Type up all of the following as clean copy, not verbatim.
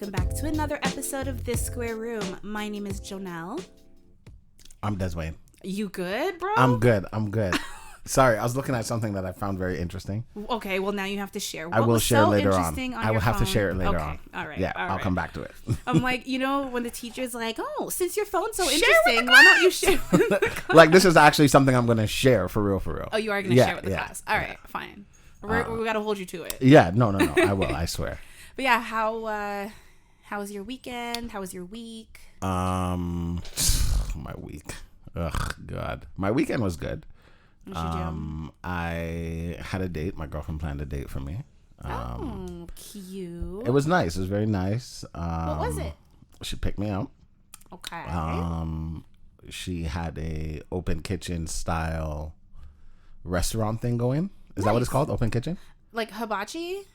welcome back to another episode of This Square Room. My name is Jonel. I'm Deswayne. You good, bro? I'm good. Sorry, I was looking at something that I found very interesting. Okay, well now you have to share. I will share later on. I will have to share it later on. All right. Yeah, I'll come back to it. I'm like, when the teacher's like, oh, since your phone's so interesting, why don't you share with the class? Like, this is actually something I'm going to share for real. Oh, you are going to share with the class. All right, fine. We got to hold you to it. Yeah, no. I will, I swear. But yeah, how was your weekend? How was your week? My week. Ugh, God. My weekend was good. I had a date. My girlfriend planned a date for me. Cute. It was nice. It was very nice. What was it? She picked me up. Okay. She had a open kitchen style restaurant thing going. Is that what it's called? Open kitchen? Like hibachi?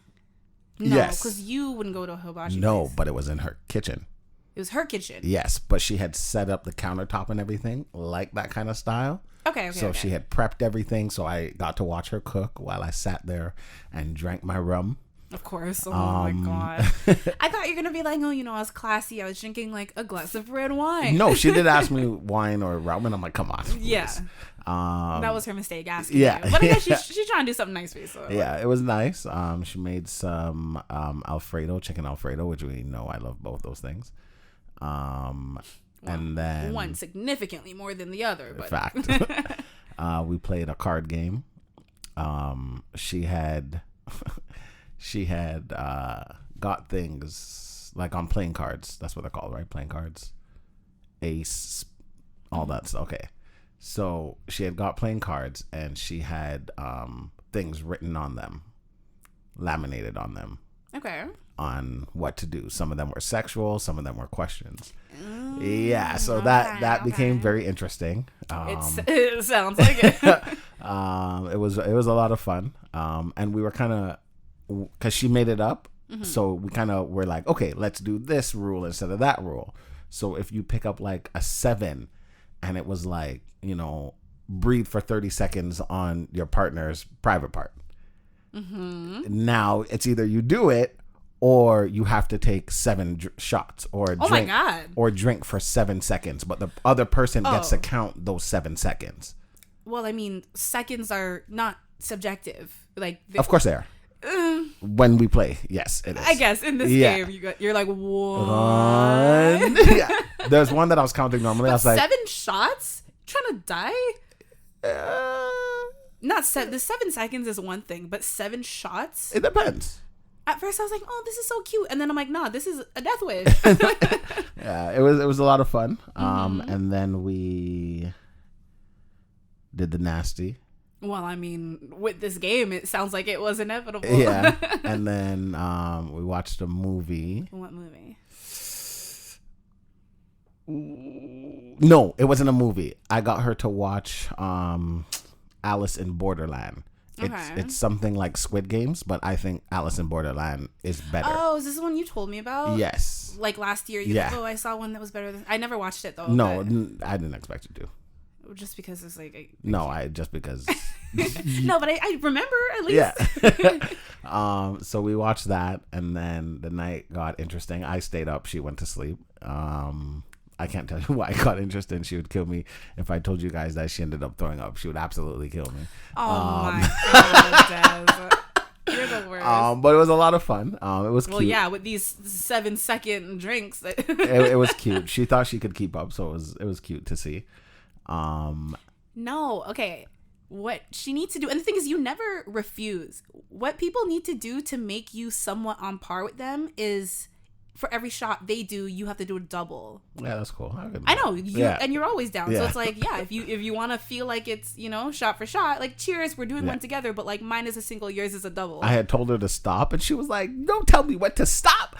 No, yes. because you wouldn't go to a hibachi place. But it was in her kitchen. It was her kitchen. Yes, but she had set up the countertop and everything like that kind of style. Okay. So she had prepped everything, so I got to watch her cook while I sat there and drank my rum. Of course. Oh my God. I thought you were going to be like, I was classy. I was drinking like a glass of red wine. No, she did ask me wine or rum, and I'm like, come on. Please. Yeah. That was her mistake asking you. But I guess she's trying to do something nice for you. So. Yeah, it was nice. She made some Alfredo, chicken Alfredo, which we know I love both those things. And then one significantly more than the other. But. Fact. We played a card game. She had got things like on playing cards. That's what they're called, right? Playing cards, ace, all that stuff. Okay, so she had got playing cards, and she had things written on them, laminated on them. Okay. On what to do. Some of them were sexual, some of them were questions. Yeah, so that became very interesting. It sounds like it. It was a lot of fun. And we were kind of, because she made it up, so we kind of were like, okay, let's do this rule instead of that rule. So if you pick up like a 7, and it was like, breathe for 30 seconds on your partner's private part. Now it's either you do it, or you have to take 7 shots, or drink, oh my God, or drink for 7 seconds, but the other person gets to count those 7 seconds. Well, I mean, seconds are not subjective. Like, of course they are. When we play, yes, it is. I guess in this game, you're like 1. Yeah. There's one that I was counting normally. But I was like 7 shots. Trying to die? Not 7. The 7 seconds is one thing, but 7 shots. It depends. At first, I was like, "Oh, this is so cute," and then I'm like, "Nah, this is a death wish." Yeah, it was a lot of fun. And then we did the nasty. Well, I mean, with this game, it sounds like it was inevitable. Yeah, and then we watched a movie. What movie? No, it wasn't a movie. I got her to watch Alice in Borderland. It's something like Squid Games, but I think Alice in Borderland is better. Oh, is this the one you told me about? Yes. Like last year, like, I saw one that was better than... I never watched it, though. No, I didn't expect you to. Just because it's like... just because... No, but I remember at least. Yeah. So we watched that, and then the night got interesting. I stayed up. She went to sleep. I can't tell you why I got interested. She would kill me if I told you guys that she ended up throwing up. She would absolutely kill me. Oh my God, Des. You're the worst. But it was a lot of fun. It was cute. Well, yeah, with these 7-second drinks. it was cute. She thought she could keep up, so it was cute to see. No, okay. What she needs to do, and the thing is, you never refuse. What people need to do to make you somewhat on par with them is... For every shot they do, you have to do a double. Yeah, that's cool. I know, and you're always down. Yeah. So it's like, if you want to feel like it's, shot for shot, like, cheers, we're doing one together, but like mine is a single, yours is a double. I had told her to stop, and she was like, "Don't tell me when to stop."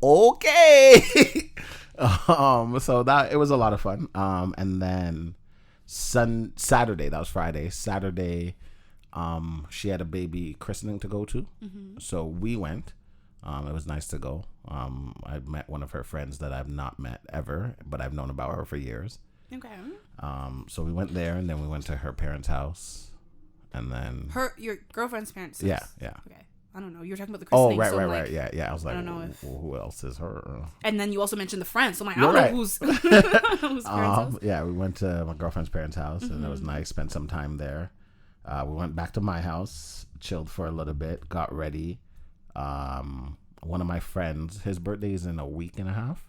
Okay. So that it was a lot of fun. And then Saturday, that was Friday. Saturday, she had a baby christening to go to, so we went. It was nice to go. I met one of her friends that I've not met ever, but I've known about her for years. Okay. So we went there, and then we went to her parents' house, and then your girlfriend's parents' house. Yeah. Okay. I don't know. You were talking about the christening. right, so right, I'm right. Yeah, yeah. I was like, I don't know if... who else is her? And then you also mentioned the friends. So I'm like, I You're don't right. know whose parents' house. Yeah, we went to my girlfriend's parents' house, and it was nice. Spent some time there. We went back to my house, chilled for a little bit, got ready. One of my friends, his birthday is in a week and a half,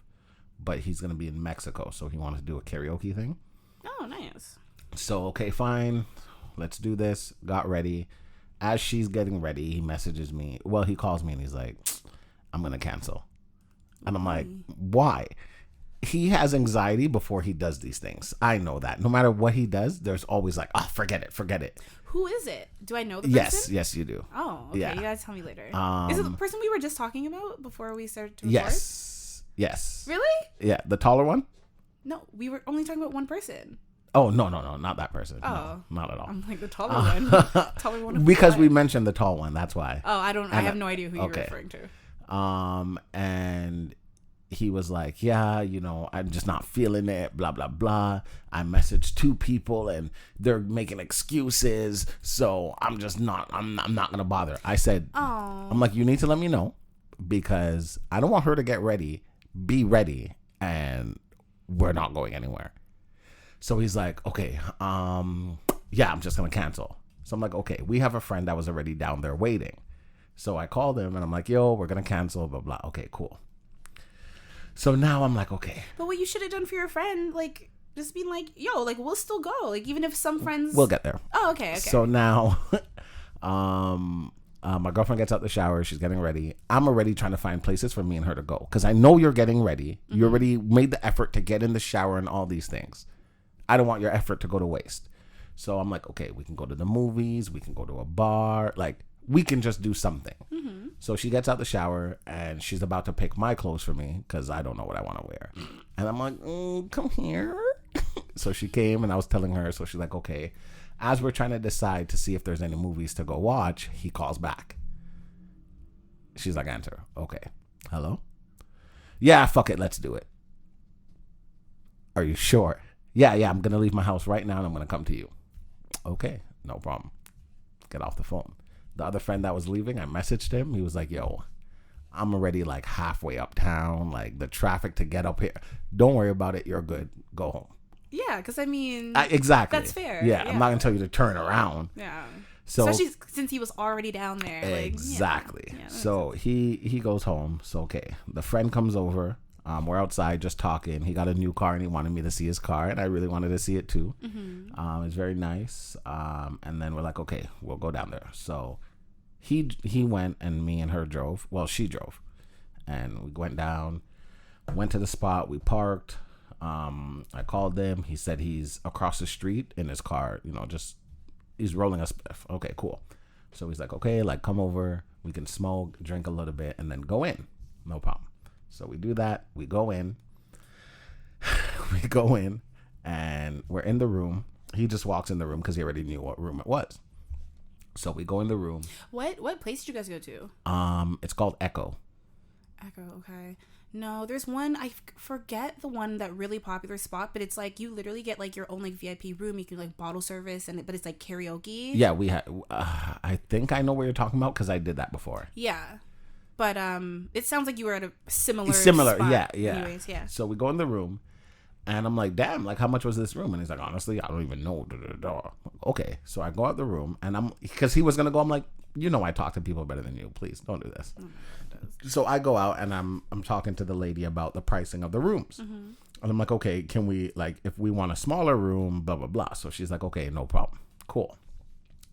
but he's going to be in Mexico, so he wanted to do a karaoke thing. Oh, nice. So, okay, fine. Let's do this. Got ready. As she's getting ready, he messages me. Well, he calls me and he's like, I'm going to cancel. And I'm like, why? He has anxiety before he does these things. I know that. No matter what he does, there's always like, oh, forget it. Who is it? Do I know the person? Yes, you do. Oh, okay. Yeah. You guys tell me later. Is it the person we were just talking about before we started to record? Yes. Really? Yeah, the taller one? No, we were only talking about one person. Oh, no, not that person. Oh. No, not at all. I'm like, the taller one. Taller one. Because we mentioned the tall one, that's why. Oh, I have no idea who you're referring to. And he was like, yeah, I'm just not feeling it, blah, blah, blah. I messaged 2 people and they're making excuses. So I'm not going to bother. I said, I'm like, you need to let me know because I don't want her to get ready, be ready, and we're not going anywhere. So he's like, okay, yeah, I'm just going to cancel. So I'm like, okay, we have a friend that was already down there waiting. So I called him and I'm like, yo, we're going to cancel, blah, blah. Okay, cool. So now I'm like, okay. But what you should have done for your friend, like, just being like, yo, like, we'll still go. Like, even if some friends... We'll get there. Oh, okay. So now, my girlfriend gets out the shower. She's getting ready. I'm already trying to find places for me and her to go. Because I know you're getting ready. Mm-hmm. You already made the effort to get in the shower and all these things. I don't want your effort to go to waste. So I'm like, okay, we can go to the movies. We can go to a bar. Like, we can just do something. Mm-hmm. So she gets out the shower and she's about to pick my clothes for me because I don't know what I want to wear. And I'm like, come here. So she came and I was telling her. So she's like, okay. As we're trying to decide to see if there's any movies to go watch, he calls back. She's like, answer. Okay. Hello? Yeah, fuck it. Let's do it. Are you sure? Yeah, I'm going to leave my house right now and I'm going to come to you. Okay, no problem. Get off the phone. The other friend that was leaving, I messaged him. He was like, yo, I'm already like halfway uptown. Like the traffic to get up here. Don't worry about it. You're good. Go home. Yeah, because I mean. Exactly. That's fair. Yeah, I'm not going to tell you to turn around. Yeah. So, especially since he was already down there. Exactly. Like, yeah, so he goes home. So, okay. The friend comes over. We're outside just talking. He got a new car and he wanted me to see his car. And I really wanted to see it too. Mm-hmm. It's very nice. And then we're like, okay, we'll go down there. So he went and me and her drove. Well, she drove. And we went down, went to the spot. We parked. I called him. He said he's across the street in his car, he's rolling a spliff. Okay, cool. So he's like, okay, like come over. We can smoke, drink a little bit, and then go in. No problem. So we do that. We go in. And we're in the room. He just walks in the room because he already knew what room it was. So we go in the room. What place did you guys go to? It's called Echo. Echo, okay. No, there's one, I forget the one, that really popular spot, but it's like you literally get like your own like VIP room. You can like bottle service, but it's like karaoke. Yeah, we had. I think I know what you're talking about because I did that before. Yeah. But it sounds like you were at a similar spot. Yeah. Anyways, yeah. So we go in the room, and I'm like, damn, like how much was this room? And he's like, honestly, I don't even know. Okay, so I go out the room, and because he was gonna go, I'm like, I talk to people better than you. Please don't do this. So I go out and I'm talking to the lady about the pricing of the rooms, and I'm like, okay, can we like if we want a smaller room, blah blah blah. So she's like, okay, no problem, cool.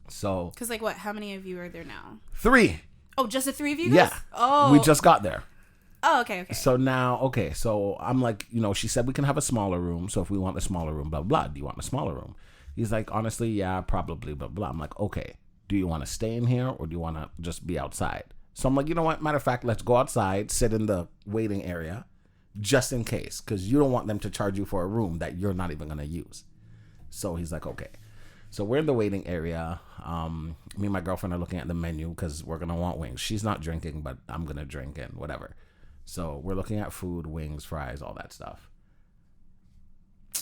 So because like what? How many of you are there now? 3. Oh, just the 3 of you guys? Yeah. Oh. We just got there. Oh, okay. So now, so I'm like, she said we can have a smaller room. So if we want a smaller room, blah, blah, do you want a smaller room? He's like, honestly, yeah, probably, blah, blah. I'm like, okay, do you want to stay in here or do you want to just be outside? So I'm like, you know what? Matter of fact, let's go outside, sit in the waiting area just in case, because you don't want them to charge you for a room that you're not even going to use. So he's like, okay. So we're in the waiting area. Me and my girlfriend are looking at the menu because we're going to want wings. She's not drinking, but I'm going to drink and whatever. So we're looking at food, wings, fries, all that stuff.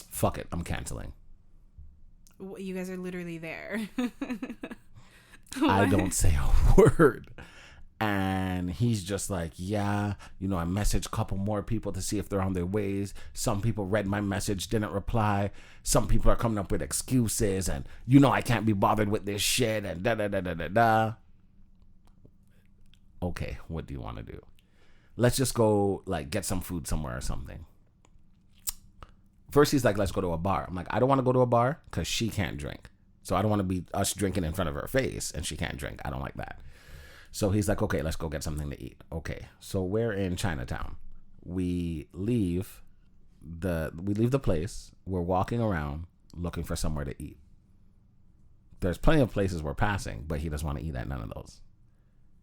Fuck it. I'm canceling. You guys are literally there. I don't say a word. And he's just like, yeah, you know, I messaged a couple more people to see if they're on their ways. Some people read my message, didn't reply. Some people are coming up with excuses, and you know I can't be bothered with this shit, and da da da da da da. Okay, what do you want to do? Let's just go like get some food somewhere or something. First he's like, let's go to a bar. I'm like, I don't want to go to a bar because she can't drink. So I don't want to be us drinking in front of her face and she can't drink. I don't like that. So he's like, okay, let's go get something to eat. Okay, so we're in Chinatown. We leave the place. We're walking around looking for somewhere to eat. There's plenty of places we're passing, but he doesn't want to eat at none of those.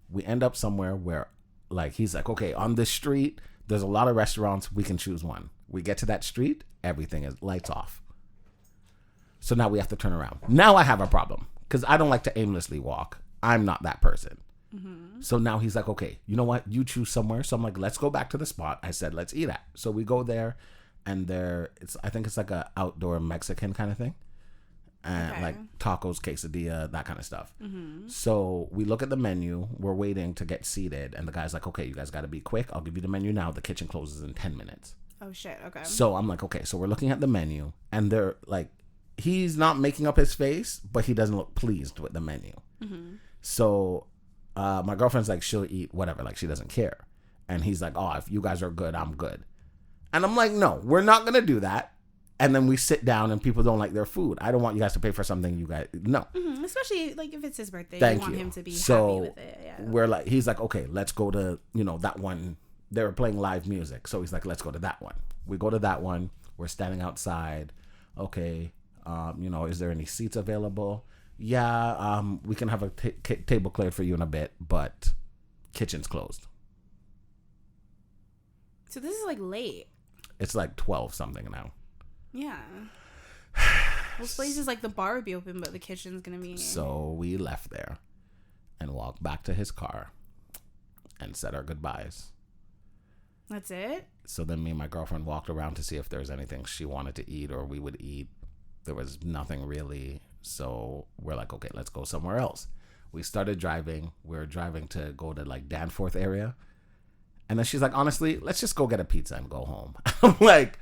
We end up somewhere where, like, he's like, okay, on this street, there's a lot of restaurants. We can choose one. We get to that street, everything is lights off. So now we have to turn around. Now I have a problem because I don't like to aimlessly walk. I'm not that person. Mm-hmm. So now he's like, okay, you know what? You choose somewhere. So I'm like, let's go back to the spot I said let's eat at. So we go there, and I think it's like a outdoor Mexican kind of thing, and like tacos, quesadilla, that kind of stuff. Mm-hmm. So we look at the menu. We're waiting to get seated, and the guy's like, okay, you guys got to be quick. I'll give you the menu now. The kitchen closes in 10 minutes. Oh shit. Okay. So I'm like, okay. So we're looking at the menu, and they're like, he's not making up his face, but he doesn't look pleased with the menu. Mm-hmm. So my girlfriend's like, she'll eat whatever, like she doesn't care. And he's like, oh, if you guys are good, I'm good. And I'm like, no, we're not going to do that. And then we sit down and people don't like their food. I don't want you guys to pay for something you guys, no. Mm-hmm. Especially like if it's his birthday, Thank you want you. him to be so happy with it. Yeah. We're like, he's like, okay, let's go to, you know, that one. They were playing live music. So he's like, let's go to that one. We go to that one. We're standing outside. Okay. You know, is there any seats available? Yeah, we can have a table cleared for you in a bit, but kitchen's closed. So this is like late. It's like 12 something now. Yeah. Those places like the bar would be open, but the kitchen's gonna be. So we left there and walked back to his car and said our goodbyes. That's it? So then me and my girlfriend walked around to see if there's anything she wanted to eat or we would eat. There was nothing really. So we're like, okay, let's go somewhere else. We started driving. We were driving to go to like Danforth area. And then she's like, honestly, let's just go get a pizza and go home. I'm like,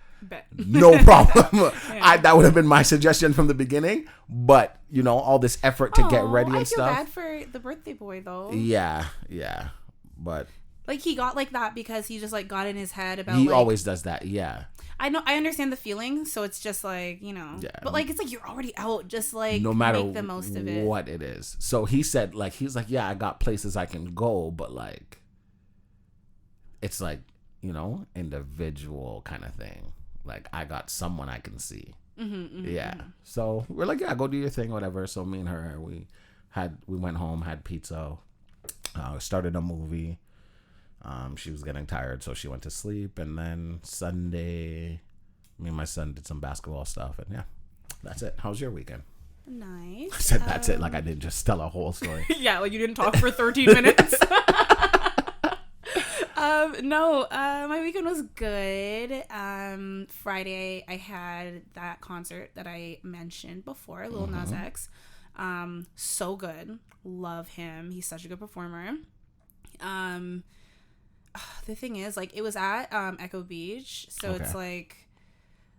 no problem. Yeah. That would have been my suggestion from the beginning. But, you know, all this effort to get ready and stuff. I feel bad for the birthday boy, though. Yeah. But like he got like that because he just like got in his head about he like, always does that. Yeah. I know, I understand the feeling, so it's just like, you know, but like it's like you're already out, just like no matter make the most of it. What it is. So he said, like, he's like, yeah, I got places I can go, but like, it's like, you know, individual kind of thing. Like I got someone I can see. Yeah. So we're like, yeah, go do your thing, whatever. So me and her, we went home, had pizza, started a movie. She was getting tired, so she went to sleep. And then Sunday, me and my son did some basketball stuff. And yeah, that's it. How's your weekend? Nice. I said that's it, like I didn't just tell a whole story. Yeah, like you didn't talk for 13 minutes. No, my weekend was good. Friday, I had that concert that I mentioned before, Lil Nas X. So good. Love him. He's such a good performer. The thing is, like, it was at Echo Beach, so it's like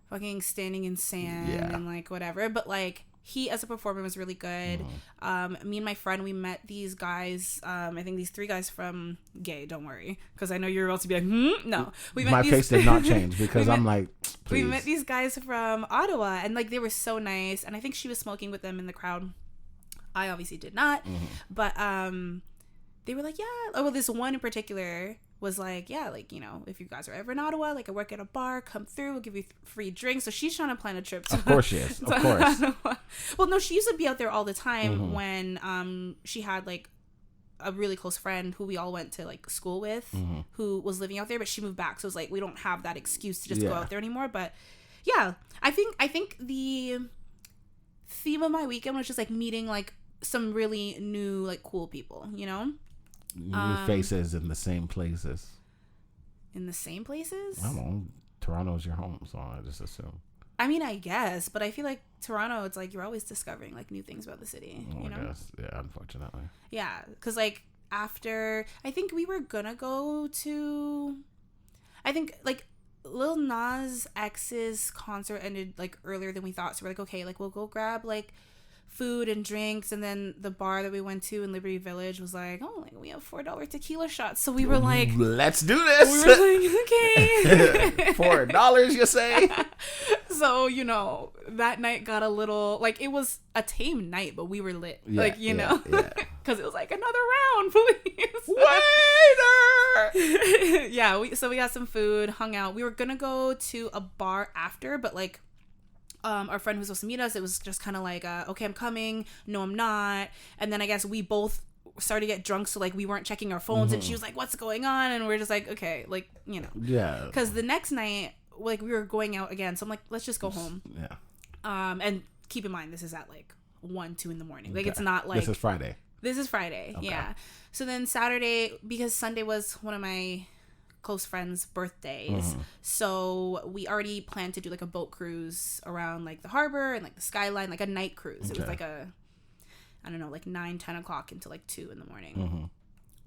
fucking standing in sand and like whatever, but like he as a performer was really good. Me and my friend, we met these guys, I think these 3 guys from Gay, don't worry, because I know you're about to be like, no, we met my face did not change because I'm like, please. We met these guys from Ottawa, and like they were so nice, and I think she was smoking with them in the crowd. I obviously did not, but they were like, yeah, oh well, this one in particular was like, yeah, like, you know, if you guys are ever in Ottawa, like I work at a bar, come through, we'll give you free drinks. So she's trying to plan a trip to, of course she is, of course. Well, no, she used to be out there all the time when she had like a really close friend who we all went to like school with, who was living out there, but she moved back, so it was like we don't have that excuse to just go out there anymore. But yeah, I think the theme of my weekend was just like meeting like some really new like cool people, you know. New faces in the same places. In the same places? I don't know. Toronto's your home, so I just assume. I mean, I guess, but I feel like Toronto, it's like you're always discovering like new things about the city. You know? I guess, yeah, unfortunately. Yeah, because like after, I think we were gonna go to, I think like Lil Nas X's concert ended like earlier than we thought, so we're like, okay, like we'll go grab like food and drinks, and then the bar that we went to in Liberty Village was like, oh, like we have $4 tequila shots, so we were like, let's do this. We were like, okay. $4, you say? So, you know, that night got a little, like, it was a tame night, but we were lit. Yeah, like, you know, because it was like, another round, please. Waiter! Yeah, so we got some food, hung out. We were gonna go to a bar after, but like, our friend who was supposed to meet us, it was just kind of like, okay, I'm coming. No, I'm not. And then I guess we both started to get drunk, so like we weren't checking our phones, and she was like, what's going on? And we're just like, okay, like, you know. Yeah. Because the next night, like, we were going out again, so I'm like, let's just go home. Yeah. And keep in mind, this is at like 1-2 in the morning. Like, it's not like... This is Friday. Okay. Yeah. So then Saturday, because Sunday was one of my close friends' birthdays, so we already planned to do like a boat cruise around like the harbor and like the skyline, like a night cruise. Okay. It was like a, I don't know, like 9-10 o'clock until like 2 in the morning.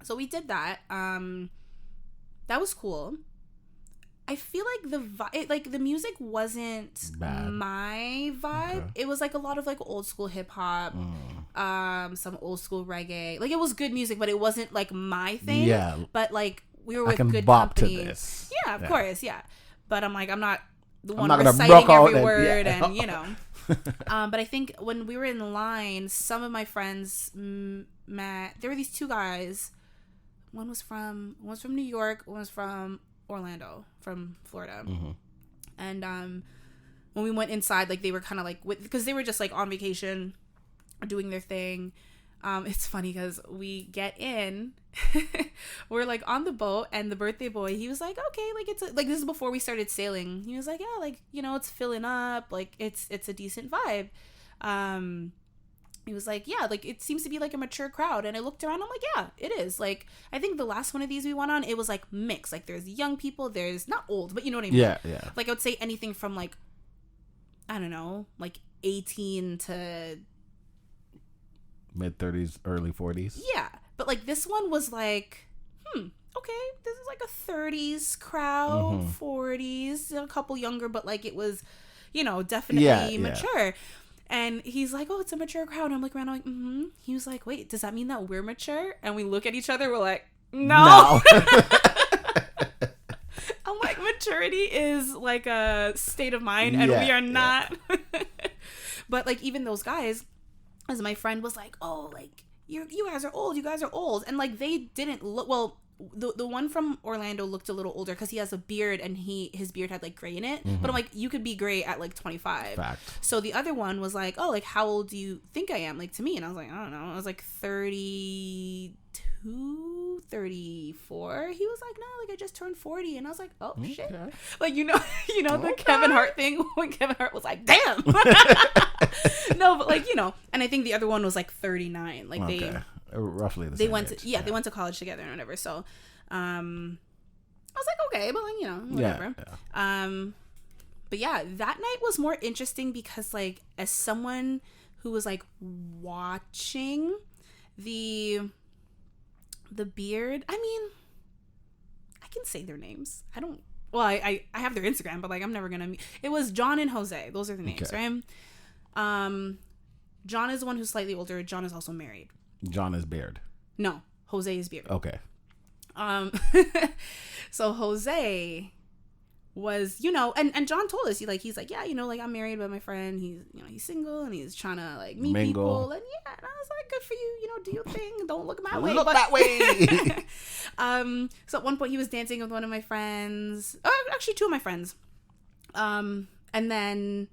So we did that. That was cool. I feel like the music wasn't my vibe. Okay. It was like a lot of like old school hip hop, some old school reggae. Like, it was good music, but it wasn't like my thing. Yeah. But like, we were with good company. To this. Yeah, of course, yeah. But I'm like, I'm not the one reciting every word, and you know. But I think when we were in line, some of my friends met. There were these two guys. One was from New York. One was from Orlando, from Florida. And when we went inside, like, they were kind of like, because they were just like on vacation, doing their thing. It's funny because we get in, we're like on the boat, and the birthday boy, he was like, okay, like, it's like, this is before we started sailing. He was like, yeah, like, you know, it's filling up, like, it's a decent vibe. He was like, yeah, like, it seems to be like a mature crowd. And I looked around, I'm like, yeah, it is. Like, I think the last one of these we went on, it was like mixed. Like, there's young people, there's not old, but you know what I mean? Yeah, yeah. Like, I would say anything from like, I don't know, like 18 to mid-30s, early 40s. Yeah. But like, this one was like, okay, this is like a 30s crowd, 40s, a couple younger, but like, it was, you know, definitely mature. Yeah. And he's like, oh, it's a mature crowd. And I'm like, around, I'm like, He was like, wait, does that mean that we're mature? And we look at each other, we're like, no. I'm like, maturity is like a state of mind, and we are not. But like, even those guys, as my friend was like, oh, like, you guys are old. And like, they didn't look, well, the one from Orlando looked a little older because he has a beard, and his beard had like gray in it. But I'm like, you could be gray at like 25. Fact. So the other one was like, oh, like, how old do you think I am? Like, to me. And I was like, I don't know. I was like 32, 34. He was like, no, like, I just turned 40. And I was like, oh, shit. Like, you know the Kevin Hart thing, when Kevin Hart was like, damn. No, but like, you know, and I think the other one was like 39. Like, they roughly the they same went age. to they went to college together and whatever. So I was like, okay, but like, you know, whatever. But yeah, that night was more interesting because, like, as someone who was like watching the beard, I mean, I can say their names. I have their Instagram, but like, I'm never gonna it was John and Jose. Those are the names, right? John is the one who's slightly older. John is also married. John is beard. No, Jose is beard. Okay. So Jose was, you know, and John told us, he's like, yeah, you know, like, I'm married, but my friend, he's single, and he's trying to like meet people, and yeah, and I was like, good for you, you know, do your thing, don't look my way. Look that way. So at one point he was dancing with one of my friends, actually two of my friends, and then,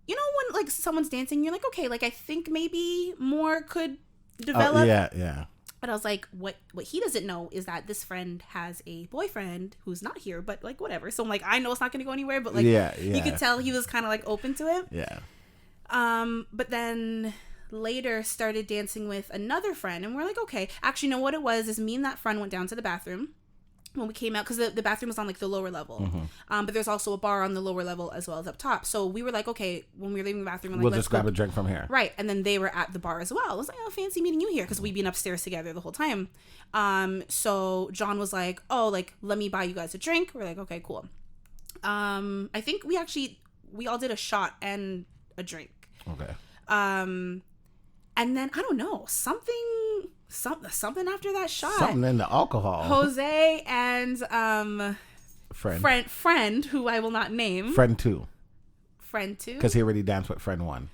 you know, when like someone's dancing, you're like, okay, like, I think maybe more could develop. Yeah. But I was like, what he doesn't know is that this friend has a boyfriend who's not here, but like, whatever. So I'm like, I know it's not going to go anywhere, but like, you could tell he was kind of like open to it. Yeah. But then later started dancing with another friend, and we're like, okay. Actually, no, what it was is me and that friend went down to the bathroom. when we came out, because the bathroom was on like the lower level, but there's also a bar on the lower level as well as up top. So we were like, okay, when we were leaving the bathroom, we're like, we'll let's just grab a drink from here. Right. And then they were at the bar as well. I was like, oh, fancy meeting you here, because we'd been upstairs together the whole time. So John was like, oh, like, let me buy you guys a drink. We're like, okay, cool. I think we all did a shot and a drink. Okay. And then I don't know, something after that shot. Something in the alcohol. Jose and friend who I will not name. Friend two. Because he already danced with friend one.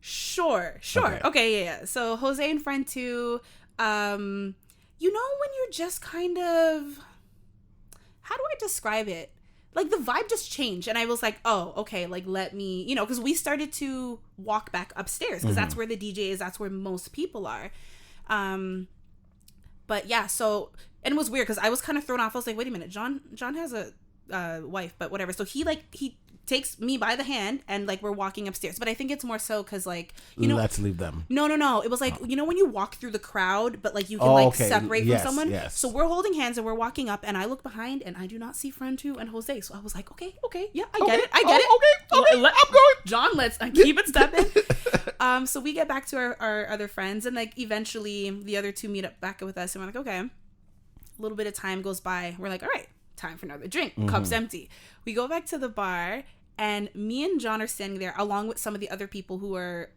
Sure. Okay, yeah. So Jose and friend two, you know, when you're just kind of, how do I describe it? Like, the vibe just changed, and I was like, oh, okay, like, let me, you know, because we started to walk back upstairs, because that's where the DJ is, that's where most people are. But yeah, so, and it was weird, because I was kind of thrown off. I was like, wait a minute, John has a wife, but whatever. So he takes me by the hand, and like, we're walking upstairs. But I think it's more so because, like, you know, let's leave them. No, it was like, you know, when you walk through the crowd, but like, you can separate from someone. Yes. So we're holding hands and we're walking up, and I look behind and I do not see friend two and Jose. So I was like, okay, yeah, I get it. Okay, I'm going. John, let's keep it stepping. So we get back to our other friends, and like, eventually the other two meet up back with us, and we're like, okay. A little bit of time goes by. We're like, all right, time for another drink. Cup's empty. We go back to the bar, and me and John are standing there along with some of the other people who are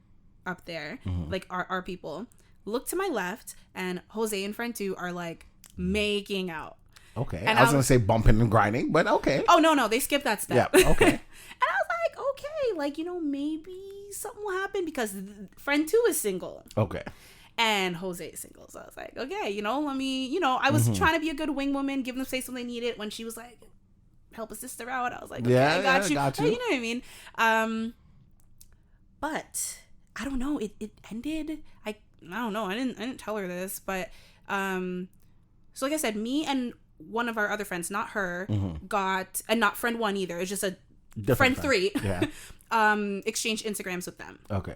up there, like our people. Look to my left, and Jose and friend two are like making out. Okay. And I was going to say bumping and grinding, but okay. Oh, no. They skipped that step. Yeah, okay. And I was like, okay, like, you know, maybe something will happen, because friend two is single. Okay. And Jose is single. So I was like, okay, you know, let me, you know, I was trying to be a good wing woman, give them space when they need it. When she was like, help a sister out, I was like, okay, I got you. You know what I mean? But I don't know. It ended. I don't know. I didn't tell her this, but so like I said, me and one of our other friends, not her, got, and not friend one either. It's just a friend three. Yeah. Exchanged Instagrams with them. Okay.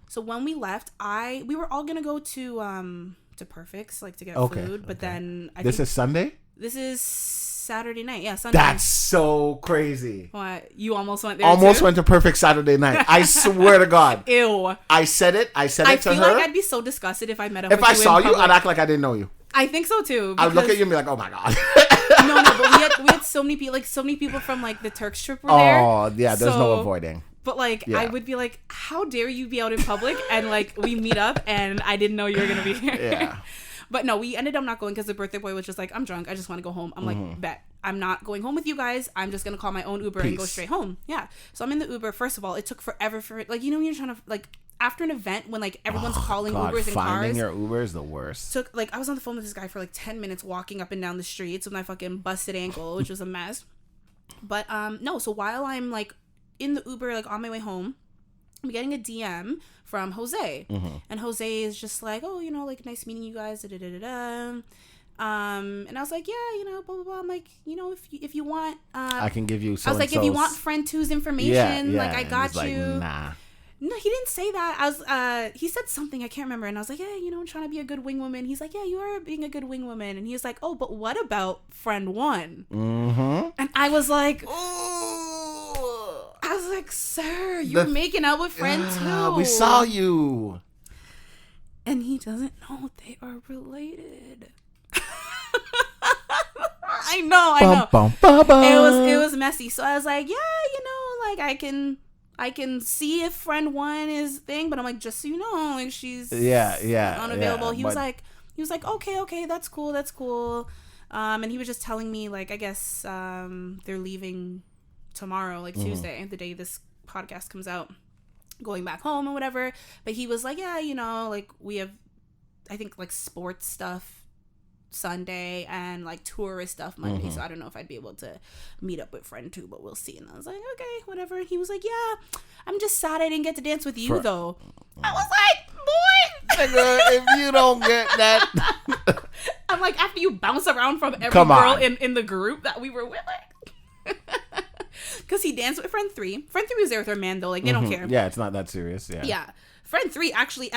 So when we left, we were all gonna go to Perfect's, like, to get food, but then this is Sunday. This is Saturday night. Yeah, Sunday. That's so crazy. What? You almost went there? Almost went to Perfect Saturday night. I swear to God. Ew. I said it to her. I feel like I'd be so disgusted if I met up. If I saw you, I'd act like I didn't know you. I think so too. I'd look at you and be like, "Oh my God." No, but we had so many people. Like, so many people from like the Turks trip were there. Oh yeah, there's no avoiding. But like, I would be like, how dare you be out in public, and like, we meet up and I didn't know you were gonna be here. Yeah. But no, we ended up not going because the birthday boy was just like, I'm drunk, I just want to go home. I'm like, bet. I'm not going home with you guys. I'm just gonna call my own Uber and go straight home. Yeah. So I'm in the Uber. First of all, it took forever for it. Like, you know, when you're trying to, like, after an event when like everyone's calling Ubers and finding cars. Your Uber is the worst. Took, like, I was on the phone with this guy for like 10 minutes walking up and down the streets with my fucking busted ankle, which was a mess. But no, so while I'm like in the Uber, like on my way home, I'm getting a DM from Jose. And Jose is just like, oh, you know, like, nice meeting you guys. Da, da, da, da. And I was like, yeah, you know, blah, blah, blah. I'm like, you know, if you want, I can give you I was like, if you want friend two's information, like, I got you. Like, nah. No, he didn't say that. He said something, I can't remember. And I was like, yeah, you know, I'm trying to be a good wing woman. He's like, yeah, you are being a good wing woman. And he was like, oh, but what about friend one? And I was like, I was like, sir, you're making out with friend two. We saw you. And he doesn't know they are related. I know. It was messy. So I was like, yeah, you know, like, I can see if friend one is thing, but I'm like, just so you know, like, she's unavailable. He was like, okay, that's cool. And he was just telling me, like, I guess they're leaving tomorrow, like Tuesday, the day this podcast comes out, going back home and whatever. But he was like, yeah, you know, like, we have, I think, like, sports stuff Sunday and like tourist stuff Monday, so I don't know if I'd be able to meet up with friend two, but we'll see. And I was like, okay, whatever. And he was like, yeah, I'm just sad I didn't get to dance with you though. I was like, boy, if you don't get that, I'm like, after you bounce around from every girl in the group that we were with, like, because he danced with friend three. Friend three was there with her man though, like, they don't care. Yeah, it's not that serious. Yeah. Friend three actually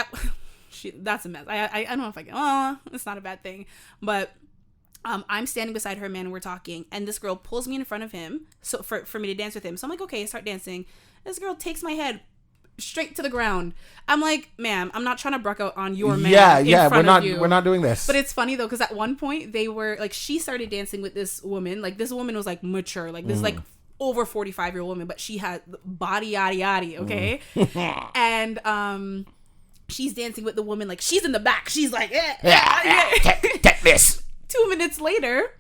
that's a mess. I don't know if I can. Oh, it's not a bad thing, but I'm standing beside her, man, and we're talking, and this girl pulls me in front of him so for me to dance with him. So I'm like, okay, I start dancing. This girl takes my head straight to the ground. I'm like, ma'am, I'm not trying to bruck out on your man. Yeah, we're not doing this. But it's funny though, because at one point they were like, she started dancing with this woman. Like this woman was like mature, like this like over 45-year-old woman, but she had body yaddy yaddy, okay? And she's dancing with the woman, like she's in the back. She's like, take this. 2 minutes later,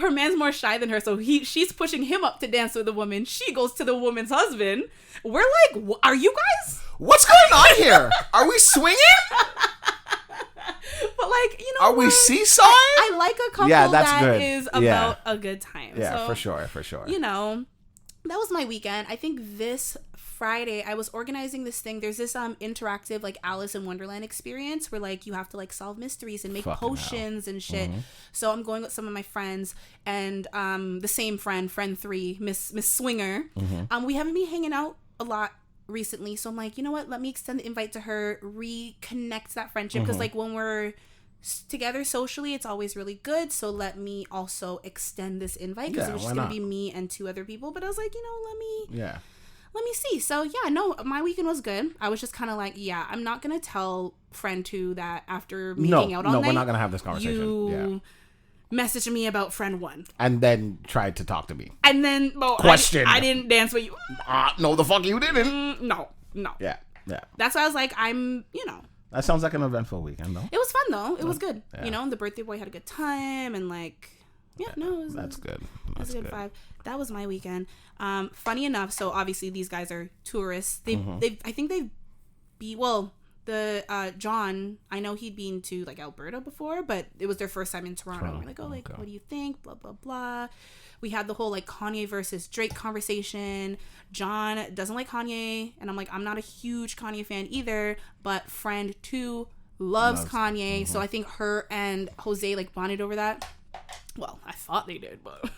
her man's more shy than her, so she's pushing him up to dance with the woman. She goes to the woman's husband. We're like, are you guys? What's going on here? Are we swinging? But like, you know, are we seesawing? I like a couple that good. Is about a good time. Yeah, so, for sure. You know, that was my weekend. I think this Friday I was organizing this thing. There's this interactive like Alice in Wonderland experience where like you have to like solve mysteries and make potions and shit. So I'm going with some of my friends and the same friend 3, Miss Swinger. We haven't been hanging out a lot recently, so I'm like, you know what, let me extend the invite to her, reconnect that friendship, because like when we're together socially it's always really good, so let me also extend this invite because it was just gonna be me and 2 other people. But I was like, you know, let me see. So yeah, no, my weekend was good. I was just kind of like, yeah, I'm not gonna tell friend 2 that after making out all night. No, we're not gonna have this conversation. You messaged me about friend 1 and then tried to talk to me, and then question. I didn't dance with you. No, the fuck you didn't. No. Yeah. That's why I was like, I'm, you know. That sounds like an eventful weekend, though. It was fun though. It was good. Yeah. You know, the birthday boy had a good time, and like, that's good. That's a good vibe. That was my weekend. Funny enough, so obviously these guys are tourists. I think they've John, I know he'd been to like Alberta before, but it was their first time in Toronto. We're like, what do you think? Blah blah blah. We had the whole like Kanye versus Drake conversation. John doesn't like Kanye, and I'm like, I'm not a huge Kanye fan either, but friend 2 loves Kanye. So I think her and Jose like bonded over that. Well, I thought they did, but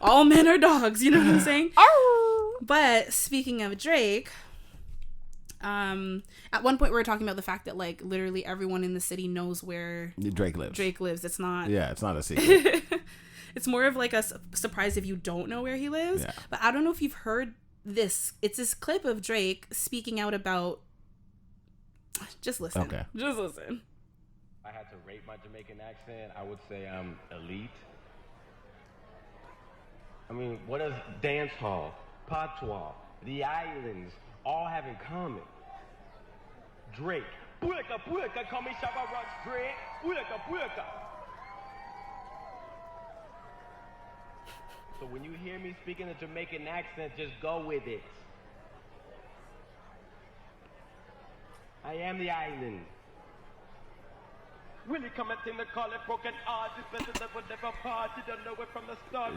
all men are dogs, you know what I'm saying? But speaking of Drake, at one point we were talking about the fact that like literally everyone in the city knows where Drake lives. It's not a secret. It's more of like a surprise if you don't know where he lives. But I don't know if you've heard this. It's this clip of Drake speaking out about, just listen. Okay. Just listen. If I had to rate my Jamaican accent, I would say I'm elite. I mean, what does dance hall, patois, the islands all have in common? Drake. Puerca, puerca, call me Shabba Rocks, Drake. Puerca, puerca. So when you hear me speaking a Jamaican accent, just go with it. I am the island. Really come and think the call it broken heart. It's better than whatever part. You don't know it from the start.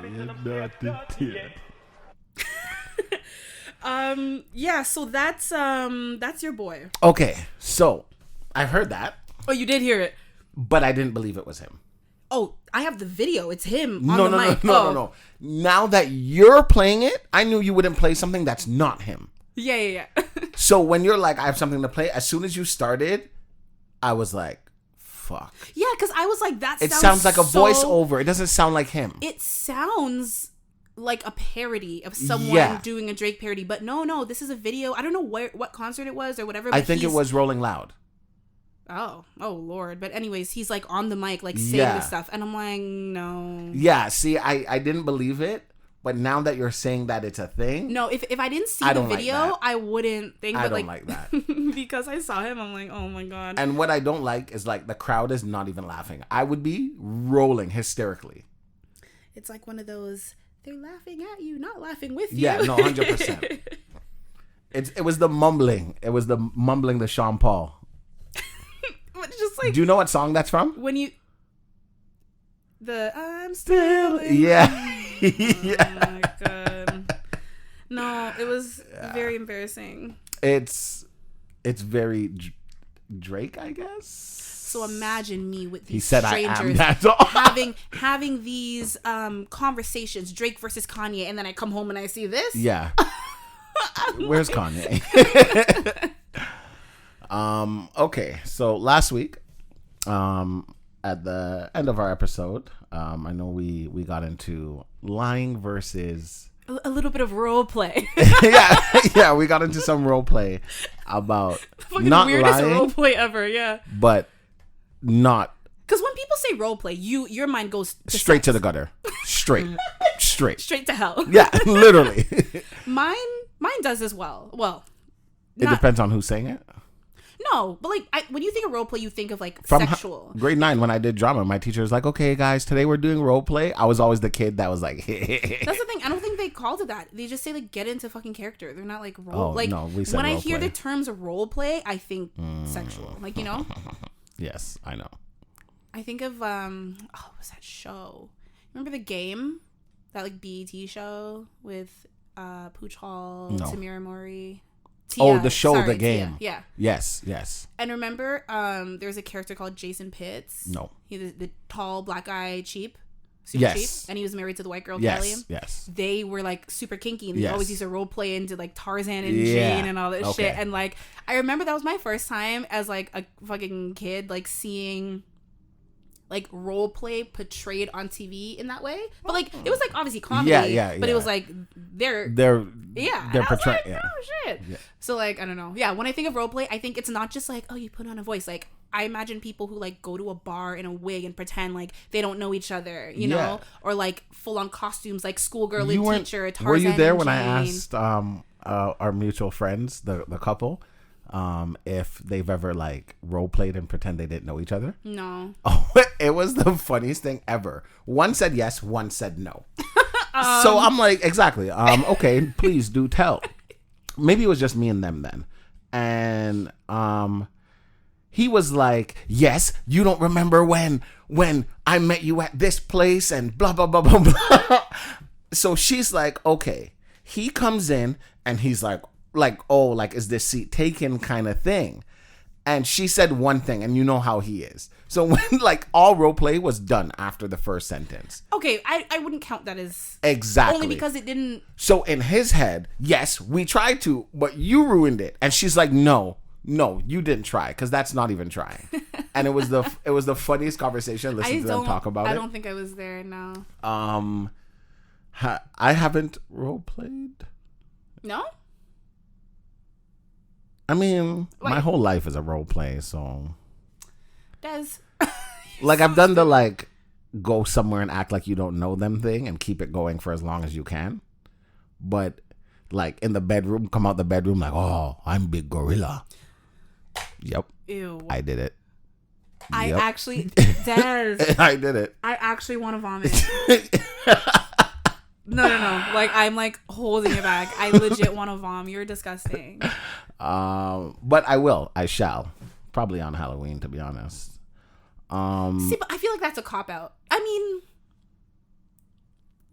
Yeah, so that's your boy. Okay, so I've heard that. Oh, you did hear it, but I didn't believe it was him. Oh, I have the video. It's him on the mic. No. Now that you're playing it, I knew you wouldn't play something that's not him. Yeah. So when you're like, I have something to play, as soon as you started, I was like, fuck. Yeah, because I was like, it sounds like a voiceover. It doesn't sound like him. It sounds like a parody of someone doing a Drake parody. But no, this is a video. I don't know what concert it was or whatever. But I think it was Rolling Loud. Oh Lord. But anyways, he's like on the mic, like saying this stuff. And I'm like, no. Yeah, see, I didn't believe it. But now that you're saying that it's a thing. No, if I didn't see the video, like I wouldn't think. I don't like that. Because I saw him, I'm like, oh my God. And what I don't like is like the crowd is not even laughing. I would be rolling hysterically. It's like one of those, they're laughing at you, not laughing with you. Yeah, no, 100%. It was the mumbling. It was the mumbling the Sean Paul. Just like, do you know what song that's from? When you I'm still in yeah. Oh my God. No, it was very embarrassing. It's very Drake, I guess. So imagine me with these strangers having these conversations, Drake versus Kanye, and then I come home and I see this. Yeah. Where's Kanye? Okay, so last week, at the end of our episode, I know we got into lying versus a little bit of role play. yeah, we got into some role play about fucking not weirdest lying, role play ever. Yeah, but not because when people say role play, your mind goes to straight sex. to the gutter, straight Straight to hell. Yeah, literally. Mine does as well. Well, It depends on who's saying it. No, but like when you think of role play, you think of like From sexual. Grade 9, when I did drama, my teacher was like, "Okay, guys, today we're doing role play." I was always the kid that was like, That's the thing. I don't think they called it that. They just say like get into fucking character. They're not like role. Oh, like no, we said when I role hear play. the terms role play, I think sexual. Like, you know. Yes, I know. I think of what was that show? Remember the game, that like BET show with Pooch Hall, No. Tamira Mori. The show, Sorry, the game. Tia. Yeah. Yes. And remember, there's a character called Jason Pitts. No. He's the tall black guy, cheap, super Yes. cheap, and he was married to the white girl Kelly. Yes. They were like super kinky, and they Yes. always used to role play into like Tarzan and Yeah. Jane and all this Okay. shit. And like, I remember that was my first time as like a fucking kid, like seeing like role play portrayed on TV in that way. But like, it was like obviously comedy. Yeah. But it was like they're They're portraying. portraying. Oh shit. Yeah. So like, I don't know. Yeah, when I think of role play, I think it's not just like, oh, you put on a voice. Like, I imagine people who like go to a bar in a wig and pretend like they don't know each other, you know, or like full on costumes, like schoolgirl and teacher. Tarzan were you there and when I Jane. asked our mutual friends, the couple, if they've ever like role played and pretend they didn't know each other? No. Oh, it was the funniest thing ever. One said yes, one said no. So I'm like, exactly. Okay, please do tell. Maybe it was just me and them then. And he was like, yes, you don't remember when I met you at this place and blah, blah, blah, blah, blah. So she's like, okay. He comes in and he's like, oh, like, is this seat taken kind of thing? And she said one thing, and you know how he is. So when like all role play was done after the first sentence. Okay, I wouldn't count that as Exactly. only because it didn't. So in his head, yes, we tried to, but you ruined it. And she's like, no, you didn't try, because that's not even trying. And it was the funniest conversation. Listen to them talk about it. I don't think I was there. No. I haven't role played. No. I mean, my whole life is a role play, so. Des. Like, I've done the like go somewhere and act like you don't know them thing and keep it going for as long as you can. But like in the bedroom, come out the bedroom like, oh, I'm big gorilla. Yep. Ew. I did it. I Yep. actually, Des. I did it. I actually want to vomit. No. Like, I'm like holding it back. I legit want to vom. You're disgusting. But I shall. Probably on Halloween, to be honest. See, but I feel like that's a cop out. I mean,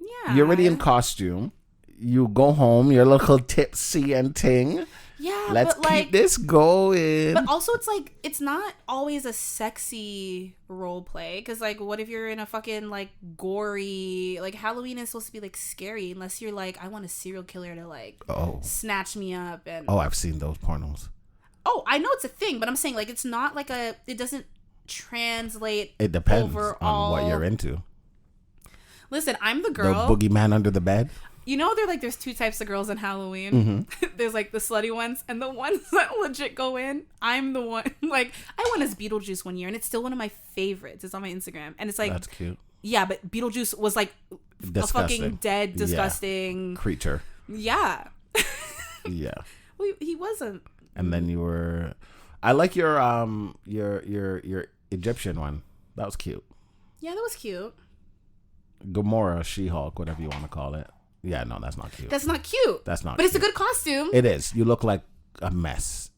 yeah. You're already in costume. You go home. You're a little tipsy and ting. Yeah, Let's but like, keep this going. But also, it's like, it's not always a sexy role play. Because, like, what if you're in a fucking, like, gory... Like, Halloween is supposed to be, like, scary. Unless you're, like, I want a serial killer to, like, snatch me up. And Oh, I've seen those pornos. Oh, I know it's a thing. But I'm saying, like, it's not, like, a... It doesn't translate. It depends overall. on what you're into. Listen, I'm the girl... The boogeyman under the bed? You know, there's two types of girls in Halloween. Mm-hmm. There's like the slutty ones and the ones that legit go in. I'm the one. Like, I went as Beetlejuice one year, and it's still one of my favorites. It's on my Instagram, and it's like, that's cute. Yeah, but Beetlejuice was like Disgusting. a fucking dead, disgusting creature. Yeah. Yeah. Well, he wasn't. And then you were. I like your Egyptian one. That was cute. Yeah, that was cute. Gamora, She-Hulk, whatever you want to call it. Yeah, no, that's not cute. That's not cute. That's not But cute. it's a good costume. It is. You look like a mess.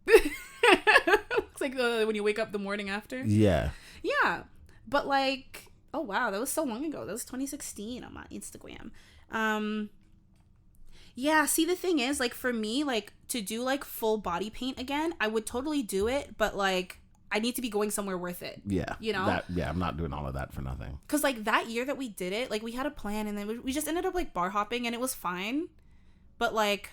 Looks like when you wake up the morning after. Yeah. Yeah. But like, oh wow, that was so long ago. That was 2016 on my Instagram. Yeah, see, the thing is, like, for me, like, to do like full body paint again, I would totally do it, but like, I need to be going somewhere worth it. Yeah. You know? I'm not doing all of that for nothing. Because, like, that year that we did it, like, we had a plan, and then we just ended up, like, bar hopping, and it was fine. But, like,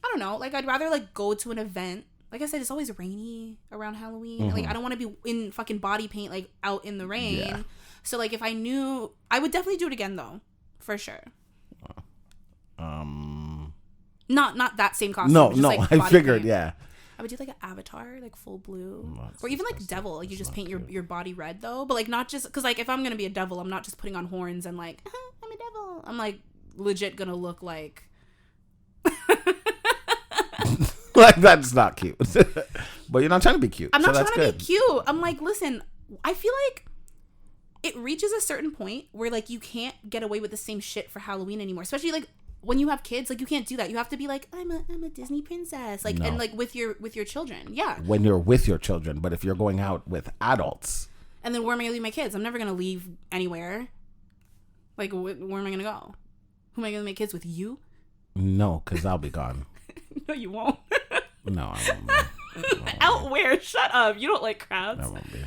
I don't know. Like, I'd rather, like, go to an event like I said, it's always rainy around Halloween. Mm-hmm. Like, I don't want to be in fucking body paint, like, out in the rain. Yeah. So, like, if I knew... I would definitely do it again, though. For sure. Not that same costume. No, just, no, like, I body figured, paint. yeah. I would do, like, an avatar, like, full blue. That's or even, like, disgusting. devil. Like, you That's just not paint cute. your body red, though. But, like, not just... Because, like, if I'm going to be a devil, I'm not just putting on horns and, like, I'm a devil. I'm, like, legit going to look like... Like, that's not cute. But you're not trying to be cute. I'm not so that's trying to good. be cute. I'm like, listen, I feel like it reaches a certain point where, like, you can't get away with the same shit for Halloween anymore. Especially, like, when you have kids, like, you can't do that. You have to be like, I'm a Disney princess. Like, No. and, like, with your children. Yeah. When you're with your children, but if you're going out with adults... And then where am I going to leave my kids? I'm never going to leave anywhere. Like, where am I going to go? Who am I going to make kids with? You? No, because I'll be gone. No, you won't. No, I won't be. Out where? Shut up. You don't like crowds. I won't be.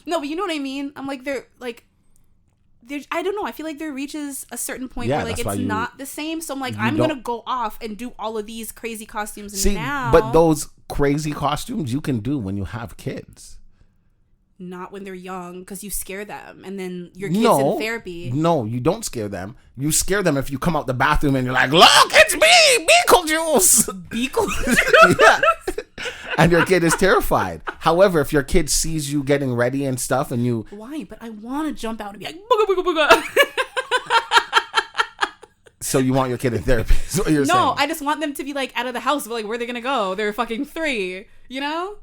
No, but you know what I mean? I'm like, they're like, there's, I don't know. I feel like there reaches a certain point Yeah, where, like, that's why it's you- not the same. So I'm like, you I'm going to don't- go off and do all of these crazy costumes See, now. but those crazy costumes you can do when you have kids. Not when they're young, because you scare them. And then your kid's No, in therapy. no, you don't scare them. You scare them if you come out the bathroom and you're like, look, it's me, Beetlejuice. Beetlejuice. Yeah. And your kid is terrified. However, if your kid sees you getting ready and stuff and you... Why? But I want to jump out and be like, booga, booga, booga. So you want your kid in therapy is what you're saying. No, I just want them to be, like, out of the house. But, like, where are they going to go? They're fucking 3, you know?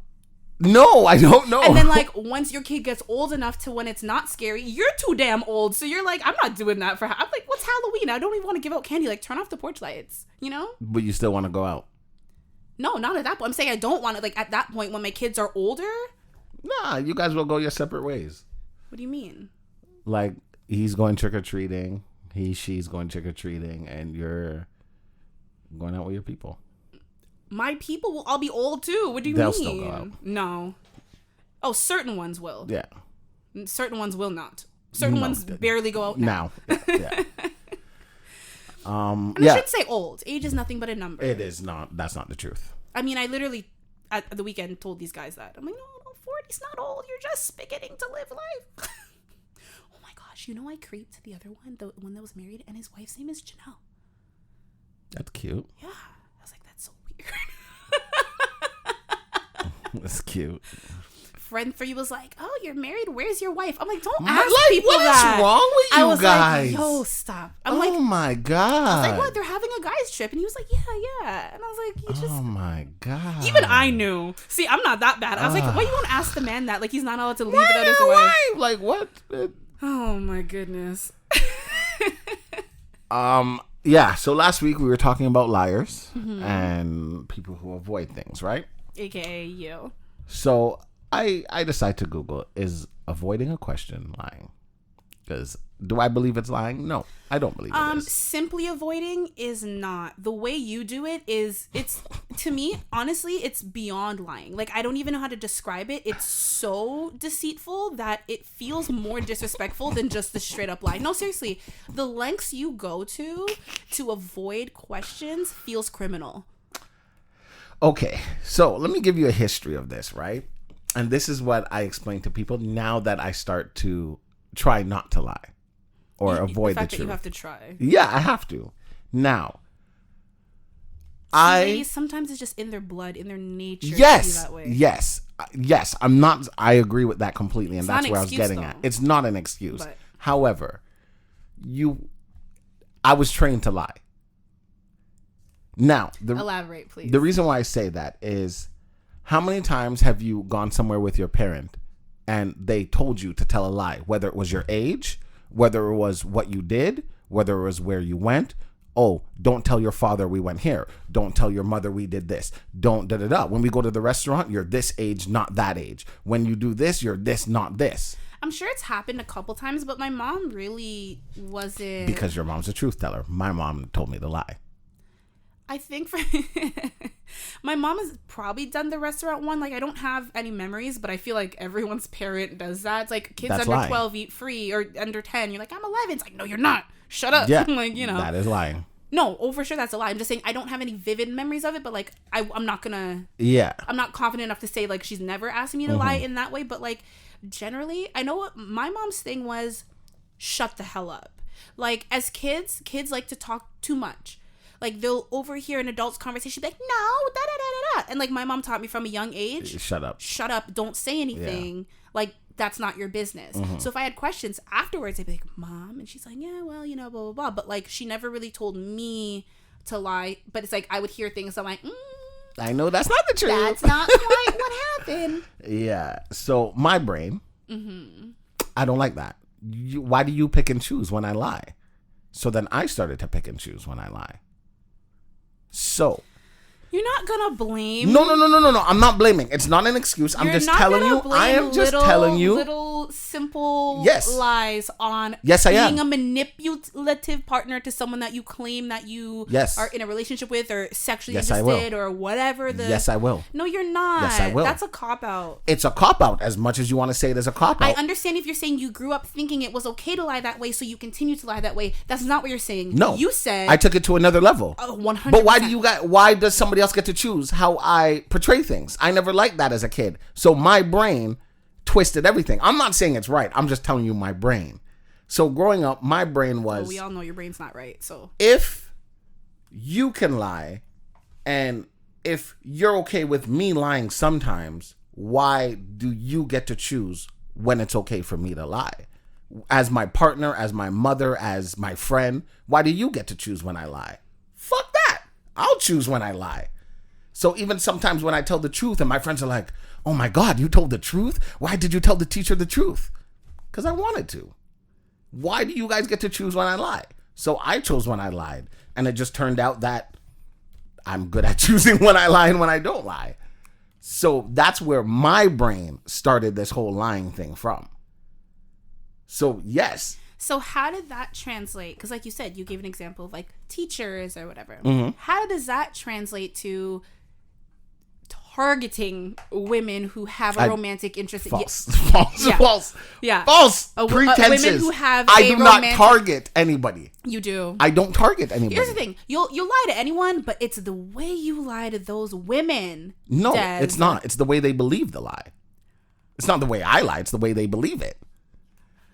No, I don't know. And then, like, once your kid gets old enough to when it's not scary, you're too damn old. So you're like, I'm not doing that for... I'm like, what's Halloween? I don't even want to give out candy. Like, turn off the porch lights, you know? But you still want to go out. No, not at that point. I'm saying I don't want it, like, at that point when my kids are older. Nah, you guys will go your separate ways. What do you mean? Like, he's going trick-or-treating. She's going trick-or-treating. And you're going out with your people. My people will all be old, too. What do you They'll mean? still go out. No. Oh, certain ones will. Yeah. Certain ones will not. Certain No, ones barely go out now. Yeah. I Yeah. should say old. Age is nothing but a number. It is not. That's not the truth. I mean, I literally, at the weekend, told these guys that. I'm like, no, 40's not old. You're just beginning to live life. Oh my gosh. You know, I creeped the other one, the one that was married, and his wife's name is Janelle. That's cute. Yeah. I was like, that's so weird. That's cute. Friend 3 was like, oh, you're married? Where's your wife? I'm like, don't Like, ask people what is that. wrong with you I was guys? like, yo, stop. I'm Oh like, my God. I was like, what? They're having a guys trip. And he was like, yeah. And I was like, you just... Oh my God. Even I knew. See, I'm not that bad. I was like, why you won't ask the man that? Like, he's not allowed to leave without his wife. Why? Like what? Oh my goodness. Yeah. So last week we were talking about liars and people who avoid things, right? AKA you. So I decided to Google, is avoiding a question lying? Because do I believe it's lying? No, I don't believe it is. Simply avoiding is not. The way you do it is, it's, to me, honestly, it's beyond lying. Like, I don't even know how to describe it. It's so deceitful that it feels more disrespectful than just the straight up lie. No, seriously, the lengths you go to avoid questions feels criminal. Okay, so let me give you a history of this, right? And this is what I explain to people now that I start to try not to lie or avoid the fact truth. that you have to try. Yeah, I have to. Now, Ladies, sometimes it's just in their blood, in their nature to be yes, that way. yes. I'm not. I agree with that completely, and It's that's not an where I was excuse, getting though. at. It's not an excuse. But- However, I was trained to lie. Now, Elaborate, please. the reason why I say that is, how many times have you gone somewhere with your parent and they told you to tell a lie, whether it was your age, whether it was what you did, whether it was where you went? Oh, don't tell your father we went here. Don't tell your mother we did this. Don't da-da-da. When we go to the restaurant, you're this age, not that age. When you do this, you're this, not this. I'm sure it's happened a couple times, but my mom really wasn't. Because your mom's a truth teller. My mom told me to lie. I think my mom has probably done the restaurant one. Like, I don't have any memories, but I feel like everyone's parent does that. It's like, kids That's under lying. 12 eat free, or under 10. You're like, I'm 11. It's like, no, you're not. Shut up. Yeah, Like, you know. that is lying. No, for sure that's a lie. I'm just saying I don't have any vivid memories of it, but like I'm not gonna. Yeah. I'm not confident enough to say like she's never asked me to lie in that way, but like generally, I know what my mom's thing was. Shut the hell up. Like as kids like to talk too much. Like they'll overhear an adult's conversation, be like, no, da da da da da, and like my mom taught me from a young age. Shut up. Don't say anything. Yeah. Like. That's not your business. So if I had questions afterwards, I'd be like, Mom, and she's like, yeah, well, you know, blah, blah, blah. But like, she never really told me to lie. But it's like, I would hear things. So I'm like, I know that's not the truth. That's not quite what happened. Yeah. So my brain, I don't like that. Why do you pick and choose when I lie? So then I started to pick and choose when I lie. So. You're not gonna blame. No. I'm not blaming. It's not an excuse. I'm just telling you. I am just telling you. Little simple lies on being a manipulative partner to someone that you claim that you are in a relationship with or sexually interested or whatever. Yes, I will. No, you're not. Yes, I will. That's a cop out. It's a cop out as much as you want to say it is a cop out. I understand if you're saying you grew up thinking it was okay to lie that way, so you continue to lie that way. That's not what you're saying. No, you said I took it to another level. 100%. But why does somebody else get to choose how I portray things? I never liked that as a kid. So my brain twisted everything. I'm not saying it's right. I'm just telling you my brain. So growing up, my brain was... Well, we all know your brain's not right, so... If you can lie, and if you're okay with me lying sometimes, why do you get to choose when it's okay for me to lie? As my partner, as my mother, as my friend, why do you get to choose when I lie? Fuck that. I'll choose when I lie. So even sometimes when I tell the truth and my friends are like, oh my God, you told the truth? Why did you tell the teacher the truth? Because I wanted to. Why do you guys get to choose when I lie? So I chose when I lied. And it just turned out that I'm good at choosing when I lie and when I don't lie. So that's where my brain started this whole lying thing from. So yes. So how did that translate? Because like you said, you gave an example of like teachers or whatever. Mm-hmm. How does that translate to targeting women who have a romantic interest? False. Yeah. False. Pretenses. Women who have I do not target anybody. You do. I don't target anybody. Here's the thing. You'll lie to anyone, but it's the way you lie to those women. No, it's not. It's the way they believe the lie. It's not the way I lie. It's the way they believe it.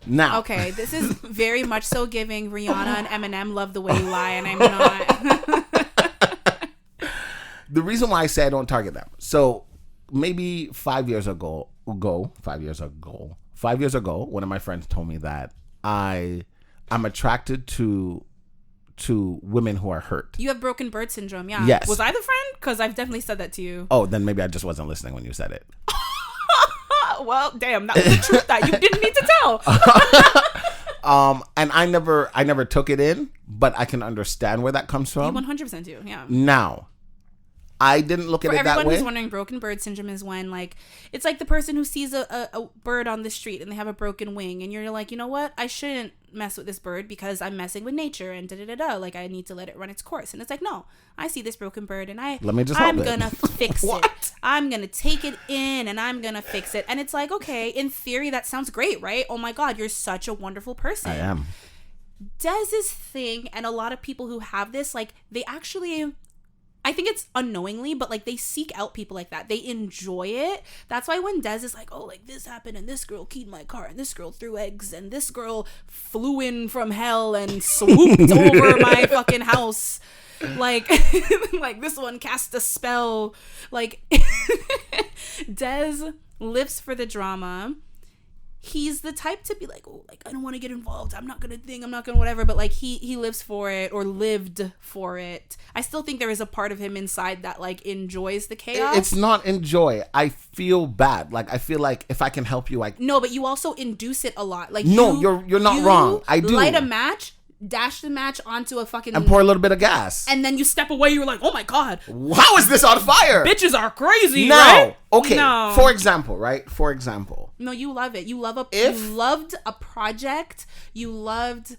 Now. Okay, this is very much so giving Rihanna and Eminem love the way you lie, and I'm not. The reason why I say I don't target them. So maybe 5 years ago, one of my friends told me that I'm attracted to women who are hurt. You have broken bird syndrome, yeah. Yes. Was I the friend? Because I've definitely said that to you. Oh, then maybe I just wasn't listening when you said it. Well, damn, that was the truth that you didn't need to tell. And I never took it in, but I can understand where that comes from. You 100% do, yeah. Now, I didn't look at it that way. For everyone who's wondering, broken bird syndrome is when, like, it's like the person who sees a bird on the street and they have a broken wing, and you're like, you know what? I shouldn't mess with this bird because I'm messing with nature and da-da-da-da. Like, I need to let it run its course. And it's like, no, I see this broken bird and I'm gonna fix it. I'm gonna take it in and I'm gonna fix it. And it's like, okay, in theory, that sounds great, right? Oh my God, you're such a wonderful person. I am. Dez's thing, and a lot of people who have this, like, they actually... I think it's unknowingly, but like they seek out people like that. They enjoy it. That's why when Dez is like, oh, like this happened and this girl keyed my car and this girl threw eggs and this girl flew in from hell and swooped over my fucking house. Like, like this one cast a spell. Like, Dez lives for the drama. He's the type to be like, oh, like, I don't want to get involved. I'm not going to whatever. But like he lives for it or lived for it. I still think there is a part of him inside that like enjoys the chaos. It's not enjoy. I feel bad. Like, I feel like if I can help you, No, but you also induce it a lot. Like, no, you're not wrong. I do. Light a match, dash the match onto a fucking... And pour a little bit of gas. And then you step away, you're like, oh my God. How is this on fire? Bitches are crazy, no. Right? Okay, no. For example, right? For example. No, you love it. You loved a project. You loved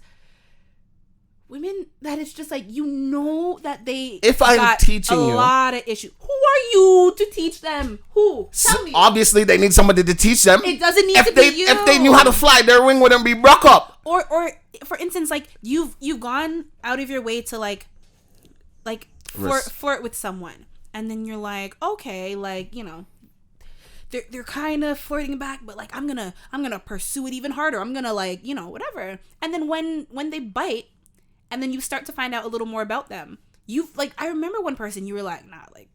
women that it's just like, you know that they I'm teaching a lot of issues. Who are you to teach them? Who? Tell me. Obviously, they need somebody to teach them. It doesn't need to be you. If they knew how to fly, their wing wouldn't be broke up. Or for instance, like you've gone out of your way to like like flirt with someone, and then you're like, okay, like, you know, they're kind of flirting back, but like I'm gonna pursue it even harder. I'm gonna, like, you know, whatever. And then when they bite, and then you start to find out a little more about them, I remember one person, you were like, nah, like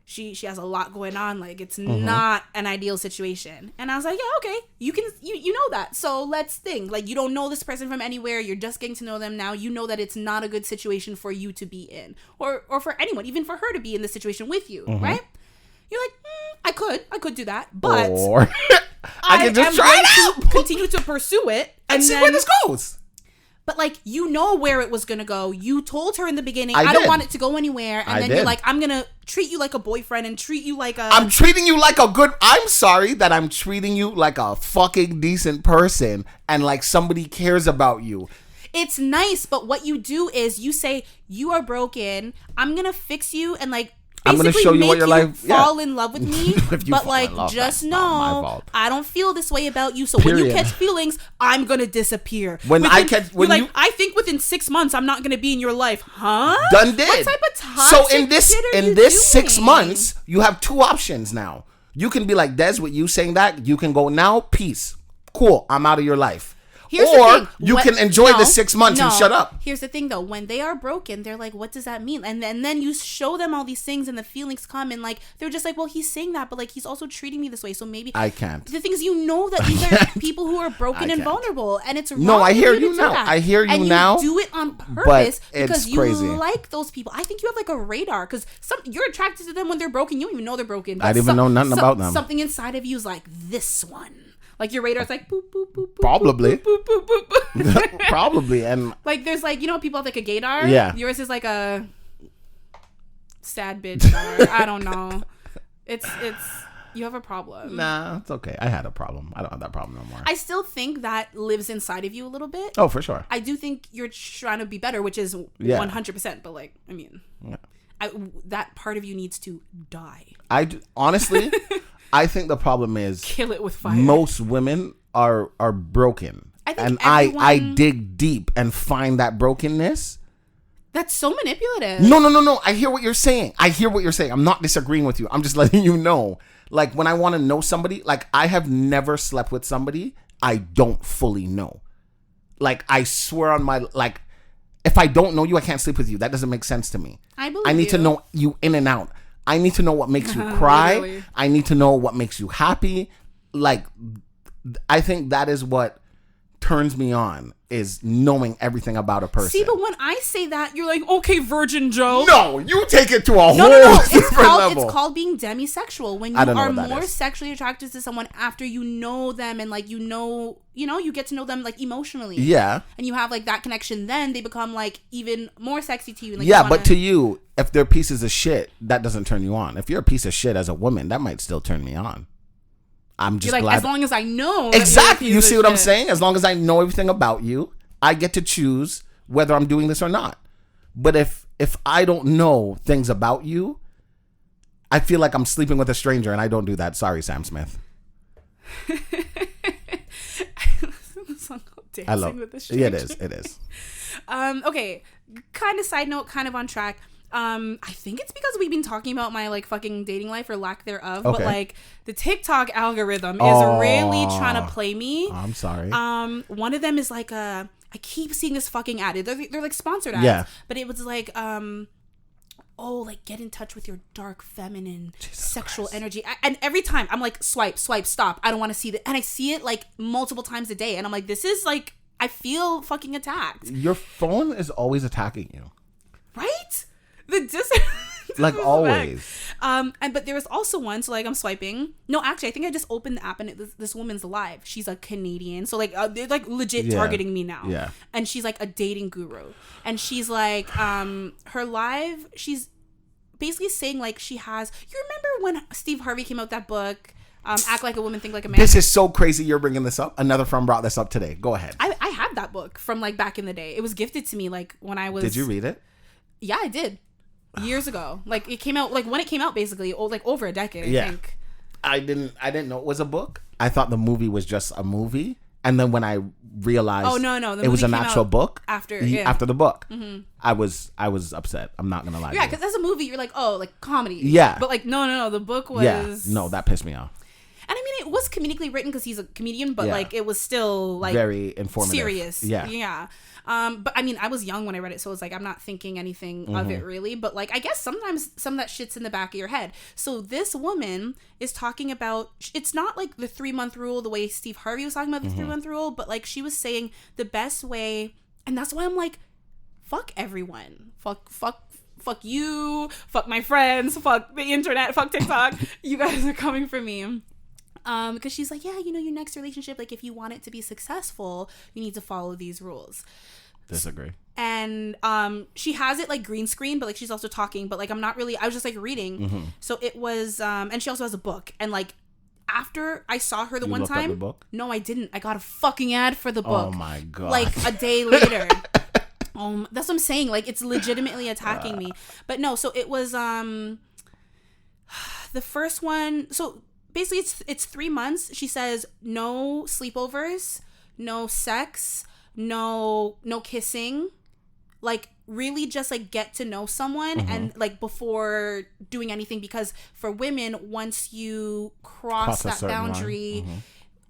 she has a lot going on, like it's not an ideal situation. And I was like, yeah, okay, you know that, so let's think. Like, you don't know this person from anywhere, you're just getting to know them now. You know that it's not a good situation for you to be in, or for anyone, even for her to be in this situation with you, right? You're like, I could do that, but or I can just try it out, continue to pursue it, and see where this goes. But, like, you know where it was going to go. You told her in the beginning, I don't want it to go anywhere. And then you're like, I'm going to treat you like a boyfriend and treat you like a... I'm treating you like a good... I'm sorry that I'm treating you like a fucking decent person and like somebody cares about you. It's nice, but what you do is you say, you are broken. I'm going to fix you and, like... I'm going to show you what your life... fall in love with me, but like, just know I don't feel this way about you. So when you catch feelings, I'm going to disappear. I think within 6 months, I'm not going to be in your life. Huh? Done did. What type of toxic So in this 6 months, you have two options now. You can be like Des with you saying that. You can go, now, peace. Cool. I'm out of your life. Or you can enjoy the 6 months and shut up. Here's the thing, though. When they are broken, they're like, what does that mean? And then you show them all these things and the feelings come, and like they're just like, well, he's saying that, but like he's also treating me this way, so maybe I can't. The thing is, you know that these are people who are broken and vulnerable, and it's wrong. No, I hear you now. I hear you now. And you do it on purpose because you crazy. like those people. I think you have like a radar, because you're attracted to them when they're broken. You don't even know they're broken. I didn't even know nothing about them. Something inside of you is like, this one. Like, your radar's like, boop, boop, boop, boop. Probably. Boop, boop, boop, boop, boop. Probably. And like, there's like, you know, people have like a gaydar? Yeah. Yours is like a sad bitch dar. I don't know. It's, you have a problem. Nah, it's okay. I had a problem. I don't have that problem no more. I still think that lives inside of you a little bit. Oh, for sure. I do think you're trying to be better, which is 100%. But like, I mean, that part of you needs to die. Honestly... I think the problem is kill it with fire. Most women are broken. I dig deep and find that brokenness. That's so manipulative. No. I hear what you're saying. I'm not disagreeing with you. I'm just letting you know. Like, when I want to know somebody, like, I have never slept with somebody I don't fully know. Like, I swear on my, like, if I don't know you, I can't sleep with you. That doesn't make sense to me. I need to know you in and out. I need to know what makes you cry. Really? I need to know what makes you happy. Like, I think that is what turns me on, is knowing everything about a person. See, but when I say that, you're like, okay, Virgin Joe. No, you take it to a whole different level. It's called being demisexual. When you are more sexually attracted to someone after you know them, and like, you get to know them like emotionally. Yeah. And you have like that connection, then they become like even more sexy to you. Like, yeah, but to you, if they're pieces of shit, that doesn't turn you on. If you're a piece of shit as a woman, that might still turn me on. I'm just glad. As long as I know. Exactly. You see what I'm saying? As long as I know everything about you, I get to choose whether I'm doing this or not. But if I don't know things about you, I feel like I'm sleeping with a stranger, and I don't do that. Sorry, Sam Smith. I love with the stranger. Yeah, it is. Okay. Kind of side note, kind of on track. I think it's because we've been talking about my like fucking dating life or lack thereof, but like the TikTok algorithm is really trying to play me. I'm sorry. One of them is like I keep seeing this fucking ad. They're like sponsored ads, but it was like like get in touch with your dark feminine sexual energy, and every time I'm like swipe, stop. I don't want to see that, and I see it like multiple times a day, and I'm like, this is like, I feel fucking attacked. Your phone is always attacking you, right? Like always. But there was also one, so like I'm swiping. No, actually, I think I just opened the app and this woman's live. She's a Canadian, so like they're like legit targeting me now. Yeah. And she's like a dating guru, and she's like her live. She's basically saying like she has. You remember when Steve Harvey came out that book? Act Like a Woman, Think Like a Man. This is so crazy you're bringing this up. Another friend brought this up today. Go ahead. I had that book from like back in the day. It was gifted to me like when I was. Did you read it? Yeah, I did. Years ago. Like it came out, like when it came out basically, like over a decade, I think. I didn't know it was a book. I thought the movie was just a movie, And then when I realized it was an actual book after the book, I was upset. I'm not gonna lie. Yeah, because as a movie, you're like, oh, like comedy. Yeah, but like no, the book was that pissed me off. And I mean, it was comedically written because he's a comedian, but like it was still like very informative, serious. Yeah. But I mean, I was young when I read it, so it's like I'm not thinking anything of it really. But like, I guess sometimes some of that shit's in the back of your head. So this woman is talking about, it's not like the 3-month rule the way Steve Harvey was talking about the 3-month rule, but like she was saying the best way, and that's why I'm like, fuck everyone, fuck you, fuck my friends, fuck the internet, fuck TikTok. You guys are coming for me. Because she's like, yeah, you know, your next relationship, like if you want it to be successful, you need to follow these rules. Disagree. And she has it like green screen, but like she's also talking, but like I was just like reading. So it was, and she also has a book. And like after I saw her one time, the book? No, I didn't. I got a fucking ad for the book. Oh my God. Like a day later. That's what I'm saying. Like it's legitimately attacking me. But no, so it was the first one. So basically it's 3 months. She says no sleepovers, no sex, no kissing. Like really just like get to know someone and like before doing anything, because for women, once you cross that boundary,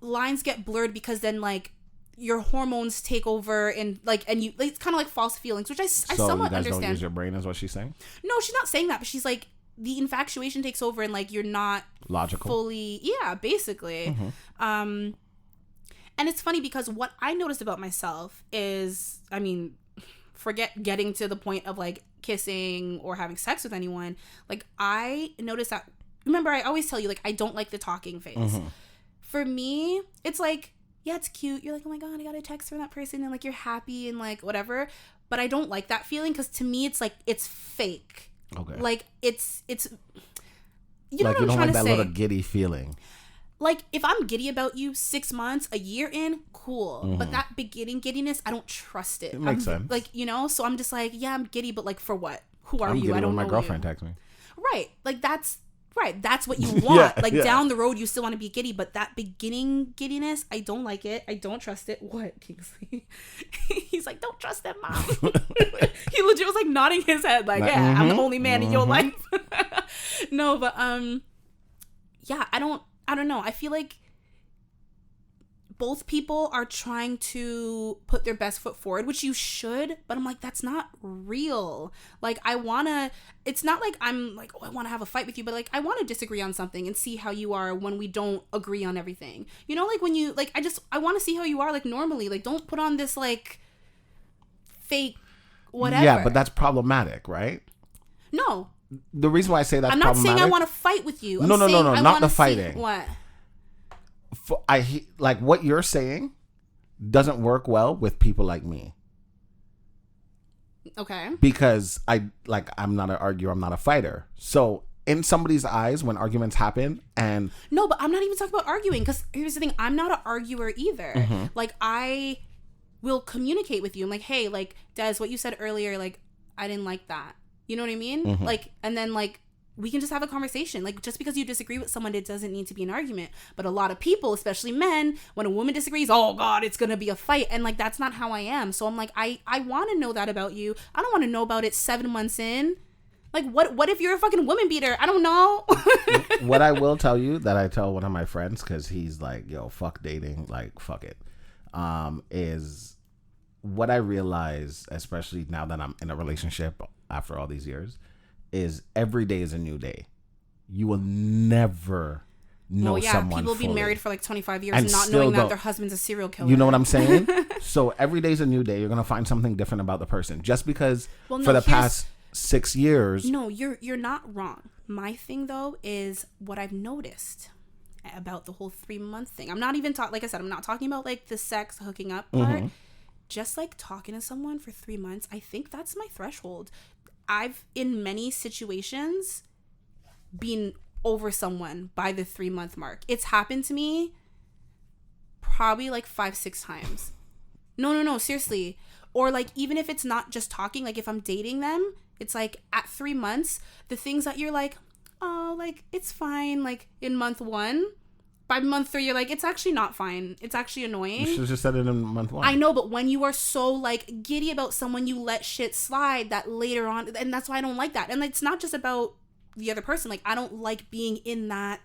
lines get blurred, because then like your hormones take over and you it's kind of like false feelings, which I somewhat understand. So you guys don't use your brain is what she's saying? No, she's not saying that, but she's like the infatuation takes over and like you're not logical fully, basically. And it's funny because what I noticed about myself is, I mean, forget getting to the point of like kissing or having sex with anyone, like I noticed that, remember I always tell you like I don't like the talking phase. For me it's like, yeah, it's cute, you're like, oh my God, I got a text from that person, and like you're happy and like whatever, but I don't like that feeling because to me it's like it's fake. Okay. Like it's you know like what I'm trying to say. You don't like that little giddy feeling. Like if I'm giddy about you 6 months, a year in, cool. But that beginning giddiness, I don't trust it. It makes sense. Like, you know, so I'm just like, yeah, I'm giddy, but like for what? Who are you? I don't know. My girlfriend texts me. Right. Like that's what you want. Down the road you still want to be giddy, but that beginning giddiness, I don't like it. I don't trust it. What, Kingsley? He's like, don't trust that, Mom. He legit was like nodding his head like, yeah, I'm the only man in your life. No, but yeah, I don't know. I feel like both people are trying to put their best foot forward, which you should, but I'm like, that's not real. Like, it's not like I'm like, oh, I want to have a fight with you, but like, I want to disagree on something and see how you are when we don't agree on everything. You know, like when you, like, I want to see how you are, like, normally. Like, don't put on this, like, fake whatever. Yeah, but that's problematic, right? No. The reason why I say that's I'm not saying I want to fight with you. No, not the fighting. What? Like what you're saying doesn't work well with people like me. Okay. Because I'm not an arguer, I'm not a fighter. So in somebody's eyes, when arguments happen and... No, but I'm not even talking about arguing, because here's the thing, I'm not an arguer either. Like, I will communicate with you. I'm like, hey, like, Des, what you said earlier, like, I didn't like that. You know what I mean? Like, and then like, we can just have a conversation. Like, just because you disagree with someone, it doesn't need to be an argument. But a lot of people, especially men, when a woman disagrees, oh God, it's going to be a fight. And like, that's not how I am. So I'm like, I want to know that about you. I don't want to know about it 7 months in. Like, what if you're a fucking woman beater? I don't know. What I will tell you, that I tell one of my friends, because he's like, yo, fuck dating. Like, fuck it. Is what I realize, especially now that I'm in a relationship after all these years, is every day is a new day. You will never know someone people fully. Be married for like 25 years and not knowing that their husband's a serial killer. You know what I'm saying? So every day's a new day. You're gonna find something different about the person. Just because for the past 6 years. No, you're not wrong. My thing though is what I've noticed about the whole 3-month thing. I'm not even like I said, I'm not talking about like the sex hooking up part. Just like talking to someone for 3 months, I think that's my threshold. I've, in many situations, been over someone by the 3-month mark. It's happened to me probably like 5-6 times. No, seriously. Or like, even if it's not just talking, like if I'm dating them, it's like at 3 months, the things that you're like, oh, like it's fine, like in month 1, by month 3, you're like, it's actually not fine. It's actually annoying. You should have just said it in month 1. I know, but when you are so, like, giddy about someone, you let shit slide that later on, and that's why I don't like that. And it's not just about the other person. Like, I don't like being in that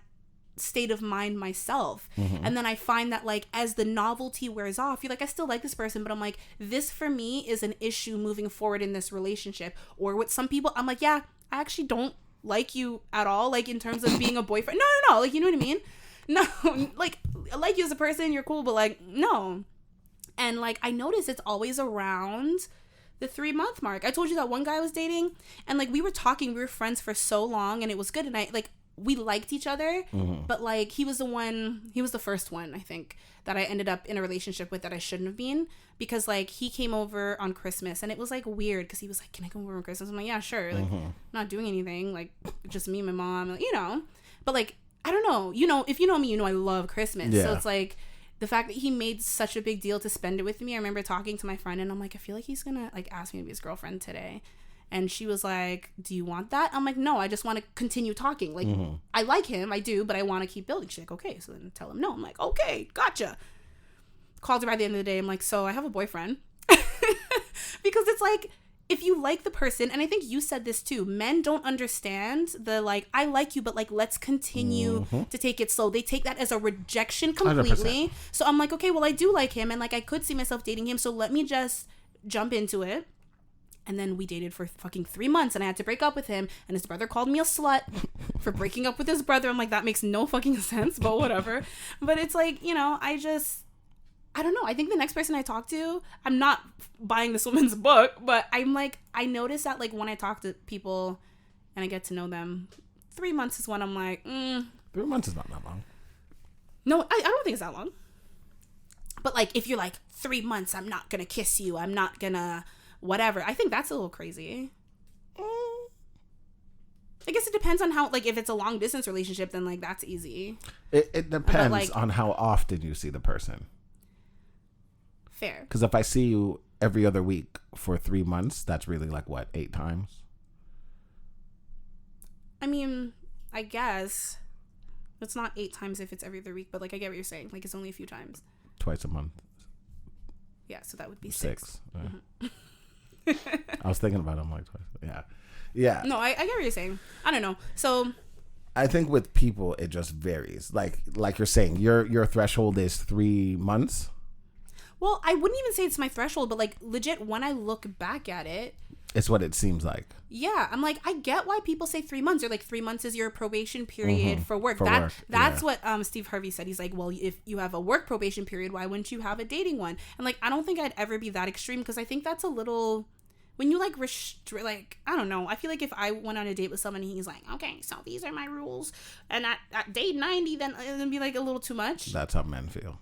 state of mind myself. And then I find that, like, as the novelty wears off, you're like, I still like this person, but I'm like, this for me is an issue moving forward in this relationship. Or with some people, I'm like, yeah, I actually don't like you at all, like, in terms of being a boyfriend. No, like, you know what I mean? No, like, I like you as a person, you're cool, but, like, no. And, like, I notice it's always around the 3-month mark. I told you that one guy I was dating, and, like, we were talking, we were friends for so long, and it was good, and we liked each other, but, like, he was the first one, I think, that I ended up in a relationship with that I shouldn't have been, because, like, he came over on Christmas, and it was, like, weird, because he was like, can I come over on Christmas? I'm like, yeah, sure, like, not doing anything, like, just me and my mom, you know, but, like, I don't know, you know, if you know me, you know I love Christmas, so it's, like, the fact that he made such a big deal to spend it with me. I remember talking to my friend, and I'm like, I feel like he's gonna, like, ask me to be his girlfriend today. And she was like, do you want that? I'm like, no, I just want to continue talking. Like, I like him, I do, but I want to keep building. She's like, okay, so then tell him no. I'm like, okay, gotcha. Called her by the end of the day. I'm like, so I have a boyfriend. Because it's like, if you like the person, and I think you said this too, men don't understand the, like, I like you, but, like, let's continue to take it slow. They take that as a rejection completely. 100%. So I'm like, okay, well, I do like him, and, like, I could see myself dating him, so let me just jump into it. And then we dated for fucking 3 months, and I had to break up with him, and his brother called me a slut for breaking up with his brother. I'm like, that makes no fucking sense, but whatever. But it's like, you know, I don't know. I think the next person I talk to, I'm not buying this woman's book, but I'm like, I notice that, like, when I talk to people and I get to know them, 3 months is when I'm like, 3 months is not that long. No, I don't think it's that long. But, like, if you're like, 3 months, I'm not gonna kiss you, I'm not gonna whatever, I think that's a little crazy. I guess it depends on how, like, if it's a long distance relationship, then, like, that's easy. It depends, like, on how often you see the person. Fair. Because if I see you every other week for 3 months, that's really, like, what, 8 times? I mean, I guess it's not 8 times if it's every other week, but, like, I get what you're saying. Like, it's only a few times. Twice a month. Yeah, so that would be 6. Yeah. I was thinking about it. I'm like, yeah. No, I get what you're saying. I don't know. So I think with people, it just varies. Like you're saying, your threshold is 3 months. Well, I wouldn't even say it's my threshold, but, like, legit, when I look back at it, it's what it seems like. Yeah, I'm like, I get why people say 3 months. Or, like, 3 months is your probation period for work. That's what Steve Harvey said. He's like, well, if you have a work probation period, why wouldn't you have a dating one? And, like, I don't think I'd ever be that extreme, because I think that's a little, when you, like, like, I don't know. I feel like if I went on a date with someone and he's like, okay, so these are my rules, and at date 90, then it'd be, like, a little too much. That's how men feel.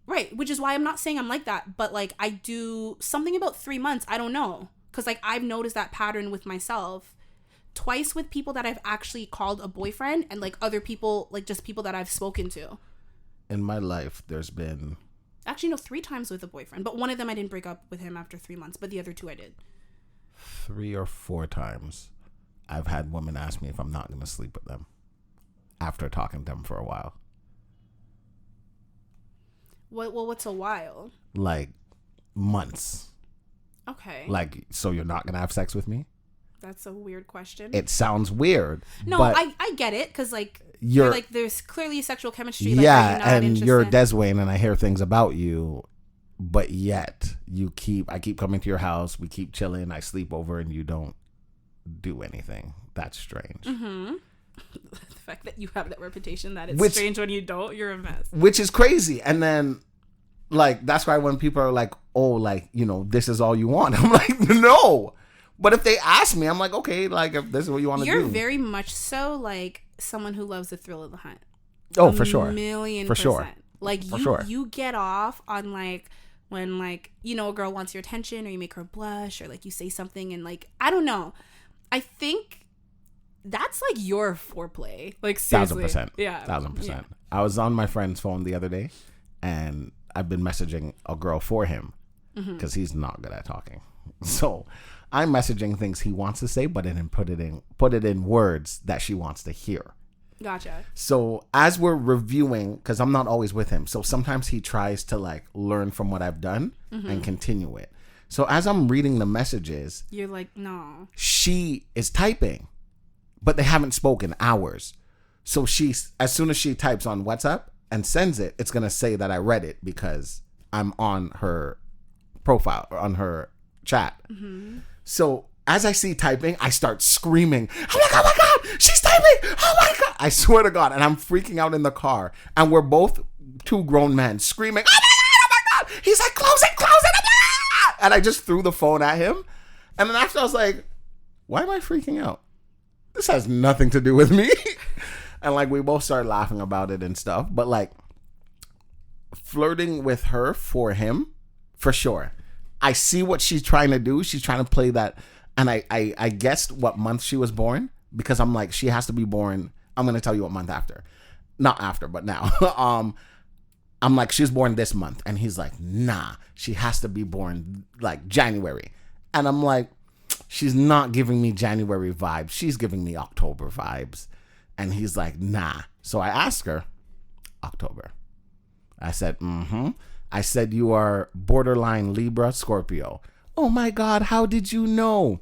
Right, which is why I'm not saying I'm like that, but, like, I do something about 3 months. I don't know. Because, like, I've noticed that pattern with myself twice with people that I've actually called a boyfriend, and, like, other people, like, just people that I've spoken to. In my life, there's been... Actually, no, 3 times with a boyfriend. But one of them I didn't break up with him after 3 months, but the other 2 I did. 3 or 4 times I've had women ask me if I'm not going to sleep with them after talking to them for a while. Well, what's a while? Like, months. Okay. Like, so you're not going to have sex with me? That's a weird question. It sounds weird. No, but I get it, because, like, you're like, there's clearly sexual chemistry. Like, yeah, and you're Deswayne, and I hear things about you, but yet I keep coming to your house, we keep chilling, I sleep over, and you don't do anything. That's strange. Mm-hmm. The fact that you have that reputation that it's strange when you don't, you're a mess. Which is crazy. And then, like, that's why when people are like, oh, like, you know, this is all you want, I'm like, no. But if they ask me, I'm like, okay, like, if this is what you want to do. You're very much so, like, someone who loves the thrill of the hunt. Oh, for sure. For sure. Like, you get off on, like, when, like, you know, a girl wants your attention, or you make her blush, or, like, you say something, and, like, I don't know. I think that's, like, your foreplay. Like, seriously. 1,000%. Yeah. 1,000%. Yeah. I was on my friend's phone the other day, and I've been messaging a girl for him, because he's not good at talking. So I'm messaging things he wants to say, but then put it in words that she wants to hear. Gotcha. So as we're reviewing, because I'm not always with him, so sometimes he tries to like learn from what I've done and continue it. So as I'm reading the messages, you're like, no. She is typing, but they haven't spoken hours. So as soon as she types on WhatsApp and sends it, it's going to say that I read it because I'm on her profile or on her chat. Mm-hmm. So as I see typing, I start screaming. I'm like, oh my God, she's typing. Oh my God. I swear to God. And I'm freaking out in the car. And we're both two grown men screaming, oh my God, oh my God. He's like, close it. And I just threw the phone at him. And then after I was like, why am I freaking out? This has nothing to do with me. And like we both started laughing about it and stuff. But like flirting with her for him, for sure. I see what she's trying to do. She's trying to play that. And I guessed what month she was born because I'm like, she has to be born. I'm going to tell you what month after. Not after, but now. I'm like, she's born this month. And he's like, nah, she has to be born like January. And I'm like, she's not giving me January vibes. She's giving me October vibes. And he's like, nah. So I asked her, October. I said, I said, you are borderline Libra, Scorpio. Oh my God, how did you know?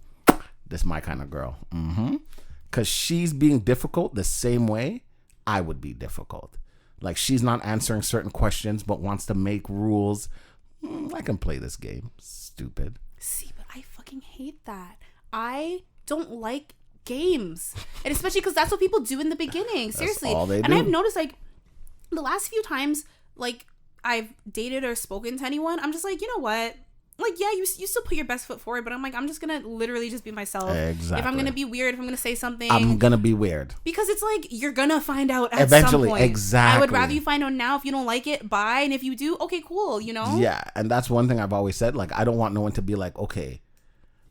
This is my kind of girl. Because she's being difficult the same way I would be difficult. Like she's not answering certain questions, but wants to make rules. I can play this game. Stupid. See, but I fucking hate that. I don't like games. And especially because that's what people do in the beginning. Seriously. That's all they do. And I've noticed like the last few times like I've dated or spoken to anyone, I'm just like, you know what? Like, yeah, you still put your best foot forward, but I'm like, I'm just going to literally just be myself. Exactly. If I'm going to be weird, if I'm going to say something. I'm going to be weird. Because it's like, you're going to find out at eventually, some point. Exactly. I would rather you find out now. If you don't like it, bye. And if you do, okay, cool, you know? Yeah, and that's one thing I've always said. Like, I don't want no one to be like, okay,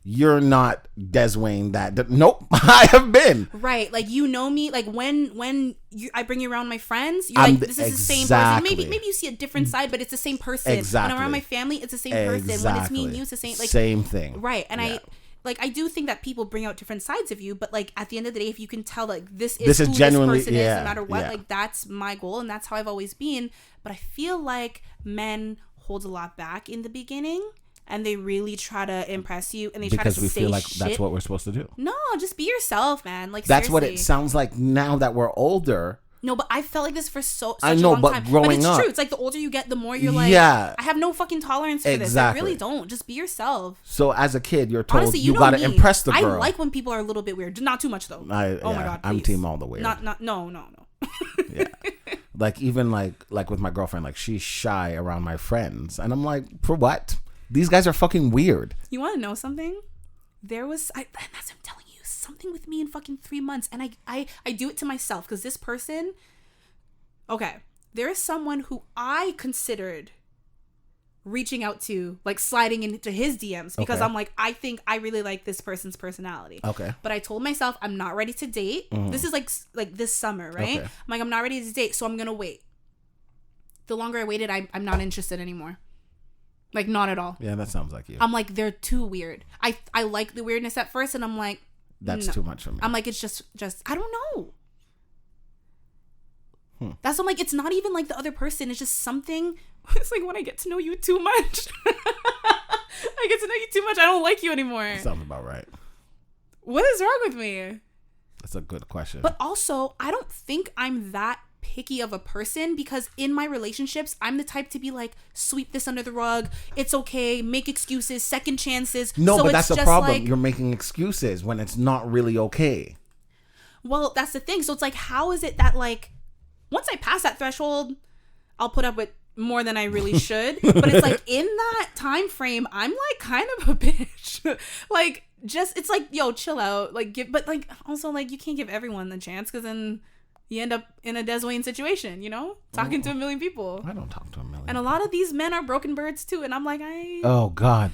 you're not Deswayne that nope, I have been. Right. Like, you know me. Like, when I bring you around my friends, you're like, this is the same person. Maybe you see a different side, but it's the same person. Exactly. When I'm around my family, it's the same person. When it's me and you, it's the same. Like, same thing. Right. And yeah. I do think that people bring out different sides of you, but like at the end of the day, if you can tell like this is who genuinely this person is, no matter what, yeah. like that's my goal and that's how I've always been. But I feel like men hold a lot back in the beginning. And they really try to impress you, and they try to say shit. Because we feel like that's what we're supposed to do. No, just be yourself, man. Like that's seriously. what it sounds like now that we're older. No, but I felt like this for such I know, a long but time. growing but it's up, true. It's like the older you get, the more you're like, yeah, I have no fucking tolerance for this. I really don't. Just be yourself. So as a kid, you're told honestly, you got to impress the girl. I like when people are a little bit weird. Not too much though. My God, please. I'm team all the weird. No. Yeah. Like even like with my girlfriend, like she's shy around my friends, and I'm like, for what? These guys are fucking weird. You want to know something? There was, and that's what I'm telling you, something with me in fucking 3 months. And I do it to myself because this person, okay, there is someone who I considered reaching out to, like sliding into his DMs because okay. I'm like, I think I really like this person's personality. Okay. But I told myself I'm not ready to date. Mm-hmm. This is like this summer, right? Okay. I'm like, I'm not ready to date, so I'm going to wait. The longer I waited, I'm not interested anymore. Like, not at all. Yeah, that sounds like you. I'm like, they're too weird. I like the weirdness at first, and I'm like, that's no. too much for me. I'm like, it's just I don't know. That's I'm like, it's not even like the other person. It's just something. It's like when I get to know you too much. I get to know you too much. I don't like you anymore. That sounds about right. What is wrong with me? That's a good question. But also, I don't think I'm that picky of a person because in my relationships I'm the type to be like, sweep this under the rug, it's okay, make excuses, second chances. No, so but that's the problem. like, you're making excuses when it's not really okay. Well, that's the thing. So it's like, how is it that like once I pass that threshold, I'll put up with more than I really should. But it's like in that time frame, I'm like kind of a bitch. Like just it's like, yo, chill out. Like but like also like you can't give everyone the chance because then you end up in a Deswayne situation, you know? Talking to a million people. I don't talk to a million. And a lot of these men are broken birds too. And I'm like, oh God.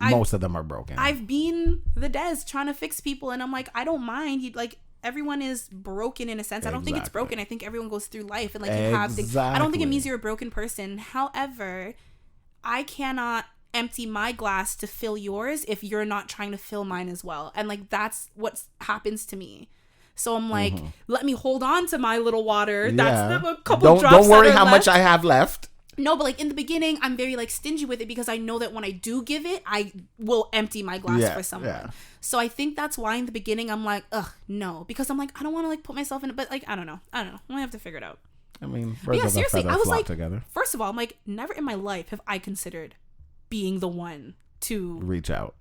Most of them are broken. I've been the Des trying to fix people. And I'm like, I don't mind. Like, everyone is broken in a sense. I don't think it's broken. I think everyone goes through life. And like, you have things. I don't think it means you're a broken person. However, I cannot empty my glass to fill yours if you're not trying to fill mine as well. And like, that's what happens to me. So I'm like, let me hold on to my little water. Yeah. That's a couple drops. Don't worry that are how left. much I have left. No, but like in the beginning, I'm very like stingy with it because I know that when I do give it, I will empty my glass for someone. Yeah. So I think that's why in the beginning I'm like, ugh, no, because I'm like, I don't want to like put myself in it, but like I don't know, I have to figure it out. I mean, seriously, I was like, together. First of all, I'm like, never in my life have I considered being the one to reach out.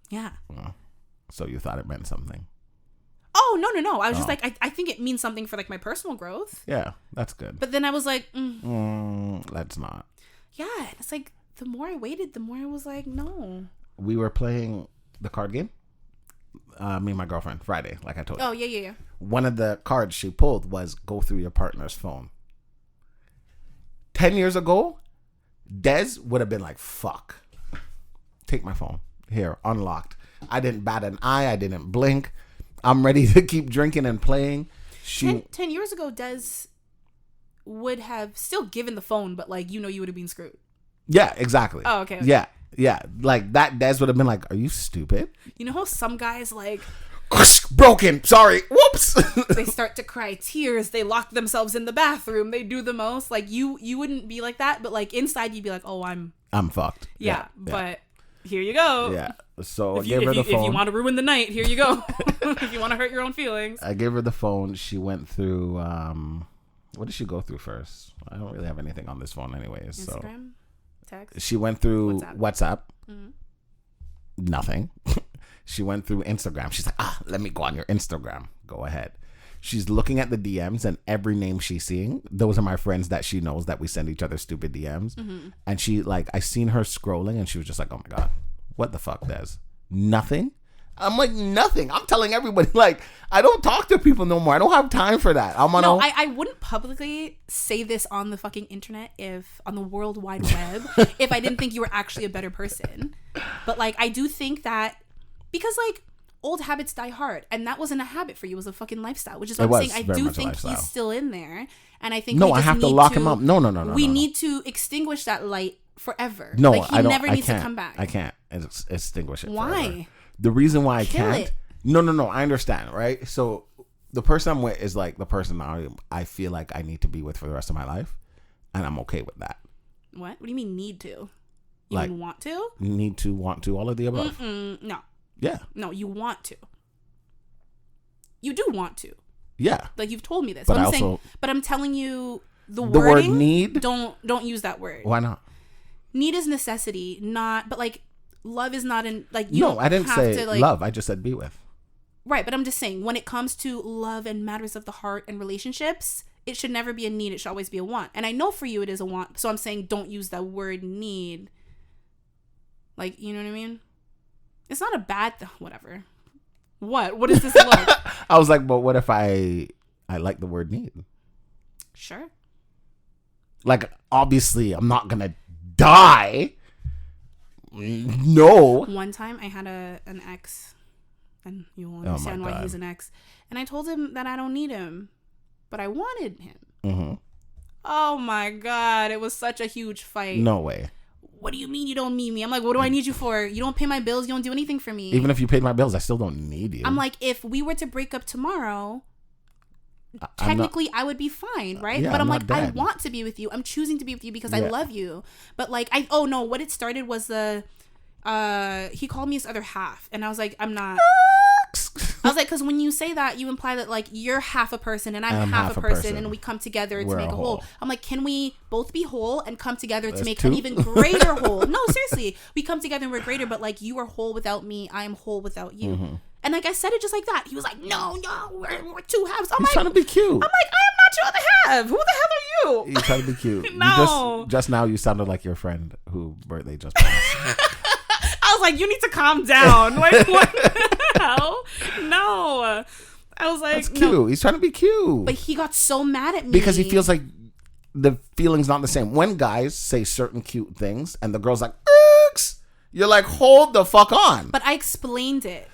Yeah. Well, so you thought it meant something? Oh, no. I was just like, I think it means something for like my personal growth. Yeah, that's good. But then I was like, let's not. Yeah, it's like the more I waited, the more I was like, no. We were playing the card game. Me and my girlfriend Friday, like I told you. Oh, yeah. One of the cards she pulled was go through your partner's phone. 10 years ago, Des would have been like, fuck. Take my phone. Here, unlocked. I didn't bat an eye. I didn't blink. I'm ready to keep drinking and playing. 10 years ago, Des would have still given the phone, but like, you would have been screwed. Yeah, exactly. Oh, okay. Yeah. Like that Des would have been like, are you stupid? You know how some guys like... broken. Sorry. Whoops. They start to cry tears. They lock themselves in the bathroom. They do the most. Like you wouldn't be like that, but like inside you'd be like, oh, I'm fucked. Yeah. But here you go. Yeah. So I gave her the phone. If you want to ruin the night, here you go. If you want to hurt your own feelings. I gave her the phone. She went through, what did she go through first? I don't really have anything on this phone anyways. Instagram? Text? She went through WhatsApp. Mm-hmm. Nothing. She went through Instagram. She's like, let me go on your Instagram. Go ahead. She's looking at the DMs and every name she's seeing, those are my friends that she knows that we send each other stupid DMs. Mm-hmm. And she like, I seen her scrolling and she was just like, oh my God, what the fuck, Des? Nothing? I'm like, nothing. I'm telling everybody, like, I don't talk to people no more. I don't have time for that. I wouldn't publicly say this on the fucking internet on the World Wide Web, if I didn't think you were actually a better person. But like, I do think that, because like, old habits die hard, and that wasn't a habit for you. It was a fucking lifestyle, which is what I'm saying. I do think he's still in there, and I think I have to lock him up. No. We need to extinguish that light forever. No, like, he never needs to come back. I can't extinguish it. Why? Forever. The reason why I Kill can't. it. No. I understand, right? So the person I'm with is like the person I feel like I need to be with for the rest of my life, and I'm okay with that. What do you mean need to? You like, mean want to? Need to, want to, all of the above. No. Yeah. No, you want to. You do want to. Yeah. Like, you've told me this. But I'm telling you the word need. Don't use that word. Why not? Need is necessity, but like love is not in like I didn't say love. I just said be with. Right, but I'm just saying when it comes to love and matters of the heart and relationships, it should never be a need. It should always be a want. And I know for you it is a want. So I'm saying don't use that word need. Like, you know what I mean? It's not a bad whatever. What is this look? I was like, but what if I like the word need? Sure. Like, obviously, I'm not gonna die. No. One time I had an ex, and you will understand why he's an ex. And I told him that I don't need him, but I wanted him. Mm-hmm. Oh my God. It was such a huge fight. No way. What do you mean you don't need me? I'm like, what do I need you for? You don't pay my bills. You don't do anything for me. Even if you paid my bills, I still don't need you. I'm like, if we were to break up tomorrow, technically I would be fine, right? Yeah, but I'm like, dead. I want to be with you. I'm choosing to be with you because I love you. But like, what it started was he called me his other half. And I was like, I'm not. I was like, because when you say that, you imply that like you're half a person and I'm half a person and we come together to make a whole. I'm like, can we both be whole and come together to make an even greater whole? No, seriously, we come together and we're greater, but like you are whole without me, I am whole without you. Mm-hmm. And like I said it just like that. He was like, no, we're two halves. He's trying to be cute. I'm like, I am not your other half. Who the hell are you? He's trying to be cute. No. Just now you sounded like your friend who birthday just passed. I was like, you need to calm down. Like, what the hell? No. I was like, that's cute. No. He's trying to be cute. But he got so mad at me. Because he feels like the feeling's not the same. When guys say certain cute things and the girl's like, oops, you're like, hold the fuck on. But I explained it.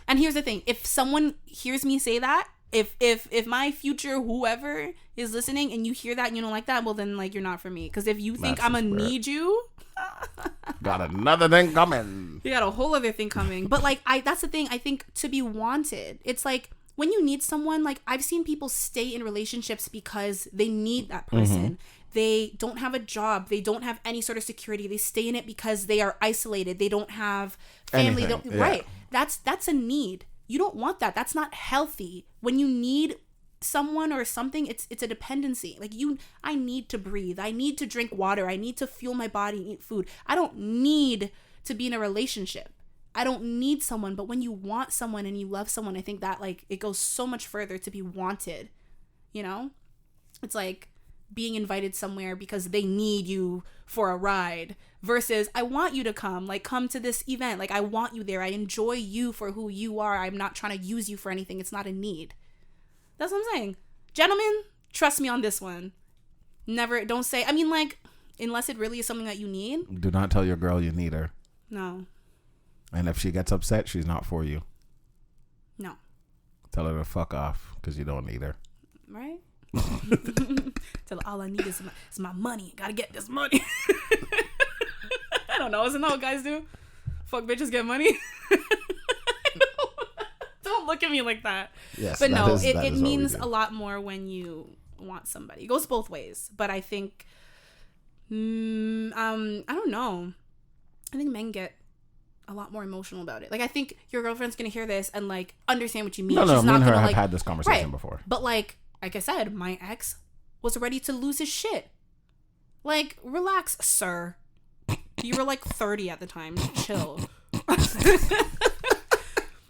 And here's the thing. If someone hears me say that, if my future whoever is listening and you hear that and you don't like that, well then like you're not for me. Because if you think I'm gonna need you, got another thing coming. You got a whole other thing coming. But like that's the thing. I think to be wanted, it's like when you need someone, like I've seen people stay in relationships because they need that person. They don't have a job. They don't have any sort of security. They stay in it because they are isolated. They don't have family. Right. That's a need. You don't want that. That's not healthy. When you need someone or something, it's a dependency. Like I need to breathe. I need to drink water. I need to fuel my body and eat food. I don't need to be in a relationship. I don't need someone. But when you want someone and you love someone, I think that like it goes so much further to be wanted. You know? It's like being invited somewhere because they need you for a ride versus I want you to come to this event. Like I want you there. I enjoy you for who you are. I'm not trying to use you for anything. It's not a need. That's what I'm saying. Gentlemen, trust me on this one. Never, don't say, I mean, like, unless it really is something that you need. Do not tell your girl you need her. No. And if she gets upset, she's not for you. No. Tell her to fuck off because you don't need her. Right? Tell her all I need is my money. Gotta get this money. I don't know. Isn't that what guys do? Fuck bitches, get money. Don't look at me like that. Yes, but no, it means a lot more when you want somebody. It goes both ways. But I think, I don't know. I think men get a lot more emotional about it. Like, I think your girlfriend's gonna hear this and like understand what you mean. No, me and her have had this conversation before. But like I said, my ex was ready to lose his shit. Like, relax, sir. You were like 30 at the time. Chill.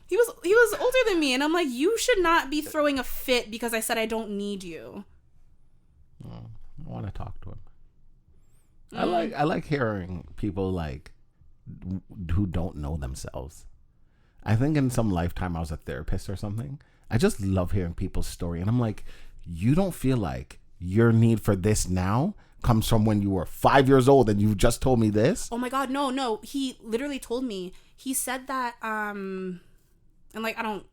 He was older than me, and I'm like, you should not be throwing a fit because I said I don't need you. I want to talk to him. I like hearing people like who don't know themselves. I think in some lifetime I was a therapist or something. I just love hearing people's story, and I'm like, you don't feel like your need for this now comes from when you were 5 years old and you just told me this? Oh my God, no. He literally told me. He said that, and like, I don't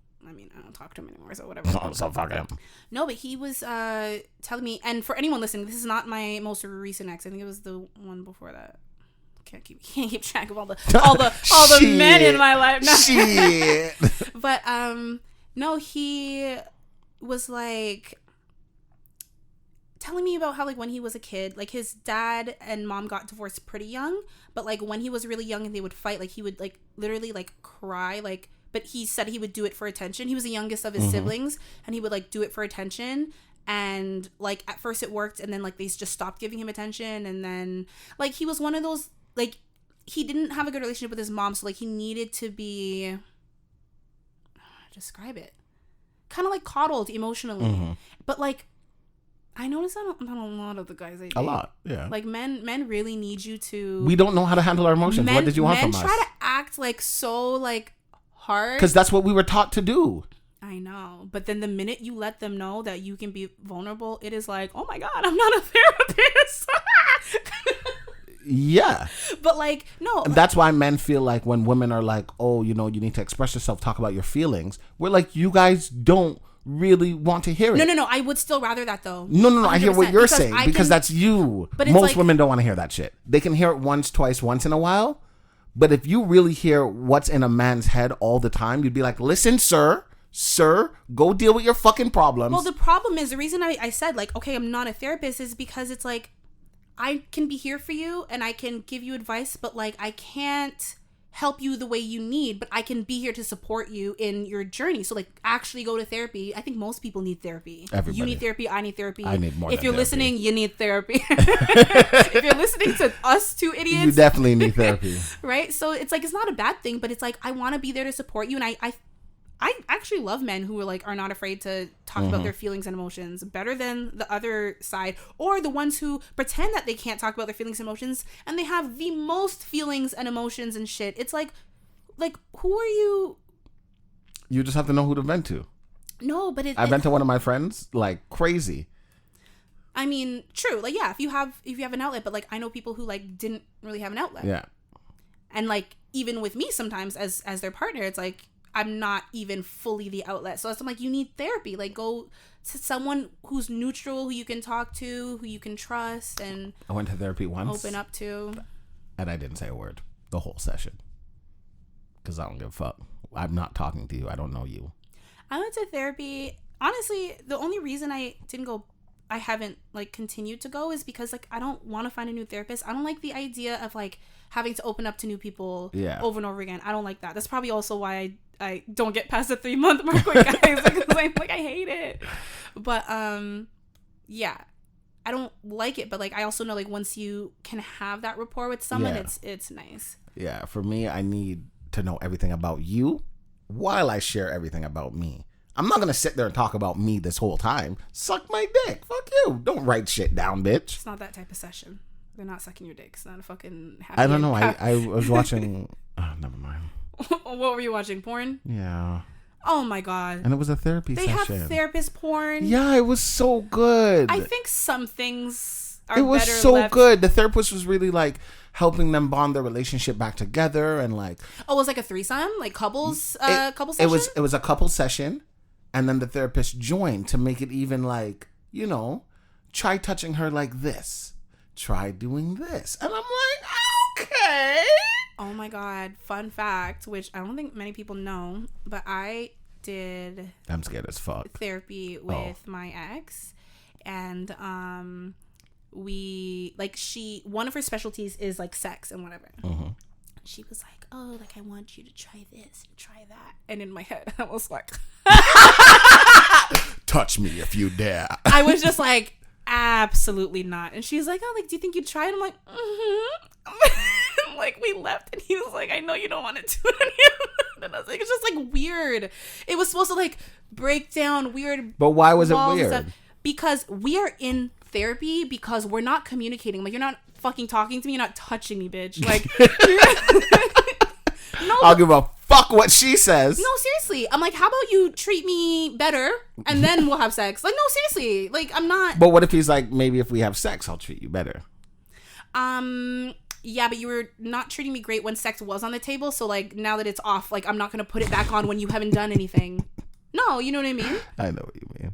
talk to him anymore, so whatever. Oh, so fuck him. No, but he was telling me, and for anyone listening, this is not my most recent ex. I think it was the one before that. Can't keep track of all the men in my life. No. Shit. But no, he was like telling me about how like when he was a kid, like his dad and mom got divorced pretty young, but like when he was really young and they would fight, like he would like literally like cry, like, but he said he would do it for attention. He was the youngest of his siblings, and he would like do it for attention. And like at first it worked, and then like they just stopped giving him attention. And then like he was one of those, like, he didn't have a good relationship with his mom, so like he needed to be, describe it, kind of like coddled emotionally. But like I noticed that on a lot of the guys I date. A lot, yeah. Like men really need you to. We don't know how to handle our emotions. What did you want from us? Men try to act like so like hard because that's what we were taught to do. I know, but then the minute you let them know that you can be vulnerable, it is like, oh my God, I'm not a therapist. Yeah. But like, no. And that's why men feel like when women are like, oh, you know, you need to express yourself, talk about your feelings. We're like, you guys don't really want to hear it. No. I would still rather that though. No. I hear what you're saying because that's you. But most women don't want to hear that shit. They can hear it once, twice, once in a while. But if you really hear what's in a man's head all the time, you'd be like, listen, sir, go deal with your fucking problems. Well, the problem is, the reason I said like, okay, I'm not a therapist is because it's like, I can be here for you and I can give you advice, but like I can't help you the way you need, but I can be here to support you in your journey. So like actually go to therapy. I think most people need therapy. Everybody. You need therapy. I need therapy. I need more. If you're listening, you need therapy. If you're listening to us two idiots, you definitely need therapy. Right? So it's like, it's not a bad thing, but it's like, I want to be there to support you. And I actually love men who are not afraid to talk about their feelings and emotions better than the other side, or the ones who pretend that they can't talk about their feelings and emotions and they have the most feelings and emotions and shit. It's like who are you? You just have to know who to vent to. No, but I vent to one of my friends like crazy. I mean, true. Like, yeah, if you have an outlet, but like I know people who like didn't really have an outlet. Yeah. And like even with me sometimes as their partner, it's like I'm not even fully the outlet. So I'm like, you need therapy. Like, go to someone who's neutral, who you can talk to, who you can trust, and I went to therapy once. Open up to. And I didn't say a word the whole session. Because I don't give a fuck. I'm not talking to you. I don't know you. I went to therapy. Honestly, the only reason I haven't like continued to go is because like I don't want to find a new therapist. I don't like the idea of like having to open up to new people over and over again. I don't like that. That's probably also why I don't get past the 3-month mark with guys because I'm like I hate it. But yeah, I don't like it. But like I also know like once you can have that rapport with someone, it's nice. Yeah, for me, I need to know everything about you while I share everything about me. I'm not gonna sit there and talk about me this whole time. Suck my dick. Fuck you. Don't write shit down, bitch. It's not that type of session. They're not sucking your dick. It's not a fucking happy I don't know. I was watching... Oh, never mind. What were you watching? Porn? Yeah. Oh my god. And it was a therapy session. They have therapist porn. Yeah, it was so good. I think some things are better. It was better so left. good. The therapist was really like helping them bond their relationship back together and like... Oh, it was like a threesome? Like couple session? It was a couple session. And then the therapist joined to make it even like, you know, try touching her like this. Try doing this. And I'm like, okay. Oh my God. Fun fact, which I don't think many people know, but I'm scared as fuck. Therapy with my ex. And one of her specialties is like sex and whatever. Mm-hmm. She was like, oh, like I want you to try this and try that. And in my head, I was like... Touch me if you dare. I was just like, absolutely not. And she's like, oh, like, do you think you'd try it? I'm like, mm-hmm. Like, we left and he was like, I know you don't want to do it. And I was like, it's just like weird. It was supposed to like break down weird. But why was it weird? Because we are in therapy because we're not communicating. Like, you're not fucking talking to me. You're not touching me, bitch. Like, no, I'll give a fuck what she says. No, seriously. I'm like, how about you treat me better and then we'll have sex? Like, no, seriously. Like, I'm not. But what if he's like, maybe if we have sex, I'll treat you better? Yeah, but you were not treating me great when sex was on the table. So, like, now that it's off, like, I'm not going to put it back on when you haven't done anything. No, you know what I mean? I know what you mean.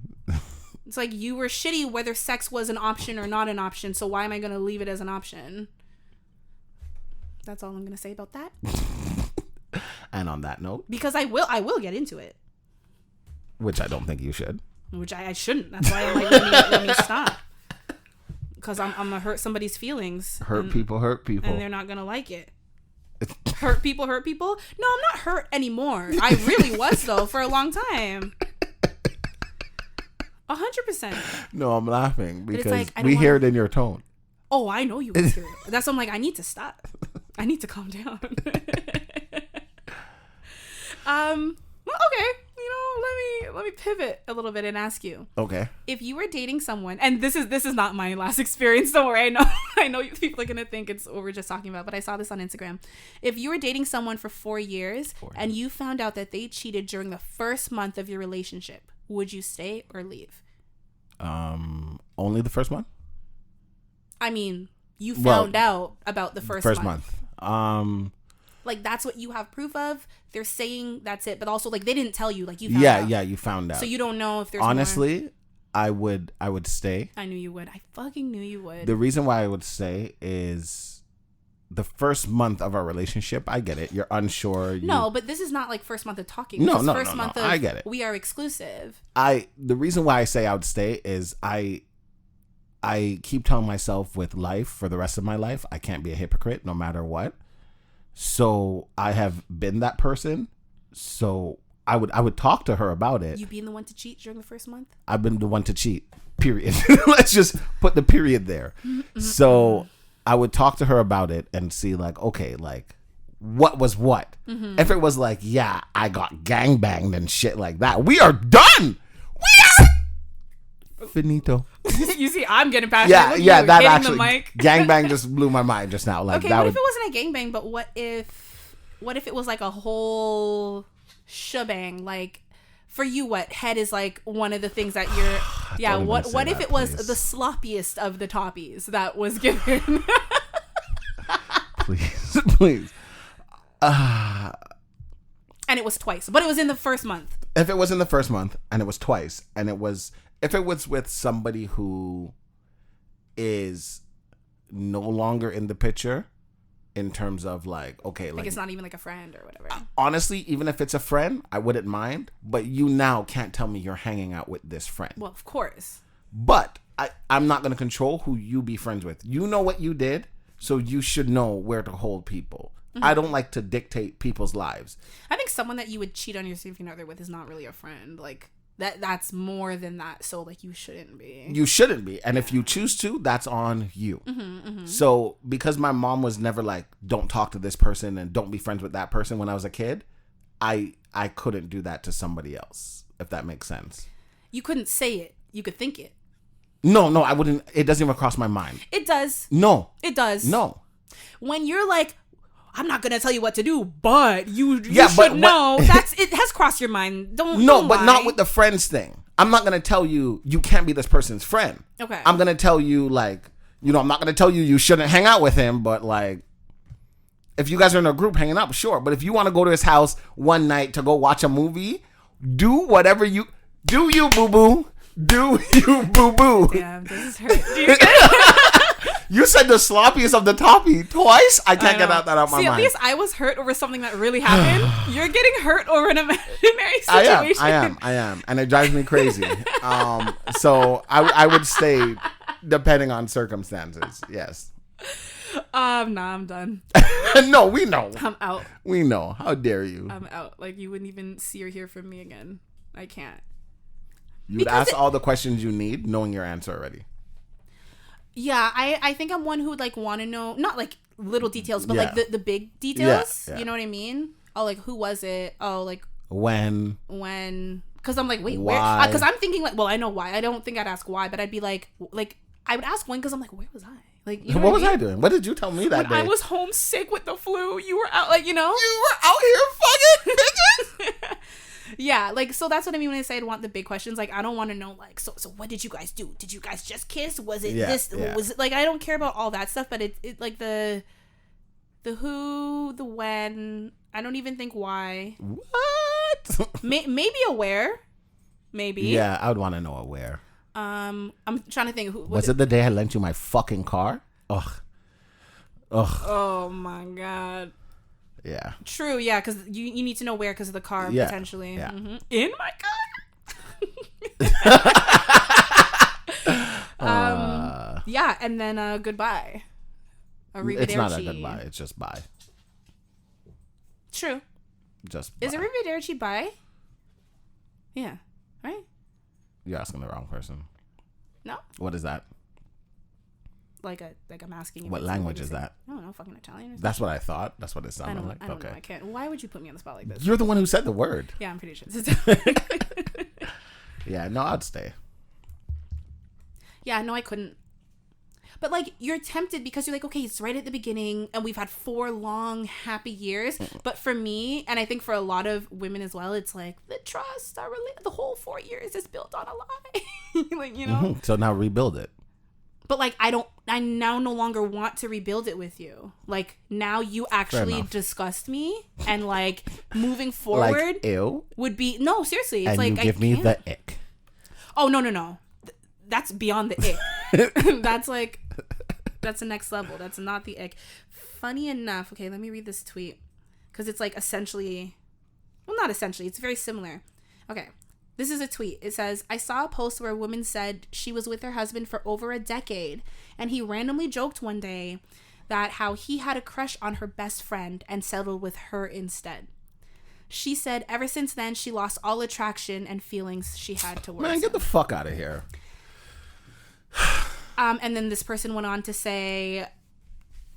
It's like you were shitty whether sex was an option or not an option. So why am I going to leave it as an option? That's all I'm going to say about that. And on that note, because I will get into it, which I don't think you should. Which I shouldn't. That's why I'm like, let me stop. Because I'm gonna hurt somebody's feelings. Hurt people, and they're not gonna like it. Hurt people. No, I'm not hurt anymore. I really was though for a long time. 100%. No, I'm laughing because like, we hear it in your tone. Oh, I know you would hear it. That's why I'm like, I need to stop. I need to calm down. Well, okay. You know, let me pivot a little bit and ask you. Okay. If you were dating someone, and this is not my last experience. Don't worry. I know people are gonna think it's what we're just talking about, but I saw this on Instagram. If you were dating someone for 4 years and you found out that they cheated during the first month of your relationship, would you stay or leave? Only the first month? I mean, you found out about the first month. Like, that's what you have proof of. They're saying that's it, but also, like, they didn't tell you. Like, you found out. Yeah, you found out. So you don't know if there's honestly, more. I would stay. I knew you would. I fucking knew you would. The reason why I would stay is the first month of our relationship. I get it. You're unsure. No, but this is not, like, first month of talking. No, first month of I get it. We are exclusive. The reason why I say I would stay is I keep telling myself with life for the rest of my life, I can't be a hypocrite no matter what. So I have been that person. So I would talk to her about it. You being the one to cheat during the first month? I've been the one to cheat. Period. Let's just put the period there. Mm-hmm. So I would talk to her about it and see like, okay, like what was what? Mm-hmm. If it was like, yeah, I got gangbanged and shit like that, we are done. Finito. You see, I'm getting passionate. Yeah, that actually gangbang just blew my mind just now. Like, okay, what if it wasn't a gangbang, but what if it was like a whole shebang? Like, for you, what head is like one of the things that you're? Yeah, what if it was the sloppiest of the toppies that was given? please. And it was twice, but it was in the first month. If it was in the first month, and it was twice, and it was. If it was with somebody who is no longer in the picture, in terms of like, okay, like it's not even like a friend or whatever. Honestly, even if it's a friend, I wouldn't mind. But you now can't tell me you're hanging out with this friend. Well, of course. But I'm not going to control who you be friends with. You know what you did, so you should know where to hold people. Mm-hmm. I don't like to dictate people's lives. I think someone that you would cheat on your significant other with is not really a friend. Like, that's more than that. So, like, you shouldn't be. You shouldn't be. And if you choose to, that's on you. So, because my mom was never like, don't talk to this person and don't be friends with that person when I was a kid, I couldn't do that to somebody else, if that makes sense. You couldn't say it. You could think it. No, I wouldn't. It doesn't even cross my mind. It does. No. It does. No. When you're like, I'm not gonna tell you what to do, but you should know. It has crossed your mind. Don't but lie. Not with the friends thing. I'm not gonna tell you can't be this person's friend. Okay. I'm gonna tell you like, I'm not gonna tell you shouldn't hang out with him, but like, if you guys are in a group hanging out, sure. But if you want to go to his house one night to go watch a movie, do whatever you do. You boo boo. Do you boo boo? Damn, this is hurt. You said the sloppiest of the toppy twice. I can't get that out of my mind. At least I was hurt over something that really happened. You're getting hurt over an imaginary situation. I am, and it drives me crazy. So I would say, depending on circumstances, yes. Nah, I'm done. No, we know. I'm out. We know. How dare you? I'm out. Like, you wouldn't even see or hear from me again. I can't. You'd ask all the questions you need, knowing your answer already. Yeah, I think I'm one who would like want to know, not like little details, but like the big details. Yeah. You know what I mean? Oh, like who was it? Oh, like when? Because I'm like, wait, why? Where? Because I'm thinking like, well, I know why. I don't think I'd ask why, but I'd be like I would ask when because I'm like, where was I? Like, what was I doing? What did you tell me that day? I was homesick with the flu. You were out, like, you were out here fucking bitches. Yeah, like, so that's what I mean when I say I'd want the big questions. Like, I don't want to know, like, so what did you guys do? Did you guys just kiss? Was it this? Yeah. Was it, like, I don't care about all that stuff, but it like, the who, the when, I don't even think why. What? Maybe a where. Maybe. Yeah, I would want to know a where. I'm trying to think. Was it the day I lent you my fucking car? Ugh. Oh, my God. Yeah. True, yeah, because you need to know where because of the car, potentially. Yeah. Mm-hmm. In my car? Yeah, and then goodbye. Arrivederci. It's not a goodbye, it's just bye. True. Just bye. Is arrivederci bye? Yeah, right? You're asking the wrong person. No? What is that? Like I'm asking you. What language is that? I don't know, fucking Italian. That's what I thought. That's what it sounded like. I don't know. I can't. Why would you put me on the spot like this? You're the one who said the word. Yeah, I'm pretty sure. Yeah, no, I'd stay. Yeah, no, I couldn't. But like, you're tempted because you're like, okay, it's right at the beginning, and we've had 4 long, happy years. But for me, and I think for a lot of women as well, it's like the trust, the whole 4 years is built on a lie. Like, you know. Mm-hmm. So now rebuild it. But like, I now no longer want to rebuild it with you. Like, now you actually disgust me, and like moving forward, like, ew, would be no, seriously. It's and like, you give me the ick. Oh no, that's beyond the ick. That's the next level. That's not the ick. Funny enough, okay, let me read this tweet because it's like essentially, well, not essentially, it's very similar. Okay. This is a tweet. It says, I saw a post where a woman said she was with her husband for over a decade, and he randomly joked one day that how he had a crush on her best friend and settled with her instead. She said ever since then, she lost all attraction and feelings she had towards him. Man, get the fuck out of here. And then this person went on to say,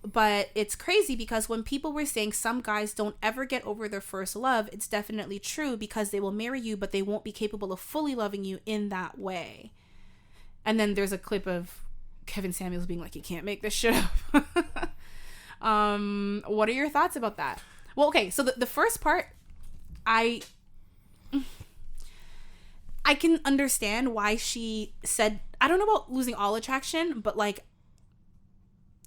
but it's crazy because when people were saying some guys don't ever get over their first love, it's definitely true because they will marry you, but they won't be capable of fully loving you in that way. And then there's a clip of Kevin Samuels being like, you can't make this shit up. What are your thoughts about that? Well, okay, so the first part, I can understand why she said, I don't know about losing all attraction, but like,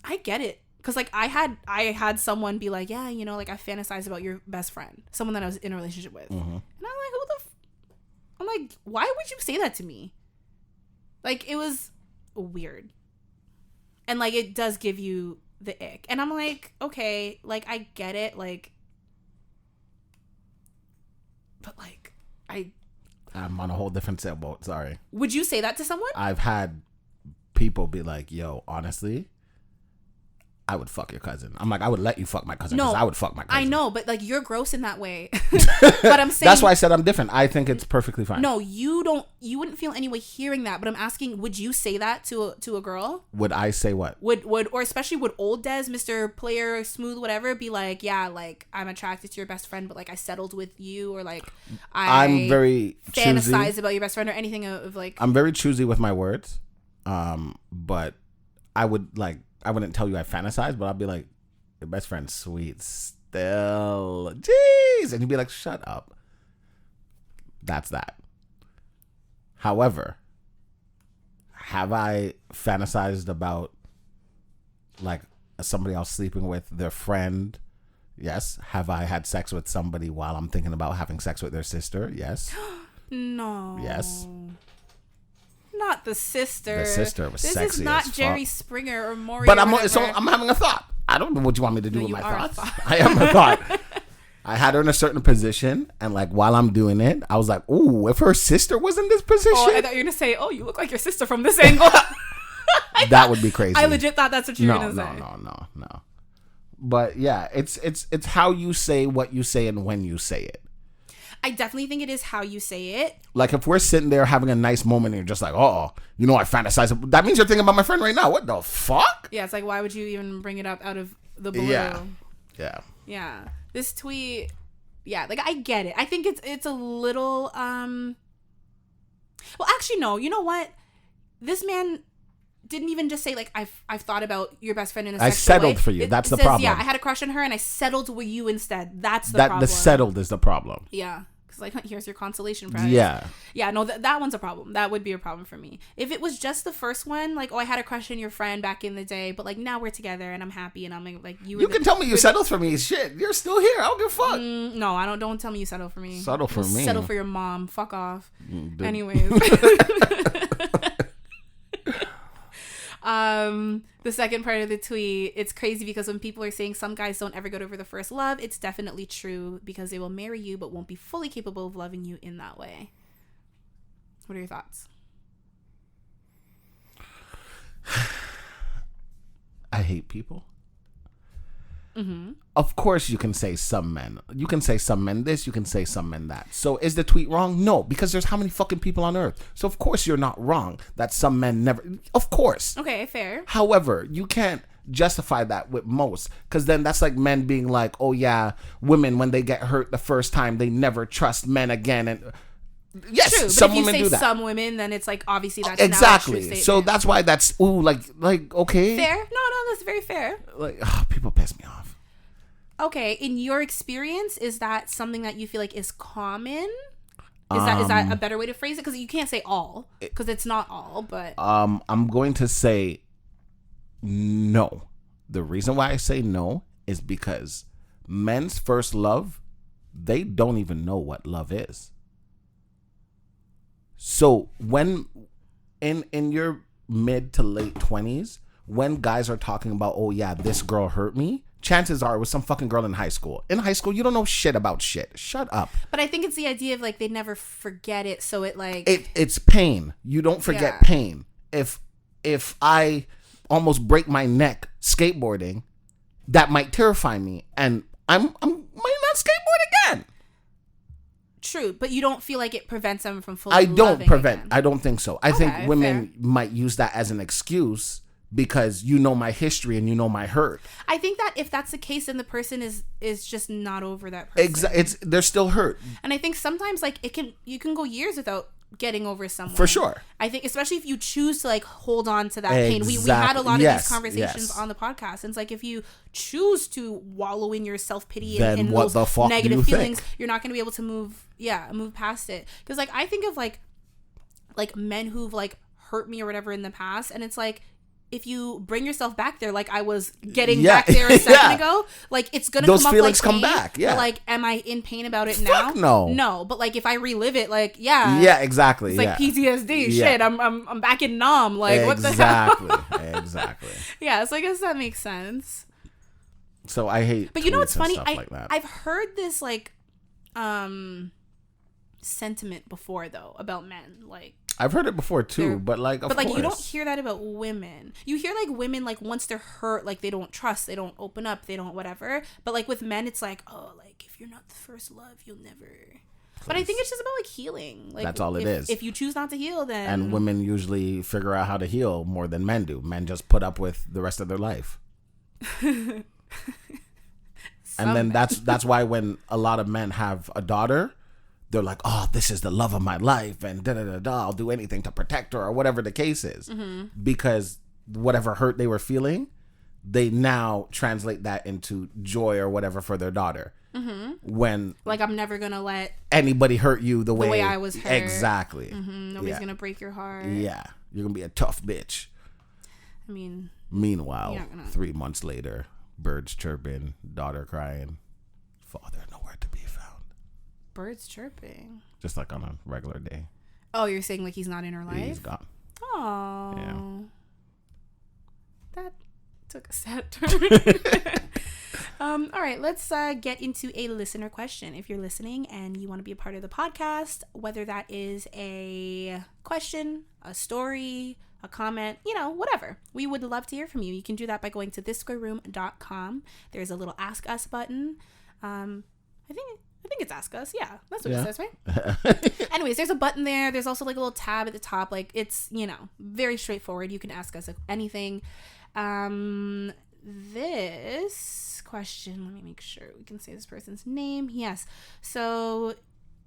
I get it. Because, like, I had someone be like, yeah, you know, like, I fantasize about your best friend. Someone that I was in a relationship with. Mm-hmm. And I'm like, I'm like, why would you say that to me? Like, it was weird. And, like, it does give you the ick. And I'm like, okay, like, I get it, like, but like, I'm on a whole different sailboat. Sorry. Would you say that to someone? I've had people be like, yo, honestly, I would fuck your cousin. I'm like, I would let you fuck my cousin because I would fuck my cousin. I know, but like, you're gross in that way. But I'm saying, that's why I said I'm different. I think it's perfectly fine. No, you wouldn't feel any way hearing that, but I'm asking, would you say that to a girl? Would I say what? Would or especially would old Des, Mr. Player, Smooth, whatever, be like, yeah, like, I'm attracted to your best friend, but like, I settled with you, or like, I'm very fantasize choosy about your best friend, or anything of like. I'm very choosy with my words, but I wouldn't tell you I fantasize, but I'll be like, your best friend's sweet still. Jeez. And you'd be like, shut up. That's that. However, have I fantasized about like somebody else sleeping with their friend? Yes. Have I had sex with somebody while I'm thinking about having sex with their sister? Yes. No. Yes. Not the sister. The sister was this sexy. This is not as Jerry fuck. Springer or Maury. But or I'm having a thought. I don't know what you want me to do No, with you my are a thoughts. thought. I am a thought. I had her in a certain position, and like while I'm doing it, I was like, "Ooh, if her sister was in this position." Oh, I thought you were gonna say, "Oh, you look like your sister from this angle." That would be crazy. I legit thought that's what you were gonna say. No. But yeah, it's how you say what you say and when you say it. I definitely think it is how you say it. Like if we're sitting there having a nice moment and you're just like, oh, you know, I fantasize. That means you're thinking about my friend right now. What the fuck? Yeah, it's like, why would you even bring it up out of the blue? Yeah. This tweet, yeah, like I get it. I think it's a little well, actually no. You know what? This man didn't even just say like I've thought about your best friend in a sexual way. I settled for you. That's the says, problem. Yeah, I had a crush on her and I settled with you instead. That's the problem. The settled is the problem. Yeah. Like, here's your consolation prize. Yeah, no, that one's a problem. That would be a problem for me. If it was just the first one, like, oh, I had a crush on your friend back in the day, but like now we're together and I'm happy and I'm like, you can tell me you settled for me. Shit, you're still here. I don't give a fuck. No, I don't tell me you settle for me. Settle for me. Settle for your mom. Fuck off. Anyways. The second part of the tweet, it's crazy because when people are saying some guys don't ever get over the first love, it's definitely true because they will marry you but won't be fully capable of loving you in that way. What are your thoughts? I hate people. Mm-hmm. Of course you can say some men. You can say some men this, you can say some men that. So is the tweet wrong? No, because there's how many fucking people on earth. So of course you're not wrong that some men never. Of course. Okay, fair. However, you can't justify that with most, because then that's like men being like, oh yeah, women when they get hurt the first time they never trust men again. And yes, true, some but if women you do say that. Some women, then it's like obviously that's exactly. Now a so that's why that's like okay. Fair? No, that's very fair. Like people piss me off. Okay, in your experience, is that something that you feel like is common? Is that a better way to phrase it? Because you can't say all, because it's not all. But I'm going to say no. The reason why I say no is because men's first love, they don't even know what love is. So when in your mid to late 20s, when guys are talking about, oh yeah, this girl hurt me, chances are it was some fucking girl in high school. In high school, you don't know shit about shit. Shut up. But I think it's the idea of like they never forget it, so it like it's pain. You don't forget pain. If I almost break my neck skateboarding, that might terrify me, and I might not skateboard again. True, but you don't feel like it prevents them from fully. I don't again. I don't think so. I think women might use that as an excuse because you know my history and you know my hurt. I think that if that's the case, then the person is just not over that person. They're still hurt. And I think sometimes like you can go years without getting over someone. For sure. I think especially if you choose to like hold on to that pain. We had a lot of these conversations on the podcast. And it's like if you choose to wallow in your self-pity and those negative feelings, you're not going to be able to move past it. Because like I think of like men who've like hurt me or whatever in the past, and it's like if you bring yourself back there, like I was getting back there a second ago, like it's gonna those come feelings up like come pain, back. Yeah. But, like, am I in pain about it Fuck now? no. No. But like if I relive it, like exactly. It's like PTSD. Shit. I'm back in Nam. Like what the hell? Exactly. Yeah. So I guess that makes sense. So I hate. But you know what's funny? Like I've heard this like sentiment before though about men. Like I've heard it before too, but like, of course. You don't hear that about women. You hear like women, like once they're hurt, like they don't trust, they don't open up, they don't whatever. But like with men, it's like, oh, like if you're not the first love, you'll never. Please. But I think it's just about like healing. Like, that's all it is. If you choose not to heal, then and women usually figure out how to heal more than men do. Men just put up with the rest of their life. And then that's why when a lot of men have a daughter, they're like, oh, this is the love of my life, and I'll do anything to protect her, or whatever the case is. Because whatever hurt they were feeling, they now translate that into joy or whatever for their daughter. When like I'm never gonna let anybody hurt you the way I was hurt. Exactly. Nobody's gonna break your heart. Yeah, you're gonna be a tough bitch. I mean, meanwhile, 3 months later, birds chirping, daughter crying, father nowhere to be found. Birds chirping. Just like on a regular day. Oh, you're saying like he's not in her life? He's gone. Oh. Yeah. That took a sad turn. All right, let's get into a listener question. If you're listening and you want to be a part of the podcast, whether that is a question, a story, a comment, whatever. We would love to hear from you. You can do that by going to thisquareroom.com. There's a little Ask Us button. I think it's Ask Us. Yeah, that's what it says, right? Anyways, there's a button there. There's also like a little tab at the top. Like it's, very straightforward. You can ask us anything. This question, let me make sure we can say this person's name. Yes. So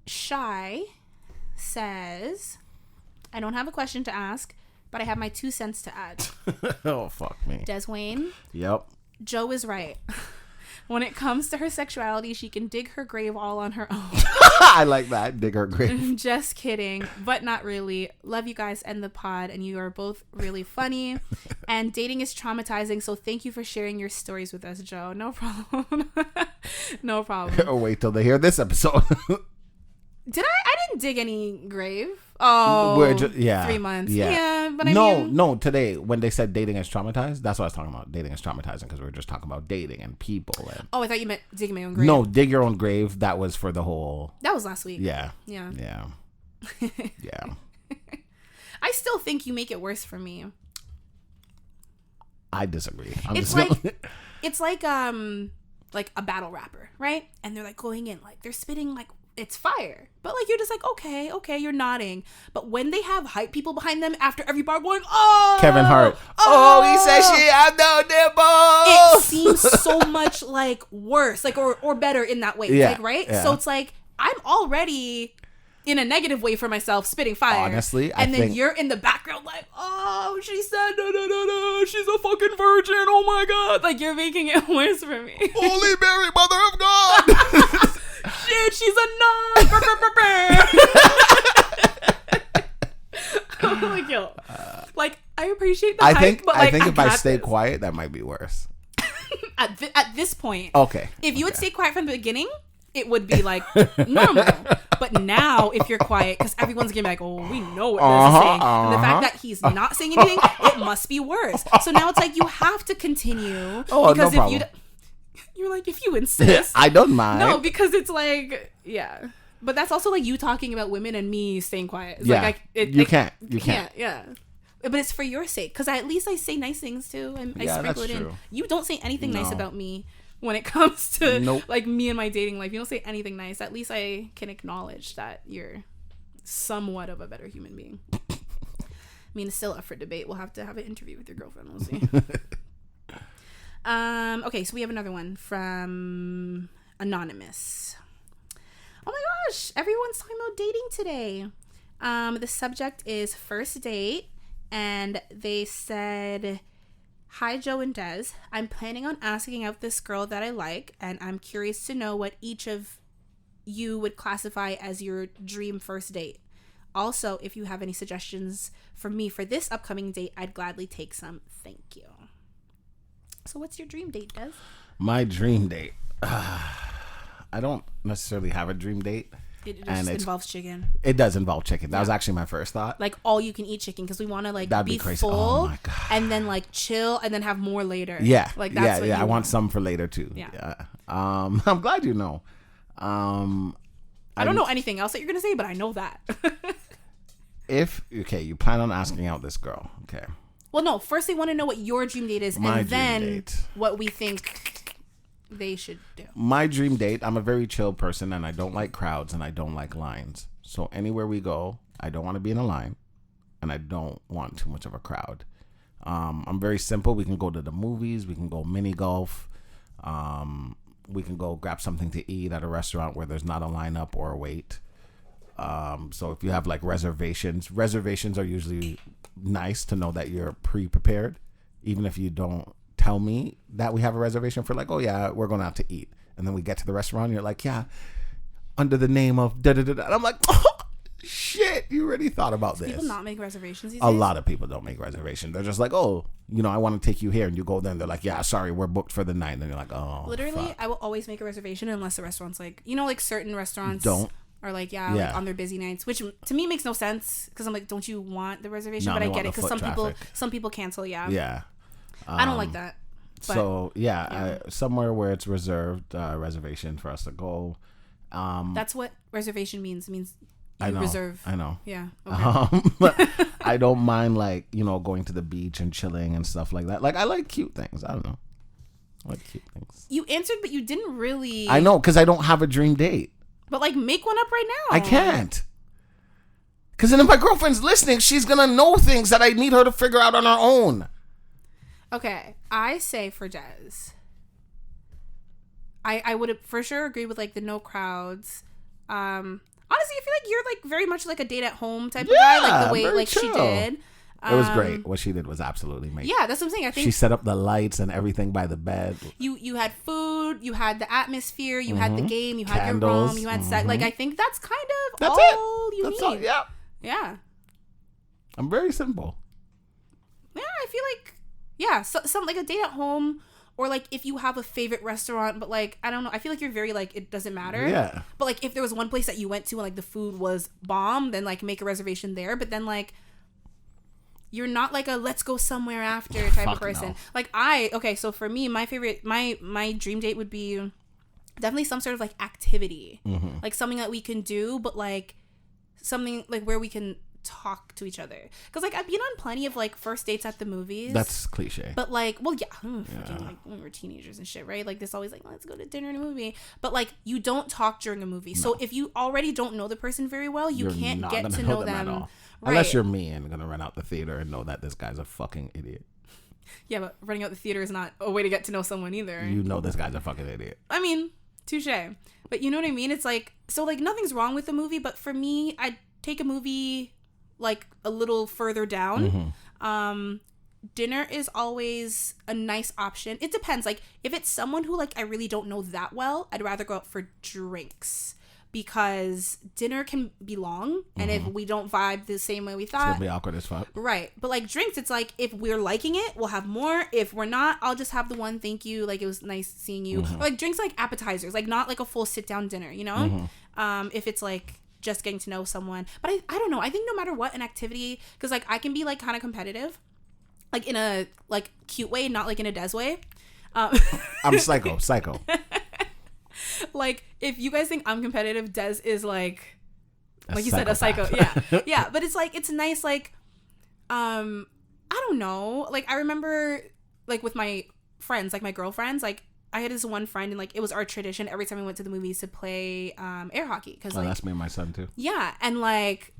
Shy says, I don't have a question to ask, but I have my 2 cents to add. Oh, fuck me. Deswayne. Yep. Joe is right. When it comes to her sexuality, she can dig her grave all on her own. I like that. Dig her grave. Just kidding, but not really. Love you guys and the pod, and you are both really funny. And dating is traumatizing, so thank you for sharing your stories with us, Joe. No problem. No problem. Or wait till they hear this episode. Did I didn't dig any grave. Oh, 3 months. Yeah, but no. Today, when they said dating is traumatized, that's what I was talking about. Dating is traumatizing because we were just talking about dating and people. And I thought you meant digging my own grave. No, dig your own grave. That was for the whole. That was last week. Yeah. Yeah. I still think you make it worse for me. I disagree. It's like a battle rapper, right? And they're like going in, like they're spitting like it's fire, but like you're just like okay, you're nodding. But when they have hype people behind them after every bar going, oh, Kevin Hart, he said she had no nipples. It seems so much like worse, like or better in that way, like right. So it's like I'm already in a negative way for myself spitting fire, honestly, and then you're in the background like, oh, she said no, she's a fucking virgin, oh my god, like you're making it worse for me. Holy Mary, Mother of God. Shit, she's a nun. Like, yo, like I appreciate the hype, but like, I think if I stay quiet, that might be worse. At this point, okay. If you would stay quiet from the beginning, it would be like normal. But now, if you're quiet, because everyone's gonna be like, "Oh, we know what this is saying," and the fact that he's not saying anything, it must be worse. So now it's like you have to continue because if you. You're like, if you insist. I don't mind. No, because it's like, yeah. But that's also like you talking about women and me staying quiet. It's like you can't. Yeah. But it's for your sake. Because at least I say nice things too. And I sprinkle it in. You don't say anything nice about me when it comes to like me and my dating life. You don't say anything nice. At least I can acknowledge that you're somewhat of a better human being. I mean, it's still up for debate. We'll have to have an interview with your girlfriend. We'll see. Okay, so we have another one from Anonymous. Oh my gosh, everyone's talking about dating today. The subject is first date, and they said, "Hi Joe and Des, I'm planning on asking out this girl that I like, and I'm curious to know what each of you would classify as your dream first date. Also, if you have any suggestions for me for this upcoming date, I'd gladly take some. Thank you. So what's your dream date, Des? My dream date. I don't necessarily have a dream date. It just involves chicken. It does involve chicken. That was actually my first thought. Like all you can eat chicken because we want to like That'd be crazy. full Oh my God. and then like chill and then have more later. Yeah. Like that's what I want want some for later too. Yeah. I'm glad you know. I don't know anything else that you're going to say, but I know that. You plan on asking out this girl. Okay. Well, no, first they want to know what your dream date is My and then dream date. what we think they should do. My dream date, I'm a very chill person and I don't like crowds and I don't like lines. So anywhere we go, I don't want to be in a line and I don't want too much of a crowd. I'm very simple. We can go to the movies. We can go mini golf. We can go grab something to eat at a restaurant where there's not a lineup or a wait. So if you have like reservations are usually nice to know that you're pre-prepared. Even if you don't tell me that we have a reservation for like, oh yeah, we're going out to eat. And then we get to the restaurant and you're like, yeah, under the name of da-da-da-da. And I'm like, oh, shit, you already thought about this. People not make reservations these days? days? A lot of people don't make reservations. They're just like, oh, I want to take you here. And you go there and they're like, yeah, sorry, we're booked for the night. And you're like, oh, literally, fuck. I will always make a reservation unless the restaurant's like, like certain restaurants don't. Or like, like on their busy nights, which to me makes no sense because I'm like, don't you want the reservation? No, but I get it because traffic. some people cancel. Yeah. Yeah. I don't like that. But, so somewhere where it's reserved, reservation for us to go. That's what reservation means. It means you I know, reserve. I know. Yeah. Okay. But I don't mind like, going to the beach and chilling and stuff like that. Like I like cute things. I don't know. I like cute things. You answered, but you didn't really. I know, because I don't have a dream date. But like, make one up right now. I can't. Because then if my girlfriend's listening, she's going to know things that I need her to figure out on her own. Okay. I say for Des, I would for sure agree with like the no crowds. Honestly, I feel like you're like very much like a date at home type of guy. Like the way like chill. She did. It was great. What she did was absolutely amazing. Yeah, that's what I'm saying. I think she set up the lights and everything by the bed. You had food, you had the atmosphere, you had the game, you had Candles. your room, you had sex. Like I think that's kind of that's all it. you that's need. All, yeah. Yeah. I'm very simple. Yeah, I feel like some like a date at home, or like if you have a favorite restaurant, but like I don't know, I feel like you're very like it doesn't matter. Yeah. But like if there was one place that you went to and like the food was bomb, then like make a reservation there. But then like you're not like a let's go somewhere after type of person. No. Like so for me, my favorite my dream date would be definitely some sort of like activity. Mm-hmm. Like something that we can do, but like something like where we can talk to each other. Because like I've been on plenty of like first dates at the movies. That's cliche. But like, well, freaking, like when we were teenagers and shit, right? Like this always like let's go to dinner and a movie. But like you don't talk during a movie. No. So if you already don't know the person very well, you're can't get to know them. At all. Right. Unless you're me and gonna run out the theater and know that this guy's a fucking idiot. Yeah, but running out the theater is not a way to get to know someone either. You know this guy's a fucking idiot. I mean, touche. But you know what I mean? It's like, so like nothing's wrong with the movie, but for me, I'd take a movie like a little further down. Mm-hmm. Dinner is always a nice option. It depends. Like if it's someone who like I really don't know that well, I'd rather go out for drinks. Because dinner can be long, and if we don't vibe the same way we thought, it's gonna be awkward as fuck. Right, but like drinks, it's like if we're liking it, we'll have more. If we're not, I'll just have the one. Thank you. Like it was nice seeing you. Or, like drinks, like appetizers, like not like a full sit down dinner. You know, if it's like just getting to know someone. But I don't know. I think no matter what an activity, because like I can be like kind of competitive, like in a like cute way, not like in a Des way. I'm psycho. Like if you guys think I'm competitive, Des is like you said, a psycho. Yeah. But it's like it's nice. Like I don't know. Like I remember like with my friends, like my girlfriends, like I had this one friend and like it was our tradition every time we went to the movies to play air hockey. Cause like that's me and my son too. Yeah, and like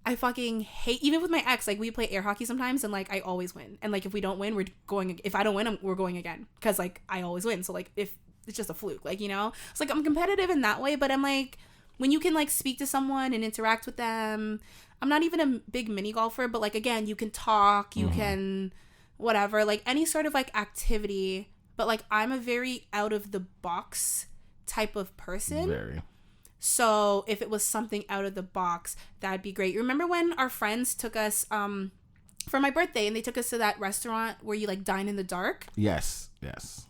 I fucking hate, even with my ex, like we play air hockey sometimes and like I always win. And like if we don't win, we're going. If I don't win, we're going again because like I always win. So like if it's just a fluke, like, you know, it's like I'm competitive in that way, but I'm like, when you can like speak to someone and interact with them, I'm not even a big mini golfer, but like, again, you can talk, you can whatever, like any sort of like activity, but like I'm a very out of the box type of person. Very. So if it was something out of the box, that'd be great. You remember when our friends took us for my birthday and they took us to that restaurant where you like dine in the dark? Yes.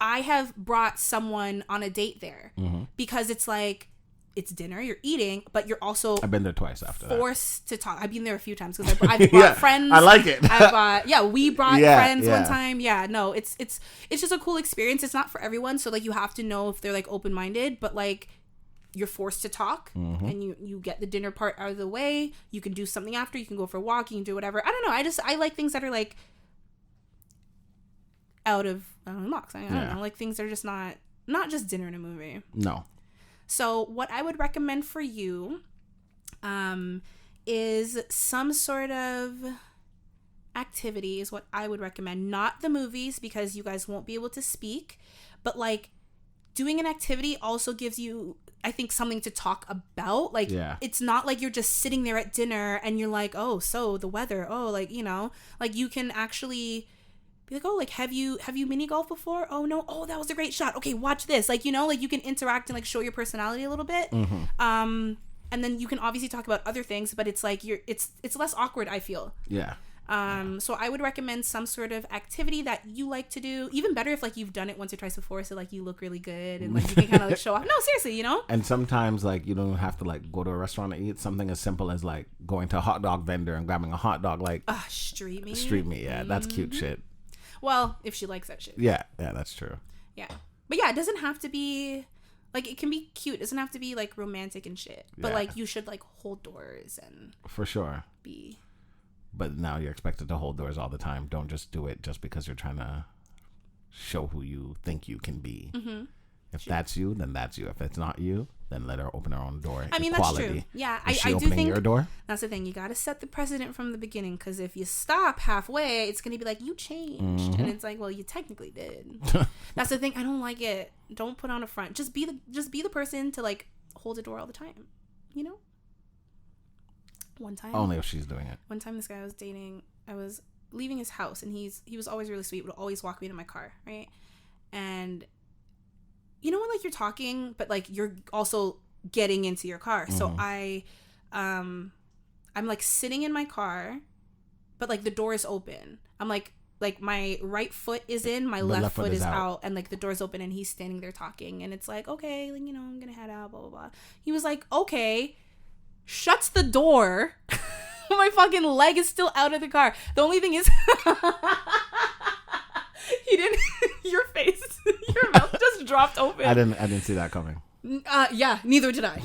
I have brought someone on a date there because it's like, it's dinner, you're eating, but you're also I've been there twice after forced to talk. I've been there a few times because I've brought friends. I like it. We brought friends one time. Yeah, no, it's just a cool experience. It's not for everyone, so like you have to know if they're like open-minded, but like you're forced to talk and you get the dinner part out of the way. You can do something after, you can go for a walk, you can do whatever. I don't know. I like things that are like out of the box. I don't know, like things that are just not just dinner and a movie. No. So what I would recommend for you is some sort of activity is what I would recommend. Not the movies because you guys won't be able to speak, but like doing an activity also gives you, I think, something to talk about. Like it's not like you're just sitting there at dinner and you're like, oh, so the weather, oh, like, you know, like you can actually be like, oh, like, have you mini golf before? Oh, no. Oh, that was a great shot. Okay, watch this. Like, you know, like you can interact and like show your personality a little bit. And then you can obviously talk about other things, but it's like it's less awkward, I feel. Yeah. So I would recommend some sort of activity that you like to do. Even better if like you've done it once or twice before, so like you look really good and like you can kind of like show off. No, seriously, you know. And sometimes like you don't have to like go to a restaurant and eat. Something as simple as like going to a hot dog vendor and grabbing a hot dog, like street meat. Yeah, that's cute shit. Well, if she likes that shit. Yeah, that's true. Yeah. But yeah, it doesn't have to be, like, it can be cute. It doesn't have to be, like, romantic and shit. But, like, you should, like, hold doors and... For sure. But now you're expected to hold doors all the time. Don't just do it just because you're trying to show who you think you can be. If that's you, then that's you. If it's not you, then let her open her own door. I mean, Equality. That's true. Yeah, I do think your door? That's the thing. You got to set the precedent from the beginning, because if you stop halfway, it's going to be like, you changed. And it's like, well, you technically did. That's the thing. I don't like it. Don't put on a front. Just be the person to, like, hold the door all the time. You know? One time. Only if she's doing it. One time this guy I was dating, I was leaving his house, and he was always really sweet, would always walk me to my car, right? And... you know when like you're talking, but like you're also getting into your car. So I'm like sitting in my car, but like the door is open. I'm like my right foot is in, my left foot is out, and like the door's open, and he's standing there talking, and it's like, okay, like, you know, I'm gonna head out, blah blah blah. He was like, okay, shuts the door. My fucking leg is still out of the car. The only thing is. He didn't. Your face, your mouth just dropped open. I didn't see that coming. Yeah, neither did I.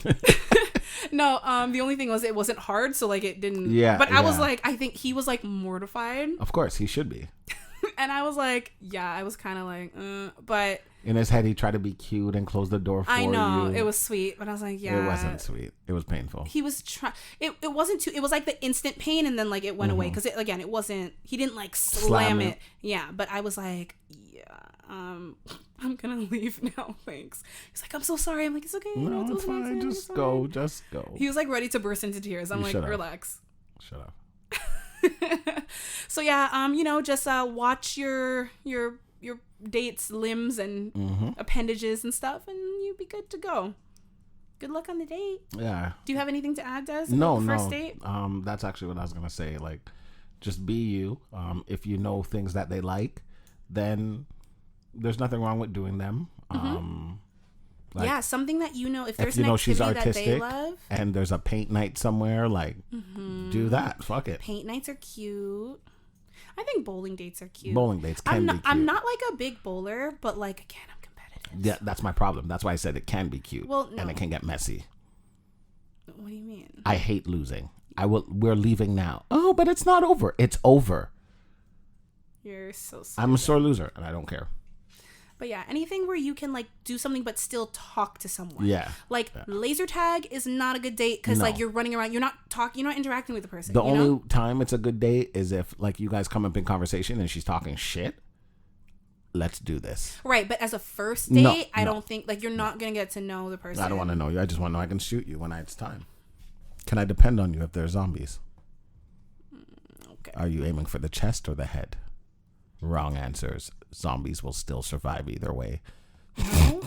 No, the only thing was it wasn't hard, so like it didn't. Yeah. But I was like, I think he was like mortified. Of course, he should be. And I was like, yeah, I was kind of like, but in his head, he tried to be cute and close the door for you. I know it was sweet, but I was like, yeah, it wasn't sweet. It was painful. He was trying. It wasn't too. It was like the instant pain, and then like it went away because it wasn't. He didn't like slam it. Yeah, but I was like, yeah, I'm gonna leave now. Thanks. He's like, I'm so sorry. I'm like, it's okay. No, it's fine. Just go. He was like ready to burst into tears. I'm like, relax. Shut up. So yeah, you know, just watch your date's limbs and appendages and stuff, and you'll be good to go. Good luck on the date. Yeah. Do you have anything to add, Des? No. First date? That's actually what I was gonna say. Like, just be you. If you know things that they then there's nothing wrong with doing them. Like, yeah, something that you know, if there's an activity she's artistic that they love, and there's a paint night somewhere, like do that. Fuck it. Paint nights are cute. I think bowling dates are cute. Bowling dates can be cute. I'm not like a big bowler, but like again, I'm competitive. Yeah, that's my problem. That's why I said it can be cute. Well, no. And it can get messy. What do you mean? I hate losing. We're leaving now. Oh, but it's not over. It's over. You're so stupid. I'm a sore loser, and I don't care. But yeah, anything where you can like do something but still talk to someone. Yeah. Like laser tag is not a good date because like you're running around, you're not interacting with the person. The only time it's a good date is if like you guys come up in conversation and she's talking shit. Let's do this. Right, but as a first date, I don't think like you're not gonna get to know the person. I don't want to know you. I just want to know I can shoot you when it's time. Can I depend on you if there's zombies? Okay. Are you aiming for the chest or the head? Wrong answers. Zombies will still survive either way. No?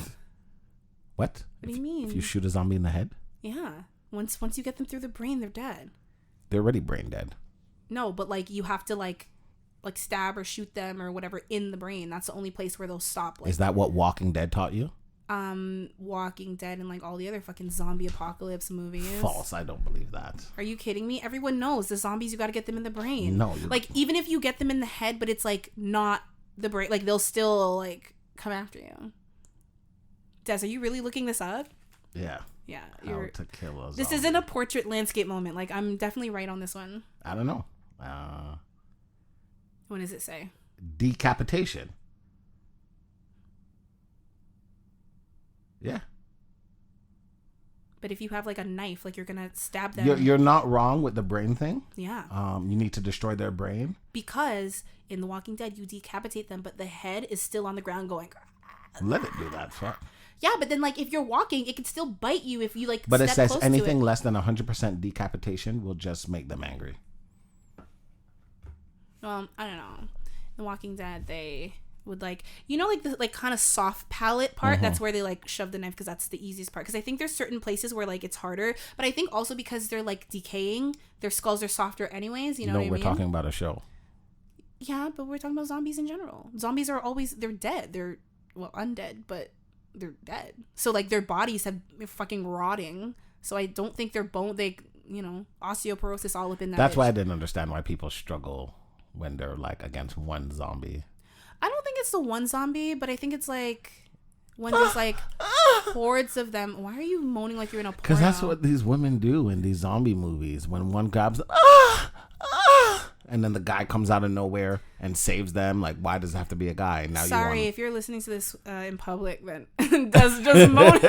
What? What do you mean? If you shoot a zombie in the head? Yeah. Once you get them through the brain, they're dead. They're already brain dead. No, but like you have to like stab or shoot them or whatever in the brain. That's the only place where they'll stop. Like, is that what Walking Dead taught you? Walking Dead and like all the other fucking zombie apocalypse movies. False. I don't believe that. Are you kidding me? Everyone knows the zombies, you got to get them in the brain. No. Like even if you get them in the head, but it's like not the brain, like they'll still like come after you. Des, are you really looking this up? Yeah. Yeah. How to kill a zombie. This isn't a portrait landscape moment. Like I'm definitely right on this one. I don't know. What does it say? Decapitation. Yeah. But if you have like a knife, like you're gonna stab them. You're not wrong with the brain thing. Yeah. You need to destroy their brain. Because in The Walking Dead, you decapitate them, but the head is still on the ground going. Let it do that. Fuck. Yeah, but then like if you're walking, it can still bite you if you like. But step it says close anything to it. less than 100% decapitation will just make them angry. Well, I don't know. The Walking Dead, they would like, you know, like the like kind of soft palate part. That's where they like shove the knife because that's the easiest part. Because I think there's certain places where like it's harder, but I think also because they're like decaying, their skulls are softer anyways. You know what I mean? We're talking about a show. Yeah, but we're talking about zombies in general. Zombies are always, they're dead. They're undead, but they're dead. So like their bodies have fucking rotting. So I don't think their bone, they, you know, osteoporosis all up in that. That's bitch. why I didn't understand why people struggle when they're like against one zombie. I don't think it's the one zombie, but I think it's like when there's like hordes of them. Why are you moaning like you're in a porno? Because that's what these women do in these zombie movies. When one grabs, and then the guy comes out of nowhere and saves them. Like, why does it have to be a guy? Now Sorry, if you're listening to this in public, then that's just moaning.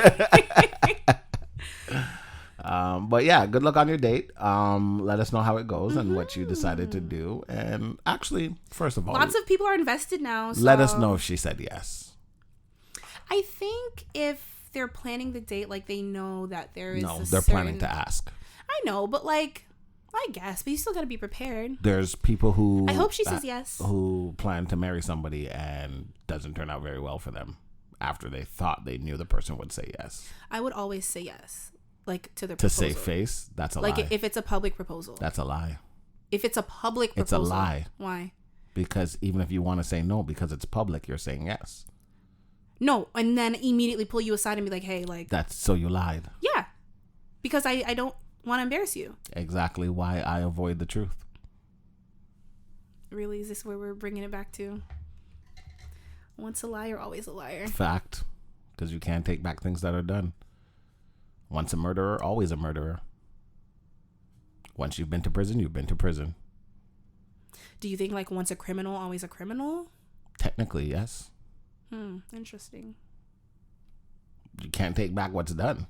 But yeah, good luck on your date. Let us know how it goes and what you decided to do. And actually, first of all, lots of people are invested now. So let us know if she said yes. I think if they're planning the date, like they know that there is. No, they're planning to ask. I know, but like, I guess, but you still got to be prepared. There's people who. I hope she says yes. Who plan to marry somebody and doesn't turn out very well for them after they thought they knew the person would say yes. I would always say yes. Like to the proposal. To save face, that's a lie. Like if it's a public proposal. That's a lie. If it's a public proposal. It's a lie. Why? Because even if you want to say no, because it's public, you're saying yes. No, and then immediately pull you aside and be like, hey, like. That's so you lied. Yeah. Because I don't want to embarrass you. Exactly why I avoid the truth. Really? Is this where we're bringing it back to? Once a liar, always a liar. Fact. Because you can't take back things that are done. Once a murderer, always a murderer. Once you've been to prison, you've been to prison. Do you think like once a criminal, always a criminal? Technically, yes. Interesting. You can't take back what's done.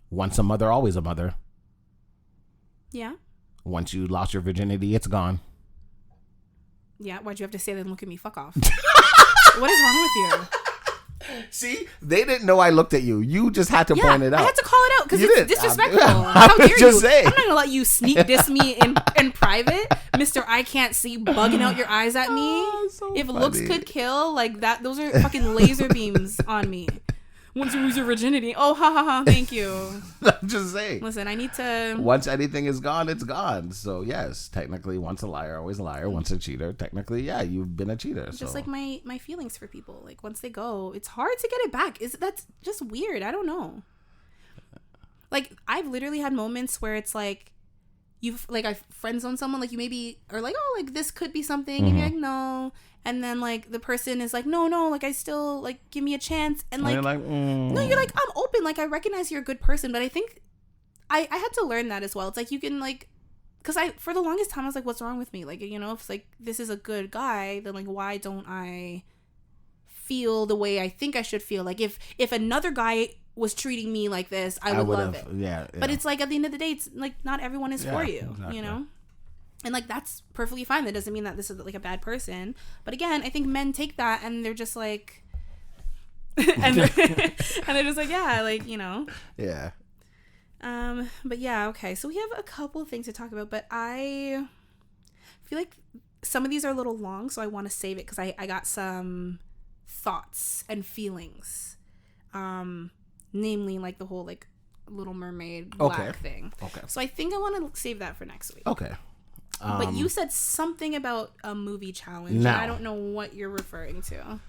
Once a mother, always a mother. Yeah. Once you lost your virginity, it's gone. Yeah, why'd you have to say that and look at me? Fuck off. What is wrong with you? See, they didn't know I looked at you. You just had to point it out. I had to call it out because it's did. disrespectful. I How was dare just you? saying. I'm not gonna let you sneak diss me in private, Mr. I can't see, bugging out your eyes at me. So if funny. looks could kill, like that, those are fucking laser beams on me. Once you lose your virginity, oh ha ha ha, thank you. I'm just saying. Listen, I need to. Once anything is gone, it's gone. So yes, technically, once a liar, always a liar. Once a cheater, technically, yeah, you've been a cheater. Just so. like my feelings for people, like once they go, it's hard to get it back. That's just weird. I don't know. Like I've literally had moments where it's like you've like I friend zone someone, like you maybe are like, oh, like this could be something, and you're like, no. And then like the person is like, no, like I still like give me a chance, and like, you're like no, you're like, I'm open, like I recognize you're a good person, but I think I had to learn that as well. It's like you can like, because I for the longest time I was like, what's wrong with me? Like, you know, if like this is a good guy, then like why don't I feel the way I think I should feel? Like if another guy was treating me like this, I would love it. Yeah. But it's like at the end of the day, it's like not everyone is for you, exactly. You know. And like that's perfectly fine. That doesn't mean that this is like a bad person. But again, I think men take that and they're just like, and they're just like, yeah, like, you know. Yeah. But yeah, okay. So we have a couple of things to talk about, but I feel like some of these are a little long, so I want to save it because I got some thoughts and feelings. Namely, like the whole like Little Mermaid black thing. Okay. So I think I want to save that for next week. Okay. But you said something about a movie challenge. Now, and I don't know what you're referring to.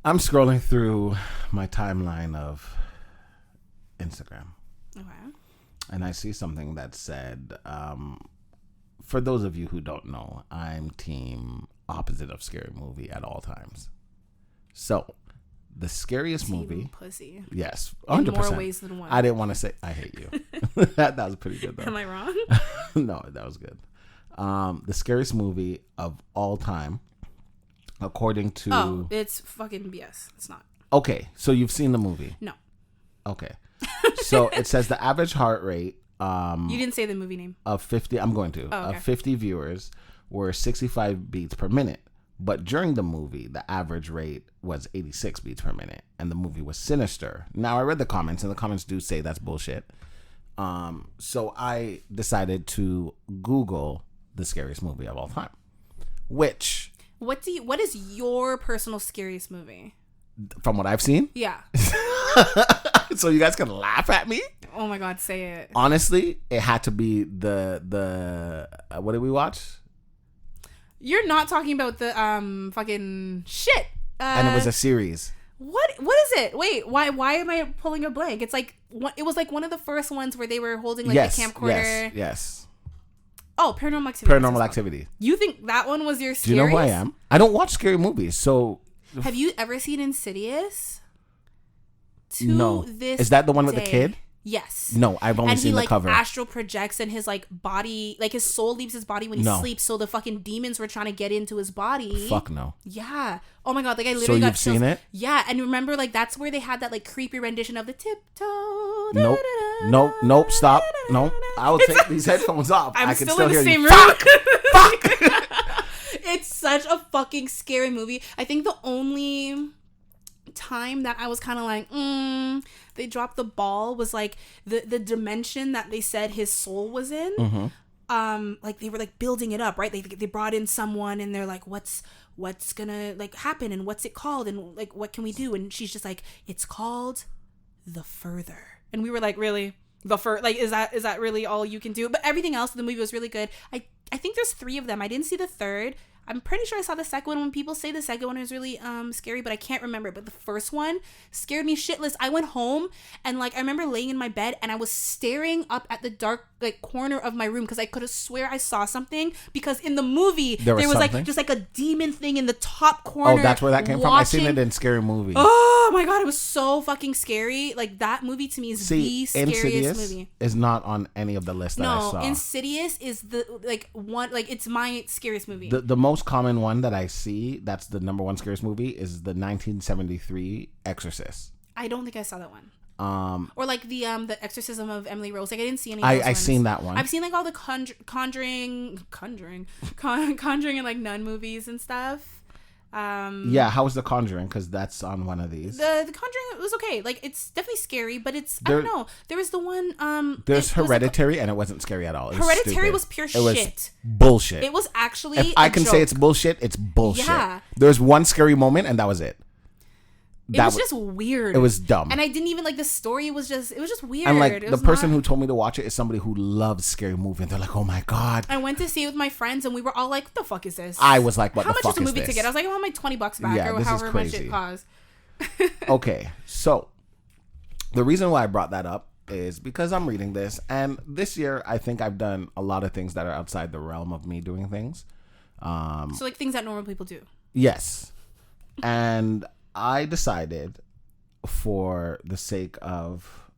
I'm scrolling through my timeline of Instagram. Okay. And I see something that said, for those of you who don't know, I'm team opposite of scary movie at all times. So, the scariest movie. Pussy. Yes, 100%. In 100%. more ways than one. I didn't want to say I hate you. that was pretty good though. Am I wrong? No, that was good. The scariest movie of all time, according to. Oh, it's fucking BS. It's not. Okay, so you've seen the movie. No. Okay. So it says the average heart rate. You didn't say the movie name. Of 50, I'm going to. Oh, okay. Of 50 viewers were 65 beats per minute. But during the movie, the average rate was 86 beats per minute. And the movie was sinister. Now, I read the comments, and the comments do say that's bullshit. So I decided to Google the scariest movie of all time. Which... What is your personal scariest movie? From what I've seen? Yeah. So you guys can laugh at me? Oh my God, say it. Honestly, it had to be the what did we watch? You're not talking about the fucking shit. And it was a series. What is it? Wait, why am I pulling a blank? It's like it was like one of the first ones where they were holding like a camcorder. Yes. Oh, Paranormal Activity. Paranormal Activity. You think that one was your scariest? Do you know who I am? I don't watch scary movies, so. Have you ever seen Insidious? No. Is that the one with the kid? Yes. No, I've only seen the cover. And he astral projects and his like body, like his soul leaves his body when he sleeps. So the fucking demons were trying to get into his body. Fuck no. Yeah. Oh my God. Like I literally got chills. So you've seen it? Yeah. And remember, like that's where they had that like creepy rendition of the tiptoe. Nope. Stop. Nope. I will take these headphones off. I can still in the hear same you. room. Fuck. It's such a fucking scary movie. I think the only time that I was kind of like, they dropped the ball was like the dimension that they said his soul was in. Mm-hmm. Like they were like building it up, right? They brought in someone and they're like, what's gonna like happen and what's it called and like what can we do? And she's just like, it's called The Further. And we were like, really? Like is that really all you can do? But everything else in the movie was really good. I think there's 3 of them. I didn't see the third. I'm pretty sure I saw the second one. When people say the second one is really scary, but I can't remember. But the first one scared me shitless. I went home and like I remember laying in my bed and I was staring up at the dark like corner of my room because I could have swear I saw something because in the movie there was like just like a demon thing in the top corner. Oh, that's where that came from. I seen it in Scary Movie. Oh my God, it was so fucking scary. Like that movie to me is the scariest Insidious movie. Is not on any of the lists that I saw. No, Insidious is the like one like it's my scariest movie. The most common one that I see that's the number one scariest movie is the 1973 Exorcist. I don't think I saw that one. Or like the Exorcism of Emily Rose. Like I didn't see any. I seen that one. I've seen like all the Conjuring and like nun movies and stuff. Yeah, how was The Conjuring? Because that's on one of these. The Conjuring was okay. Like it's definitely scary, but it's I don't know. There was the one. There's Hereditary, and it wasn't scary at all. Hereditary was pure shit. Was bullshit. It was actually. If I can say it's bullshit, it's bullshit. Yeah. There's one scary moment, and that was it. It was just weird. It was dumb. And I didn't even like the story was just weird. And like the person who told me to watch it is somebody who loves scary movie and they're like, oh my God. I went to see it with my friends and we were all like, what the fuck is this? I was like, what How the fuck is this? How much is the movie ticket? I was like, I want my $20 back or however much it costs. Okay. So the reason why I brought that up is because I'm reading this and this year I think I've done a lot of things that are outside the realm of me doing things. So like things that normal people do. Yes. And I decided, for the sake of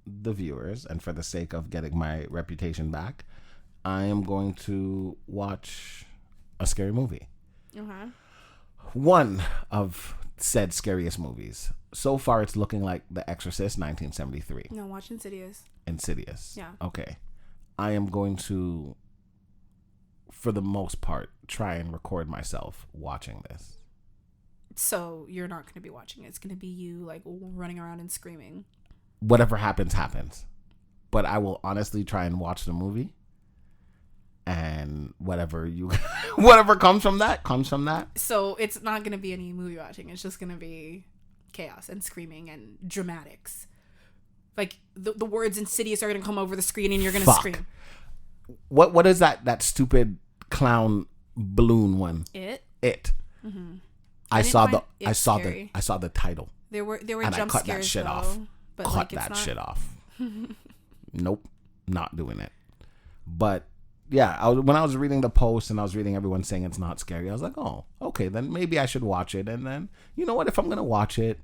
the viewers and for the sake of getting my reputation back, I am going to watch a scary movie. Okay. One of said scariest movies. So far, it's looking like The Exorcist, 1973. No, watch Insidious. Insidious. Yeah. Okay. I am going to, for the most part, try and record myself watching this. So you're not going to be watching it. It's going to be you like running around and screaming. Whatever happens, happens. But I will honestly try and watch the movie. And whatever comes from that, comes from that. So it's not going to be any movie watching. It's just going to be chaos and screaming and dramatics. Like the words Insidious are gonna come over the screen and you're gonna scream. What is that stupid clown balloon one? It. Mm-hmm. I saw the title. There were and jump I cut scares that shit though, off. but cut like, that shit off. Nope, not doing it. But yeah, when I was reading the post and I was reading everyone saying it's not scary, I was like, oh, okay, then maybe I should watch it. And then, you know what? If I'm gonna watch it,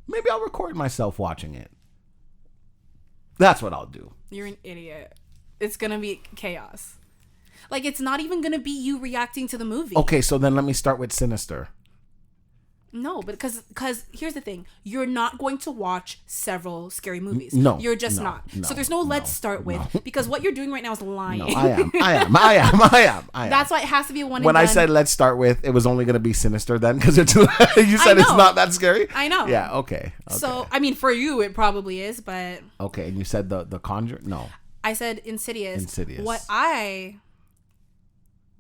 maybe I'll record myself watching it. That's what I'll do. You're an idiot. It's gonna be chaos. Like, it's not even gonna be you reacting to the movie. Okay, so then let me start with Sinister. No, but because here's the thing. You're not going to watch several scary movies. No. You're just not. So there's no let's start with. Because what you're doing right now is lying. No, I am. That's why it has to be a one and When done. I said let's start with, it was only going to be Sinister then? Because you said it's not that scary? I know. Yeah, okay. So, I mean, for you, it probably is, but... Okay, and you said the Conjure? No. I said Insidious. What I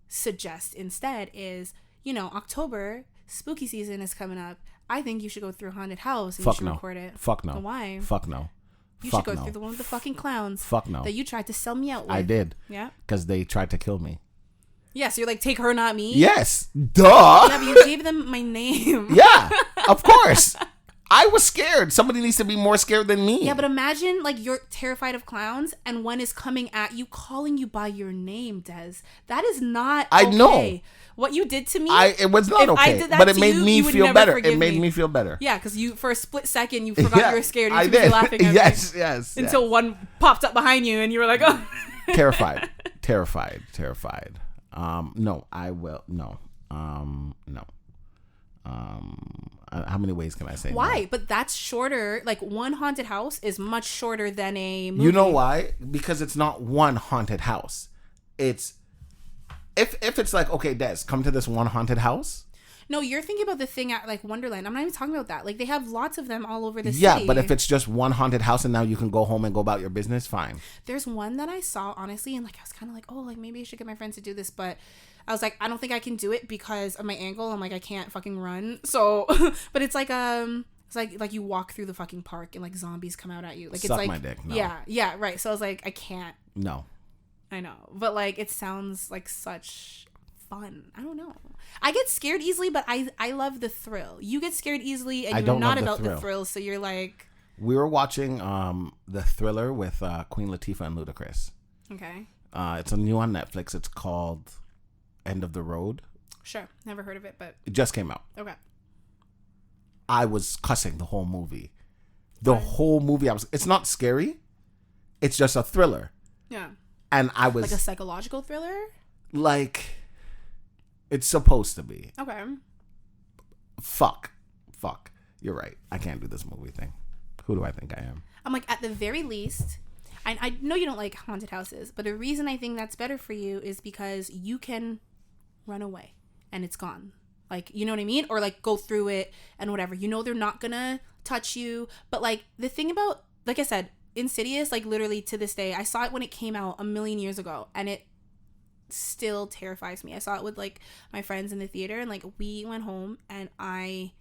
suggest instead is, October... spooky season is coming up. I think you should go through Haunted House and record it. Fuck no. Why? Fuck no. You should go through the one with the fucking clowns. Fuck no. That you tried to sell me out with. I did. Yeah. Because they tried to kill me. Yeah, so you're like, take her, not me? Yes. Duh. Yeah, but you gave them my name. Yeah, of course. I was scared. Somebody needs to be more scared than me. Yeah, but imagine, like, you're terrified of clowns and one is coming at you, calling you by your name, Des. That is not okay. I know. What you did to me, it was not okay, but it made me feel better. It made me feel better. Yeah, because you, for a split second, you forgot you were scared. You were laughing at me. Yes. Until one popped up behind you and you were like, oh. Terrified. No, I will. No. No. How many ways can I say why? No? But that's shorter. Like, one haunted house is much shorter than a movie. You know why? Because it's not one haunted house. It's if it's like, okay, Des, come to this one haunted house. No, you're thinking about the thing at like Wonderland. I'm not even talking about that. Like, they have lots of them all over the city. Yeah, but if it's just one haunted house and now you can go home and go about your business, fine. There's one that I saw, honestly, and like I was kind of like, oh, like maybe I should get my friends to do this, but I was like, I don't think I can do it because of my ankle. I'm like, I can't fucking run. So, but it's like it's like you walk through the fucking park and like zombies come out at you. Like, Suck it's like my dick. No. Yeah, right. So I was like, I can't. No. I know, but like it sounds like such fun. I don't know. I get scared easily, but I love the thrill. You get scared easily, and you're not about the thrill, so you're like. We were watching the Thriller with Queen Latifah and Ludacris. Okay. It's a new on Netflix. It's called End of the Road. Sure, never heard of it, but it just came out. Okay. I was cussing the whole movie. Whole movie, it's not scary. It's just a thriller. Yeah. And I was like a psychological thriller. Like, it's supposed to be. Okay. Fuck. You're right. I can't do this movie thing. Who do I think I am? I'm like, at the very least, I know you don't like haunted houses, but the reason I think that's better for you is because you can run away and it's gone. Like, you know what I mean? Or like go through it and whatever. You know they're not gonna touch you. But like the thing about, like I said, Insidious, like literally to this day, I saw it when it came out 1,000,000 years ago and it still terrifies me. I saw it with like my friends in the theater and like we went home and I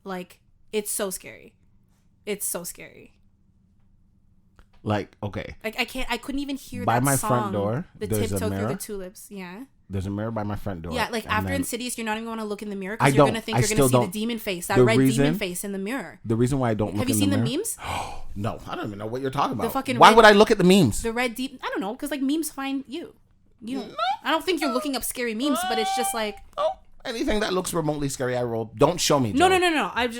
like, it's so scary. Like, okay. Like I couldn't even hear by that my song, front door. The tiptoe through the tulips. Yeah. There's a mirror by my front door. Yeah, like after Insidious, you're not even going to look in the mirror because you're going to think you're going to see the demon face, that red demon face in the mirror. The reason why I don't look in the mirror. Have you seen the memes? No, I don't even know what you're talking about. Why would I look at the memes? The red demon. I don't know, because like memes find you. I don't think you're looking up scary memes, but it's just like. Oh, anything that looks remotely scary, I roll. Don't show me, Joe. No.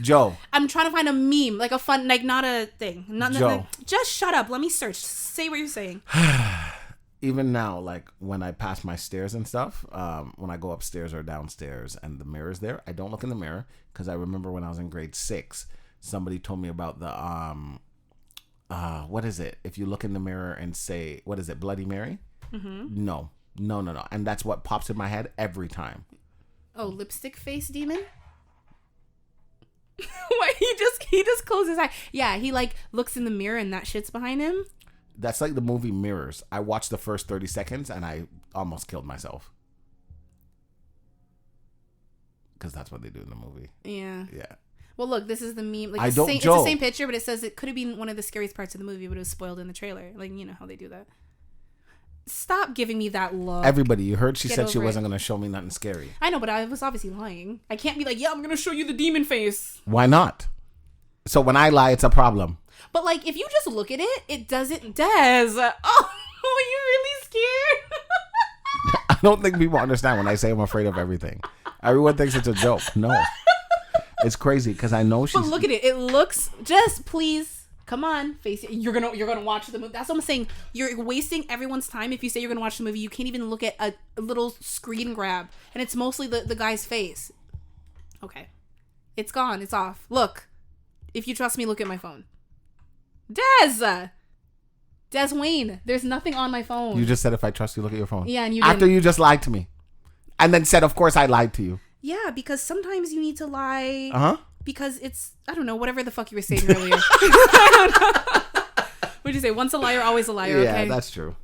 Joe. I'm trying to find a meme, like a fun, like not a thing. Joe. Just shut up. Let me search. Say what you're saying. Even now, like when I pass my stairs and stuff, when I go upstairs or downstairs and the mirror's there, I don't look in the mirror because I remember when I was in grade 6, somebody told me about the what is it? If you look in the mirror and say, what is it, Bloody Mary? Mm-hmm. No. And that's what pops in my head every time. Oh, lipstick face demon? Why he just closed his eye. Yeah, he like looks in the mirror and that shit's behind him. That's like the movie Mirrors. I watched the first 30 seconds and I almost killed myself. Because that's what they do in the movie. Yeah. Yeah. Well, look, this is the meme. Like, I don't it's joke. the same picture, but it says it could have been one of the scariest parts of the movie, but it was spoiled in the trailer. Like, you know how they do that. Stop giving me that look. Everybody, you heard she Get said she over wasn't it. going to show me nothing scary. I know, but I was obviously lying. I can't be like, yeah, I'm going to show you the demon face. Why not? So when I lie, it's a problem. But, like, if you just look at it, it doesn't. Des. Oh, are you really scared? I don't think people understand when I say I'm afraid of everything. Everyone thinks it's a joke. No. It's crazy because I know she's... But look at it. It looks... Just please... Come on, face it. You're gonna watch the movie. That's what I'm saying. You're wasting everyone's time if you say you're gonna watch the movie. You can't even look at a little screen grab, and it's mostly the guy's face. Okay, it's gone. It's off. Look, if you trust me, look at my phone. Deswayne. There's nothing on my phone. You just said if I trust you, look at your phone. Yeah, and you after you just lied to me, and then said, of course I lied to you. Yeah, because sometimes you need to lie. Because it's, I don't know, whatever the fuck you were saying earlier. I don't know. What'd you say? Once a liar, always a liar, okay? Yeah, that's true.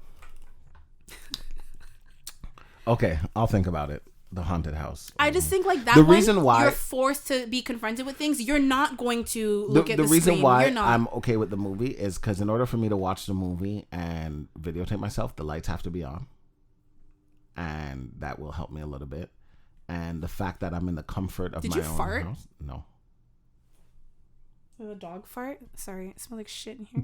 Okay, I'll think about it. The haunted house. I just think like that the one, reason why you're forced to be confronted with things. You're not going to look at the reason screen. why You're not. I'm okay with the movie is because in order for me to watch the movie and videotape myself, the lights have to be on. And that will help me a little bit. And the fact that I'm in the comfort of my own fart? house. No. A dog fart? Sorry, it smells like shit in here.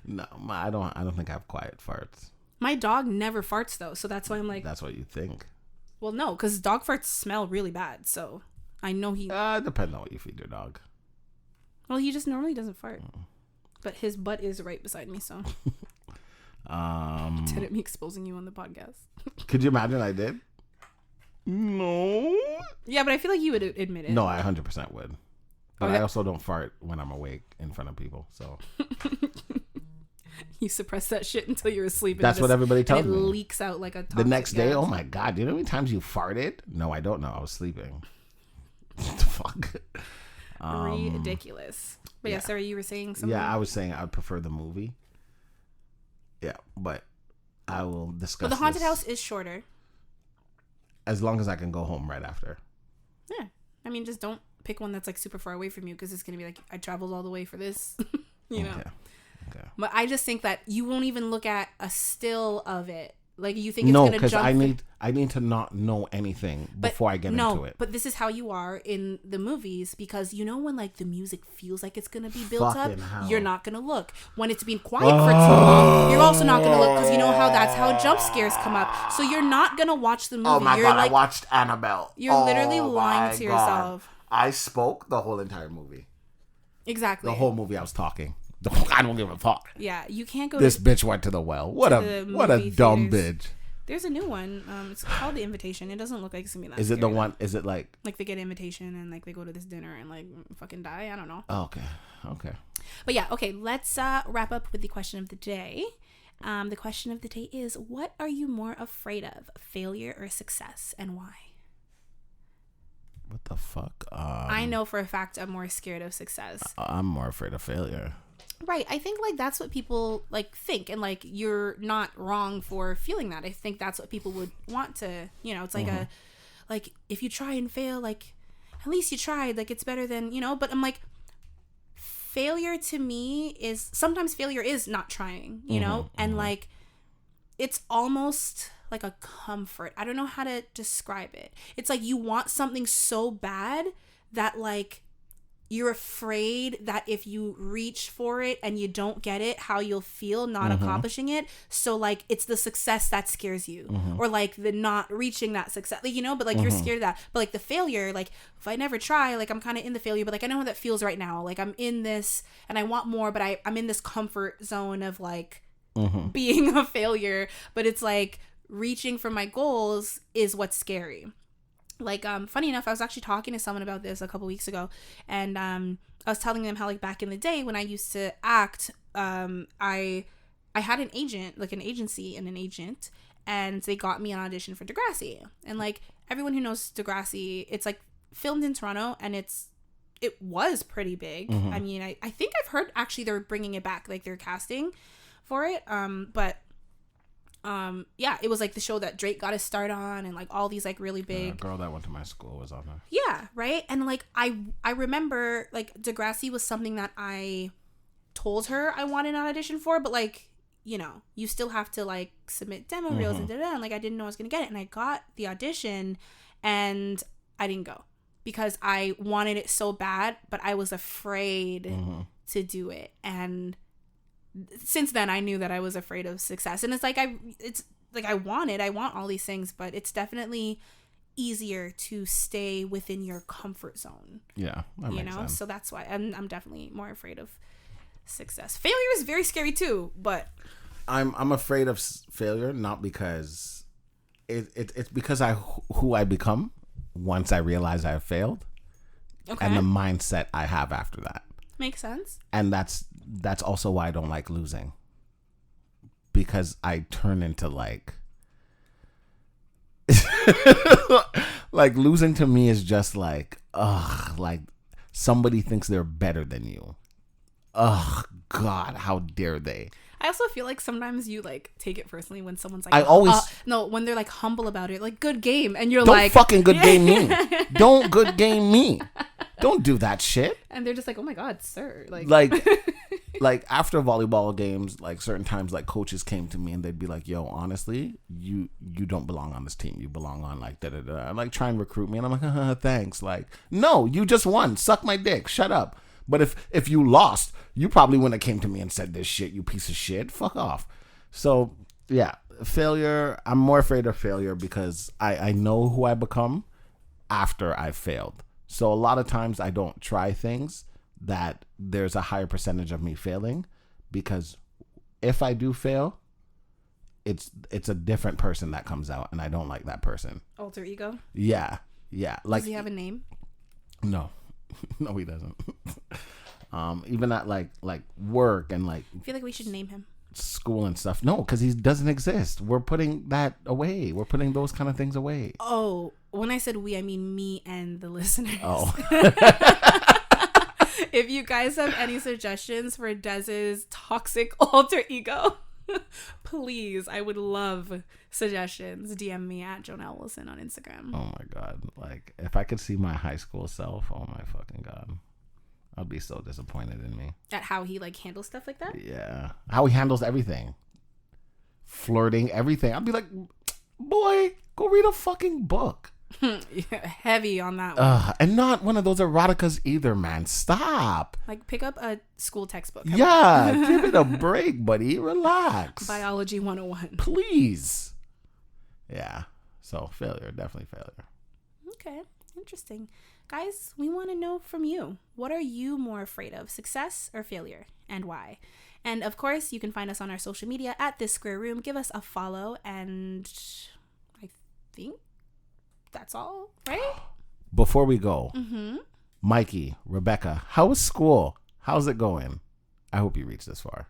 No, I don't think I have quiet farts. My dog never farts though, so that's why I'm like. That's what you think. Well, no, because dog farts smell really bad, so I know he. Depends on what you feed your dog. Well, he just normally doesn't fart, but his butt is right beside me, so. Didn't me exposing you on the podcast. Could you imagine I did? No. Yeah, but I feel like you would admit it. No, I 100% would. But I also don't fart when I'm awake in front of people. So you suppress that shit until you're asleep. That's what everybody tells me. It leaks out like a toxic the next day. gas. Oh my god! Do you know how many times you farted? No, I don't know. I was sleeping. What the fuck? Ridiculous. But yeah, sorry, you were saying something. Yeah, I was saying I'd prefer the movie. Yeah, but I will discuss. But the haunted house is shorter. As long as I can go home right after. Yeah. I mean, just don't pick one that's like super far away from you because it's going to be like, I traveled all the way for this, you know? Okay. But I just think that you won't even look at a still of it. Like you think it's going to jump. No, because I need to not know anything before I get into it. But this is how you are in the movies because you know when like the music feels like it's going to be built up, you're not going to look. When it's been quiet for too long, you're also not going to look because you know how that's how jump scares come up. So you're not going to watch the movie. Oh my you're god, like, I watched Annabelle. You're literally lying to yourself. I spoke the whole entire movie. Exactly. The whole movie I was talking. I don't give a fuck. Yeah, you can't go. This bitch went to the well. What a dumb bitch. There's a new one. It's called The Invitation. It doesn't look like it's gonna be that. Is it the scary, one? though. Is it like they get an invitation and like they go to this dinner and like fucking die? I don't know. Oh, okay. But yeah, okay. Let's wrap up with the question of the day. The question of the day is: what are you more afraid of, failure or success, and why? What the fuck? I know for a fact I'm more scared of success. I'm more afraid of failure. Right. I think like that's what people like think, and like you're not wrong for feeling that. I think that's what people would want to, you know, it's like like if you try and fail, like at least you tried, like it's better than, you know, but I'm like failure to me is sometimes failure is not trying, you know, and like it's almost like a comfort. I don't know how to describe it. It's like you want something so bad that like you're afraid that if you reach for it and you don't get it, how you'll feel not accomplishing it. So like it's the success that scares you, or like the not reaching that success, like, you know, but like you're scared of that. But like the failure, like if I never try, like I'm kind of in the failure, but like I know how that feels right now. Like I'm in this and I want more, but I'm in this comfort zone of like being a failure. But it's like reaching for my goals is what's scary. Like, funny enough, I was actually talking to someone about this a couple weeks ago, and I was telling them how, like, back in the day when I used to act, I had an agent, like an agency and an agent, and they got me an audition for Degrassi. And, like, everyone who knows Degrassi, it's, like, filmed in Toronto, and it was pretty big. I mean, I think I've heard, actually, they're bringing it back, like, they're casting for it, but yeah, it was like the show that Drake got his start on, and like all these like really big. A girl that went to my school was on there. Yeah, right. And like I remember like Degrassi was something that I told her I wanted an audition for, but like, you know, you still have to like submit demo reels and da-da, and like I didn't know I was gonna get it, and I got the audition, and I didn't go because I wanted it so bad, but I was afraid to do it. And since then I knew that I was afraid of success, and it's like I want all these things, but it's definitely easier to stay within your comfort zone. Yeah, that makes sense. So that's why I'm definitely more afraid of success. Failure is very scary too, but I'm afraid of failure, not because it's because who I become once I realize I have failed, and the mindset I have after that. Makes sense. And that's also why I don't like losing, because I turn into like like losing to me is just like like somebody thinks they're better than you. God, how dare they? I also feel like sometimes you like take it personally when someone's like, when they're like humble about it, like good game, and you're like, don't fucking good game me. Don't good game me. Don't do that shit. And they're just like, oh my God, sir. Like like after volleyball games, like certain times, like coaches came to me and they'd be like, yo, honestly, you don't belong on this team. You belong on like da-da-da. I'm like, try and recruit me. And I'm like, thanks. Like, no, you just won. Suck my dick. Shut up. But if you lost, you probably wouldn't have came to me and said this shit, you piece of shit. Fuck off. So, yeah, failure. I'm more afraid of failure because I know who I become after I've failed. So a lot of times I don't try things that there's a higher percentage of me failing, because if I do fail, it's a different person that comes out, and I don't like that person. Alter ego? Yeah. Like, does he have a name? No. No, he doesn't. Even at like work and like, I feel like we should name him. School and stuff. No, because he doesn't exist. We're putting that away. We're putting those kind of things away. Oh, when I said we, I mean me and the listeners. Oh. If you guys have any suggestions for Dez's toxic alter ego, please, I would love suggestions. DM me at Jonel Wilson on Instagram. Oh my God. Like, if I could see my high school self, oh my fucking God, I'd be so disappointed in me. At how he like handles stuff like that? Yeah. How he handles everything. Flirting, everything. I'd be like, boy, go read a fucking book. Yeah, heavy on that one. And not one of those eroticas either, man. Stop. Like, pick up a school textbook. Yeah, give it a break, buddy. Relax. Biology 101. Please. Yeah. So, failure. Definitely failure. Okay. Interesting. Guys, we want to know from you. What are you more afraid of, success or failure, and why? And, of course, you can find us on our social media at This Square Room. Give us a follow, and I think that's all, right? Before we go, Mikey, Rebecca, how was school? How's it going? I hope you reached this far.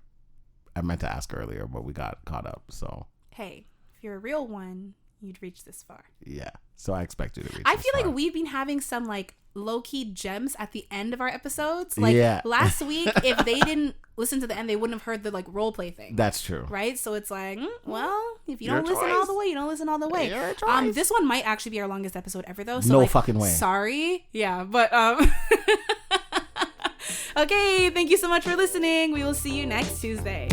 I meant to ask earlier, but we got caught up. So, hey, if you're a real one, you'd reach this far. Yeah. So I expect you to reach I this feel far. like we've been having some like low-key gems at the end of our episodes. Like last week, if they didn't listen to the end, they wouldn't have heard the like role play thing. That's true. Right? So it's like, well, if you Your don't listen choice. all the way, you don't listen all the way. Your choice. This one might actually be our longest episode ever though. So No like, fucking way. Sorry. Yeah, but okay, thank you so much for listening. We will see you next Tuesday.